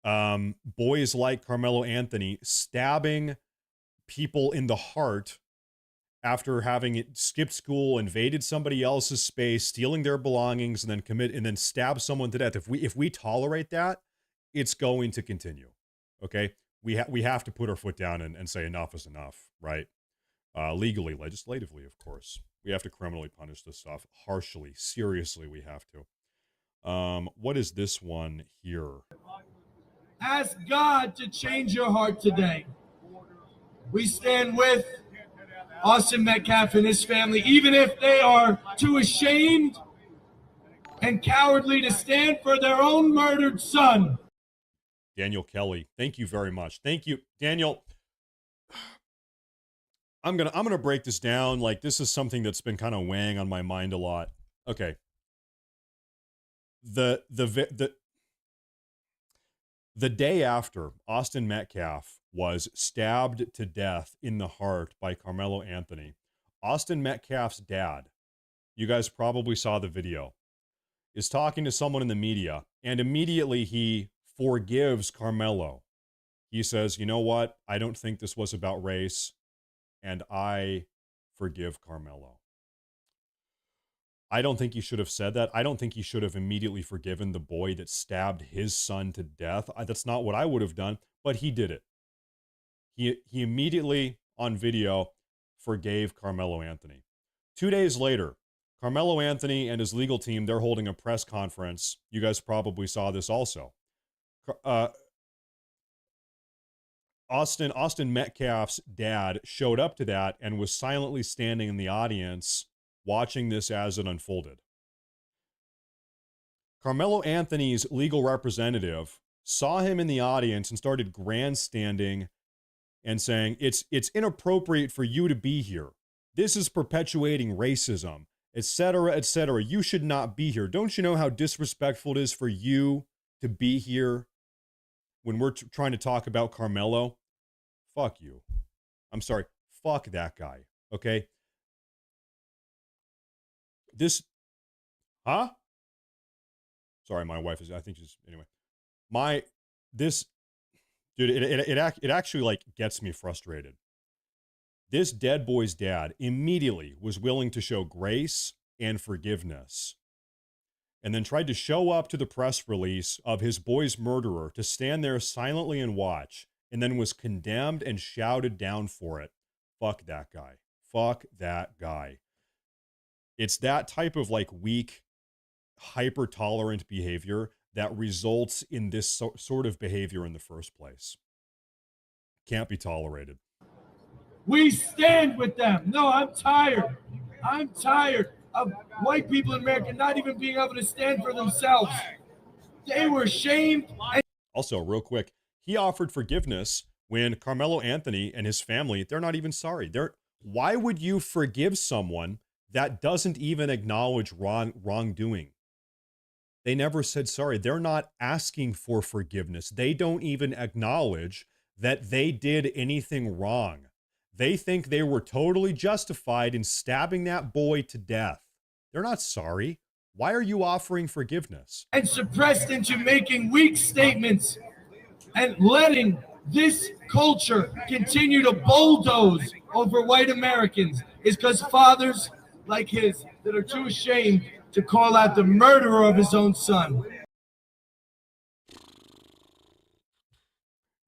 boys like Carmelo Anthony stabbing people in the heart after having skipped school, invaded somebody else's space, stealing their belongings, and then stab someone to death, if we tolerate that, it's going to continue. Okay, we have to put our foot down and say enough is enough, right? Legally, legislatively, of course, we have to criminally punish this stuff harshly, seriously. We have to. What is this one here? Ask God to change your heart today. We stand with Austin Metcalf and his family, even if they are too ashamed and cowardly to stand for their own murdered son. Daniel Kelly, thank you very much. Thank you, Daniel. I'm gonna break this down. Like, this is something that's been kind of weighing on my mind a lot. Okay. The day after Austin Metcalf was stabbed to death in the heart by Carmelo Anthony, Austin Metcalf's dad, you guys probably saw the video, is talking to someone in the media, and immediately he forgives Carmelo. He says, you know what? I don't think this was about race, and I forgive Carmelo. I don't think he should have said that. I don't think he should have immediately forgiven the boy that stabbed his son to death. That's not what I would have done, but he did it. He immediately, on video, forgave Carmelo Anthony. 2 days later, Carmelo Anthony and his legal team, they're holding a press conference. You guys probably saw this also. Austin Metcalf's dad showed up to that and was silently standing in the audience watching this as it unfolded. Carmelo Anthony's legal representative saw him in the audience and started grandstanding and saying, it's inappropriate for you to be here. This is perpetuating racism, etc., etc. You should not be here. Don't you know how disrespectful it is for you to be here when we're trying to talk about Carmelo? Fuck you. I'm sorry. Fuck that guy. Okay? Sorry, my wife is, I think she's, anyway. Dude, it actually, like, gets me frustrated. This dead boy's dad immediately was willing to show grace and forgiveness, and then tried to show up to the press release of his boy's murderer to stand there silently and watch, and then was condemned and shouted down for it. Fuck that guy. Fuck that guy. It's that type of like weak, hyper-tolerant behavior that results in this sort of behavior in the first place. Can't be tolerated. We stand with them. No, I'm tired. I'm tired of white people in America not even being able to stand for themselves. They were shamed. Also, real quick, he offered forgiveness when Carmelo Anthony and his family, they're not even sorry. Why would you forgive someone that doesn't even acknowledge wrongdoing? They never said sorry. They're not asking for forgiveness. They don't even acknowledge that they did anything wrong. They think they were totally justified in stabbing that boy to death. They're not sorry. Why are you offering forgiveness? And suppressed into making weak statements and letting this culture continue to bulldoze over white Americans is because fathers like his that are too ashamed to call out the murderer of his own son.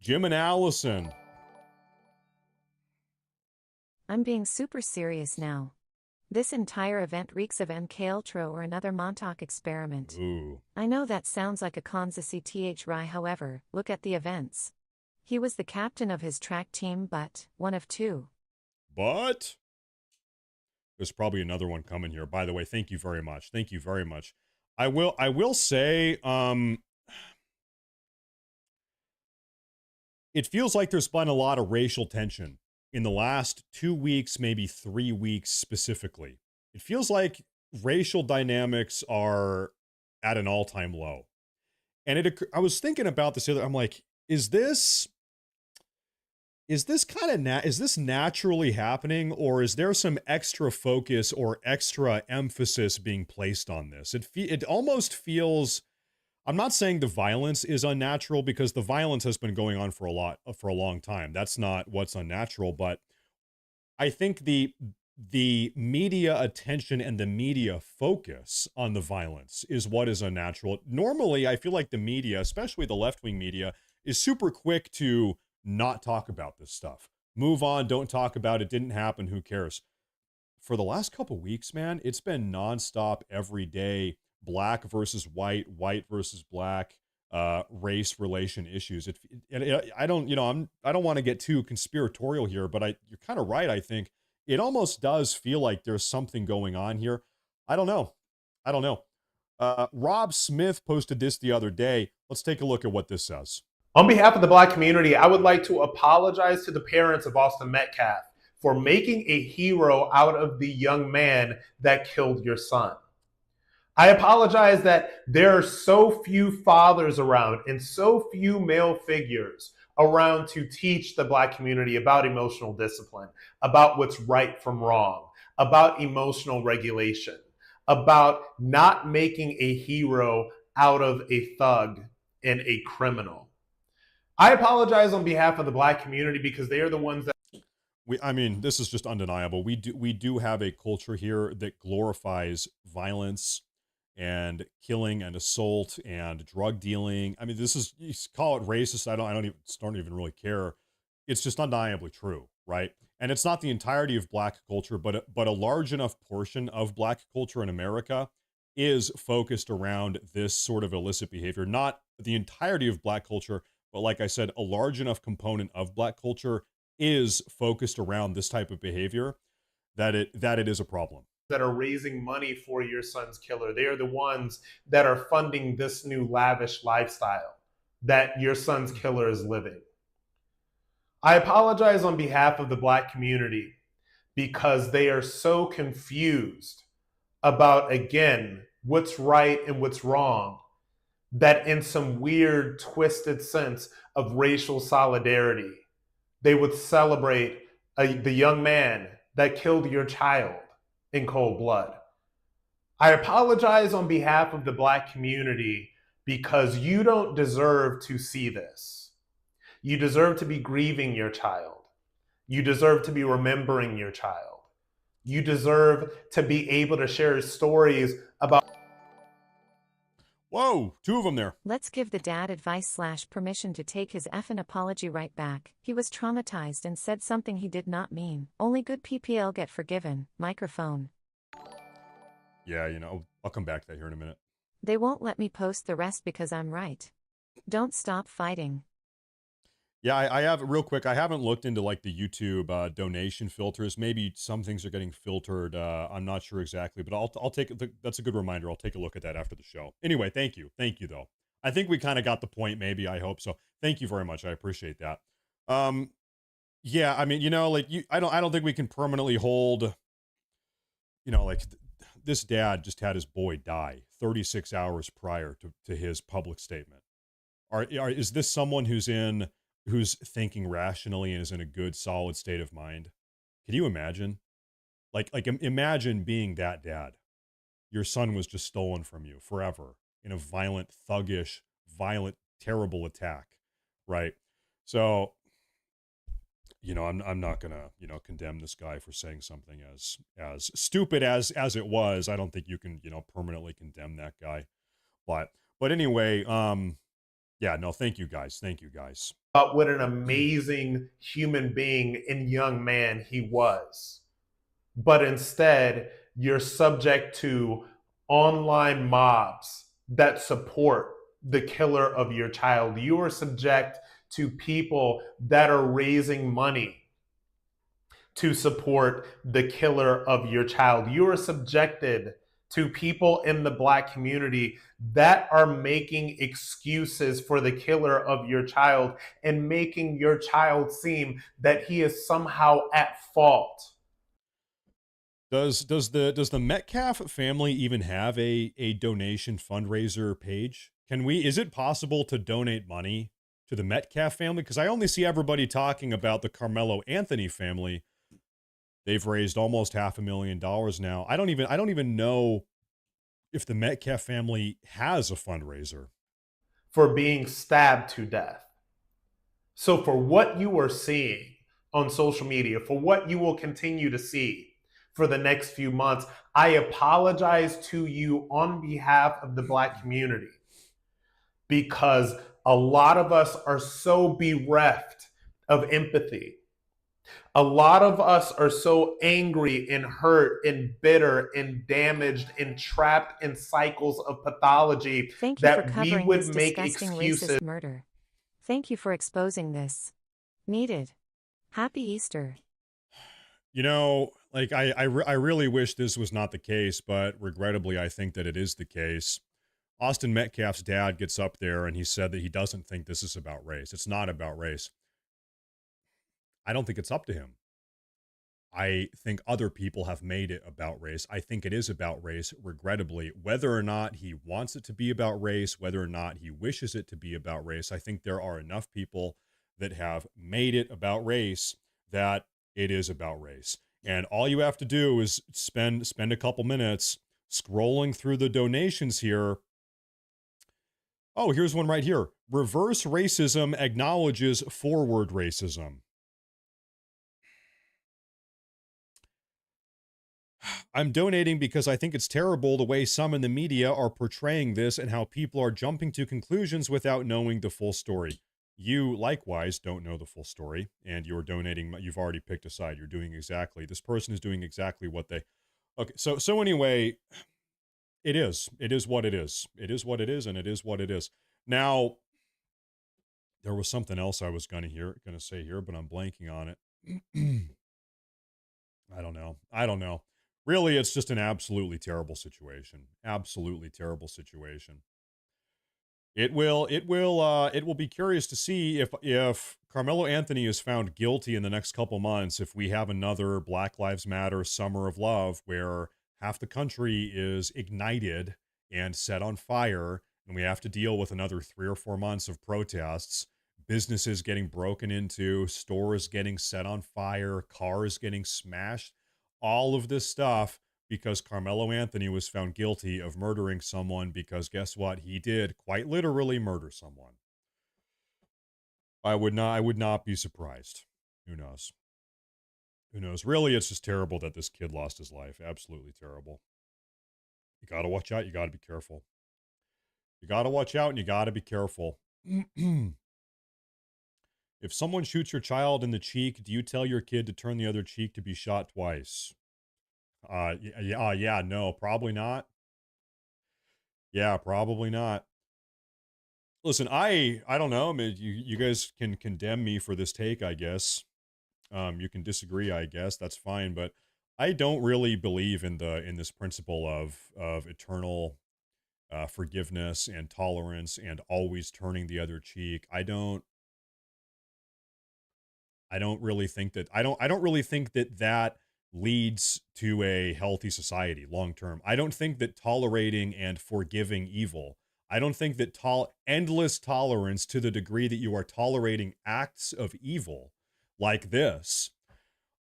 Jim and Allison. I'm being super serious now. This entire event reeks of MKUltra or another Montauk experiment. Ooh. I know that sounds like a Kanza CTHY, however, look at the events. He was the captain of his track team, but one of two. But there's probably another one coming here. By the way, thank you very much. Thank you very much. I will say, it feels like there's been a lot of racial tension in the last 2 weeks, maybe 3 weeks specifically. It feels like racial dynamics are at an all-time low. And I was thinking about this I'm like, is this naturally happening, or is there some extra focus or extra emphasis being placed on this? It almost feels, I'm not saying the violence is unnatural, because the violence has been going on for a long time. That's not what's unnatural, but I think the media attention and the media focus on the violence is what is unnatural. Normally, I feel like the media, especially the left-wing media, is super quick to not talk about this stuff. Move on, don't talk about it, didn't happen, who cares? For the last couple weeks, man, it's been nonstop every day. Black versus white, white versus black, race relation issues. I don't want to get too conspiratorial here, but you're kind of right. I think it almost does feel like there's something going on here. I don't know. Rob Smith posted this the other day. Let's take a look at what this says. On behalf of the Black community, I would like to apologize to the parents of Austin Metcalf for making a hero out of the young man that killed your son. I apologize that there are so few fathers around and so few male figures around to teach the Black community about emotional discipline, about what's right from wrong, about emotional regulation, about not making a hero out of a thug and a criminal. I apologize on behalf of the Black community because they are the ones that this is just undeniable. We do have a culture here that glorifies violence and killing and assault and drug dealing. I mean, this is, you call it racist. I don't even really care. It's just undeniably true, right? And it's not the entirety of Black culture, but a large enough portion of Black culture in America is focused around this sort of illicit behavior. Not the entirety of Black culture, but like I said, a large enough component of Black culture is focused around this type of behavior that it is a problem. That are raising money for your son's killer. They are the ones that are funding this new lavish lifestyle that your son's killer is living. I apologize on behalf of the Black community because they are so confused about, again, what's right and what's wrong, that in some weird, twisted sense of racial solidarity, they would celebrate the young man that killed your child in cold blood. I apologize on behalf of the Black community because you don't deserve to see this. You deserve to be grieving your child. You deserve to be remembering your child. You deserve to be able to share stories about. Whoa, 2 of them there. Let's give the dad advice / permission to take his effing apology right back. He was traumatized and said something he did not mean. Only good PPL get forgiven. Microphone. Yeah, you know, I'll come back to that here in a minute. They won't let me post the rest because I'm right. Don't stop fighting. Yeah, I have, real quick, I haven't looked into like the YouTube donation filters. Maybe some things are getting filtered. I'm not sure exactly, but I'll take, that's a good reminder. I'll take a look at that after the show. Anyway, thank you. Thank you, though. I think we kind of got the point, maybe. I hope so. Thank you very much. I appreciate that. Yeah, I mean, you know, like, I don't think we can permanently hold, you know, like, this dad just had his boy die 36 hours prior to his public statement. Is this someone who's thinking rationally and is in a good, solid state of mind? Can you imagine? Like imagine being that dad. Your son was just stolen from you forever in a violent, thuggish, terrible attack, right? So, you know, I'm not gonna, you know, condemn this guy for saying something as stupid as it was. I don't think you can, you know, permanently condemn that guy. But anyway, yeah, no, thank you guys. Thank you guys. About what an amazing human being and young man he was. But instead, you're subject to online mobs that support the killer of your child. You are subject to people that are raising money to support the killer of your child. You are subjected to people in the Black community that are making excuses for the killer of your child and making your child seem that he is somehow at fault. Does the Metcalf family even have a donation fundraiser page? Is it possible to donate money to the Metcalf family? Because I only see everybody talking about the Carmelo Anthony family. They've raised almost $500,000 now. I don't even know if the Metcalf family has a fundraiser. For being stabbed to death. So for what you are seeing on social media, for what you will continue to see for the next few months, I apologize to you on behalf of the Black community, because a lot of us are so bereft of empathy. A lot of us are so angry and hurt and bitter and damaged and trapped in cycles of pathology that we would make excuses. Racist murder. Thank you for exposing this. Needed. Happy Easter. You know, like I really wish this was not the case, but regrettably, I think that it is the case. Austin Metcalf's dad gets up there and he said that he doesn't think this is about race. It's not about race. I don't think it's up to him. I think other people have made it about race. I think it is about race, regrettably. Whether or not he wants it to be about race, whether or not he wishes it to be about race, I think there are enough people that have made it about race that it is about race. And all you have to do is spend a couple minutes scrolling through the donations here. Oh, here's one right here. Reverse racism acknowledges forward racism. I'm donating because I think it's terrible the way some in the media are portraying this and how people are jumping to conclusions without knowing the full story. You, likewise, don't know the full story, and you're donating. You've already picked a side. You're doing exactly. This person is doing exactly what they... Okay, so anyway, it is what it is. It is what it is, and it is what it is. Now, there was something else I was going to say here, but I'm blanking on it. I don't know. Really, it's just an absolutely terrible situation. Absolutely terrible situation. It will be curious to see if Carmelo Anthony is found guilty in the next couple months, if we have another Black Lives Matter Summer of Love where half the country is ignited and set on fire, and we have to deal with another 3 or 4 months of protests, businesses getting broken into, stores getting set on fire, cars getting smashed, all of this stuff because Carmelo Anthony was found guilty of murdering someone, because guess what? He did quite literally murder someone. I would not be surprised. Who knows? Who knows? Really, it's just terrible that this kid lost his life. Absolutely terrible. You got to watch out. You got to be careful. You got to watch out and you got to be careful. If someone shoots your child in the cheek, do you tell your kid to turn the other cheek to be shot twice? Yeah, no, probably not. Yeah, probably not. Listen, I don't know. I mean, you guys can condemn me for this take, I guess. You can disagree, I guess. That's fine, but I don't really believe in this principle of eternal forgiveness and tolerance and always turning the other cheek. I don't really think that I don't really think that leads to a healthy society long term. I don't think that tolerating and forgiving evil, I don't think that endless tolerance to the degree that you are tolerating acts of evil like this,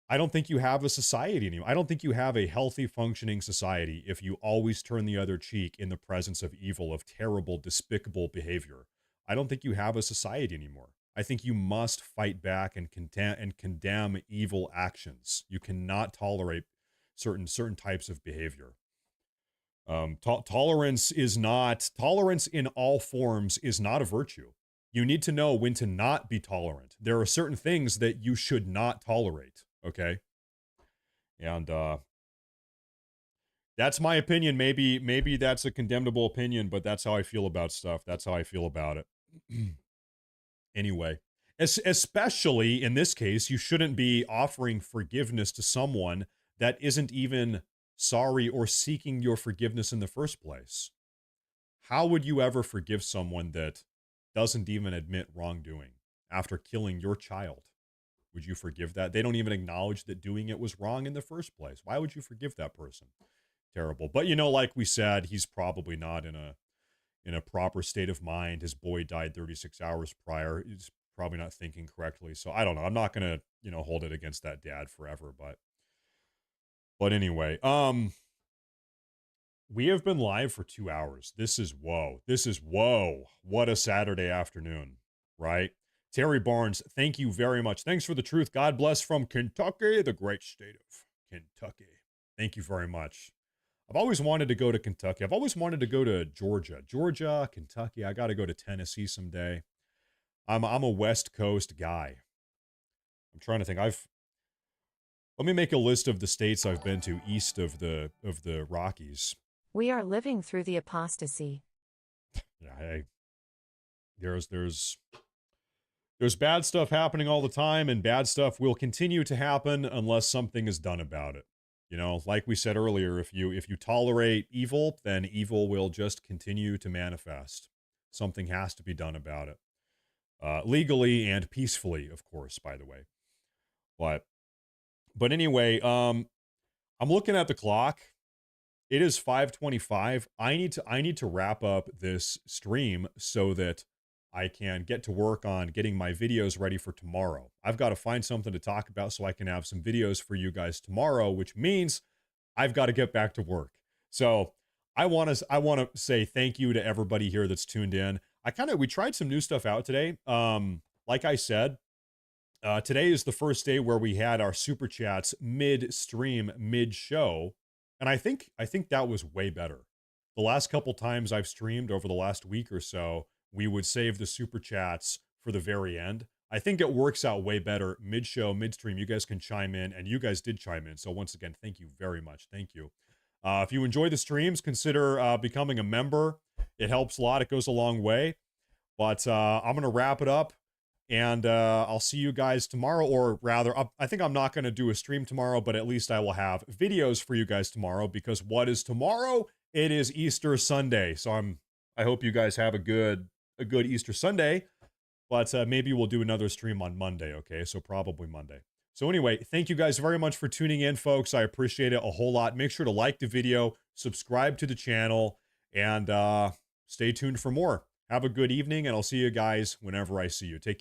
I don't think you have a society anymore. I don't think you have a healthy functioning society if you always turn the other cheek in the presence of evil, of terrible, despicable behavior. I don't think you have a society anymore. I think you must fight back and condemn evil actions. You cannot tolerate certain types of behavior. Tolerance in all forms is not a virtue. You need to know when to not be tolerant. There are certain things that you should not tolerate. Okay. And, that's my opinion. Maybe that's a condemnable opinion, but that's how I feel about stuff. That's how I feel about it. Anyway, especially in this case, you shouldn't be offering forgiveness to someone that isn't even sorry or seeking your forgiveness in the first place. How would you ever forgive someone that doesn't even admit wrongdoing after killing your child? Would you forgive that? They don't even acknowledge that doing it was wrong in the first place. Why would you forgive that person? Terrible. But, you know, like we said, he's probably not in a proper state of mind. His boy died 36 hours prior. He's probably not thinking correctly. So I don't know. I'm not going to, you know, hold it against that dad forever. But anyway, we have been live for 2 hours. This is whoa. What a Saturday afternoon, right? Terry Barnes, thank you very much. Thanks for the truth. God bless from Kentucky, the great state of Kentucky. Thank you very much. I've always wanted to go to Kentucky. I've always wanted to go to Georgia, Kentucky. I got to go to Tennessee someday. I'm a West Coast guy. I'm trying to think. Let me make a list of the states I've been to east of the Rockies. We are living through the apostasy. Yeah, hey. There's bad stuff happening all the time, and bad stuff will continue to happen unless something is done about it. You know, like we said earlier, if you tolerate evil, then evil will just continue to manifest. Something has to be done about it. Legally and peacefully, of course, by the way. But anyway, I'm looking at the clock. It is 5:25. I need to wrap up this stream so that I can get to work on getting my videos ready for tomorrow. I've got to find something to talk about so I can have some videos for you guys tomorrow, which means I've got to get back to work. So I want to say thank you to everybody here that's tuned in. We tried some new stuff out today. Like I said, today is the first day where we had our super chats mid-stream, mid-show, and I think that was way better. The last couple times I've streamed over the last week or so, we would save the super chats for the very end. I think it works out way better mid-show, mid-stream. You guys can chime in, and you guys did chime in. So once again, thank you very much. Thank you. If you enjoy the streams, consider becoming a member. It helps a lot. It goes a long way. But I'm going to wrap it up, and I'll see you guys tomorrow, or rather, I think I'm not going to do a stream tomorrow, but at least I will have videos for you guys tomorrow, because what is tomorrow? It is Easter Sunday. So I hope you guys have a good Easter Sunday, but maybe we'll do another stream on Monday, okay? So probably Monday. So anyway, thank you guys very much for tuning in, folks. I appreciate it a whole lot. Make sure to like the video, subscribe to the channel, and stay tuned for more. Have a good evening, and I'll see you guys whenever I see you. Take care.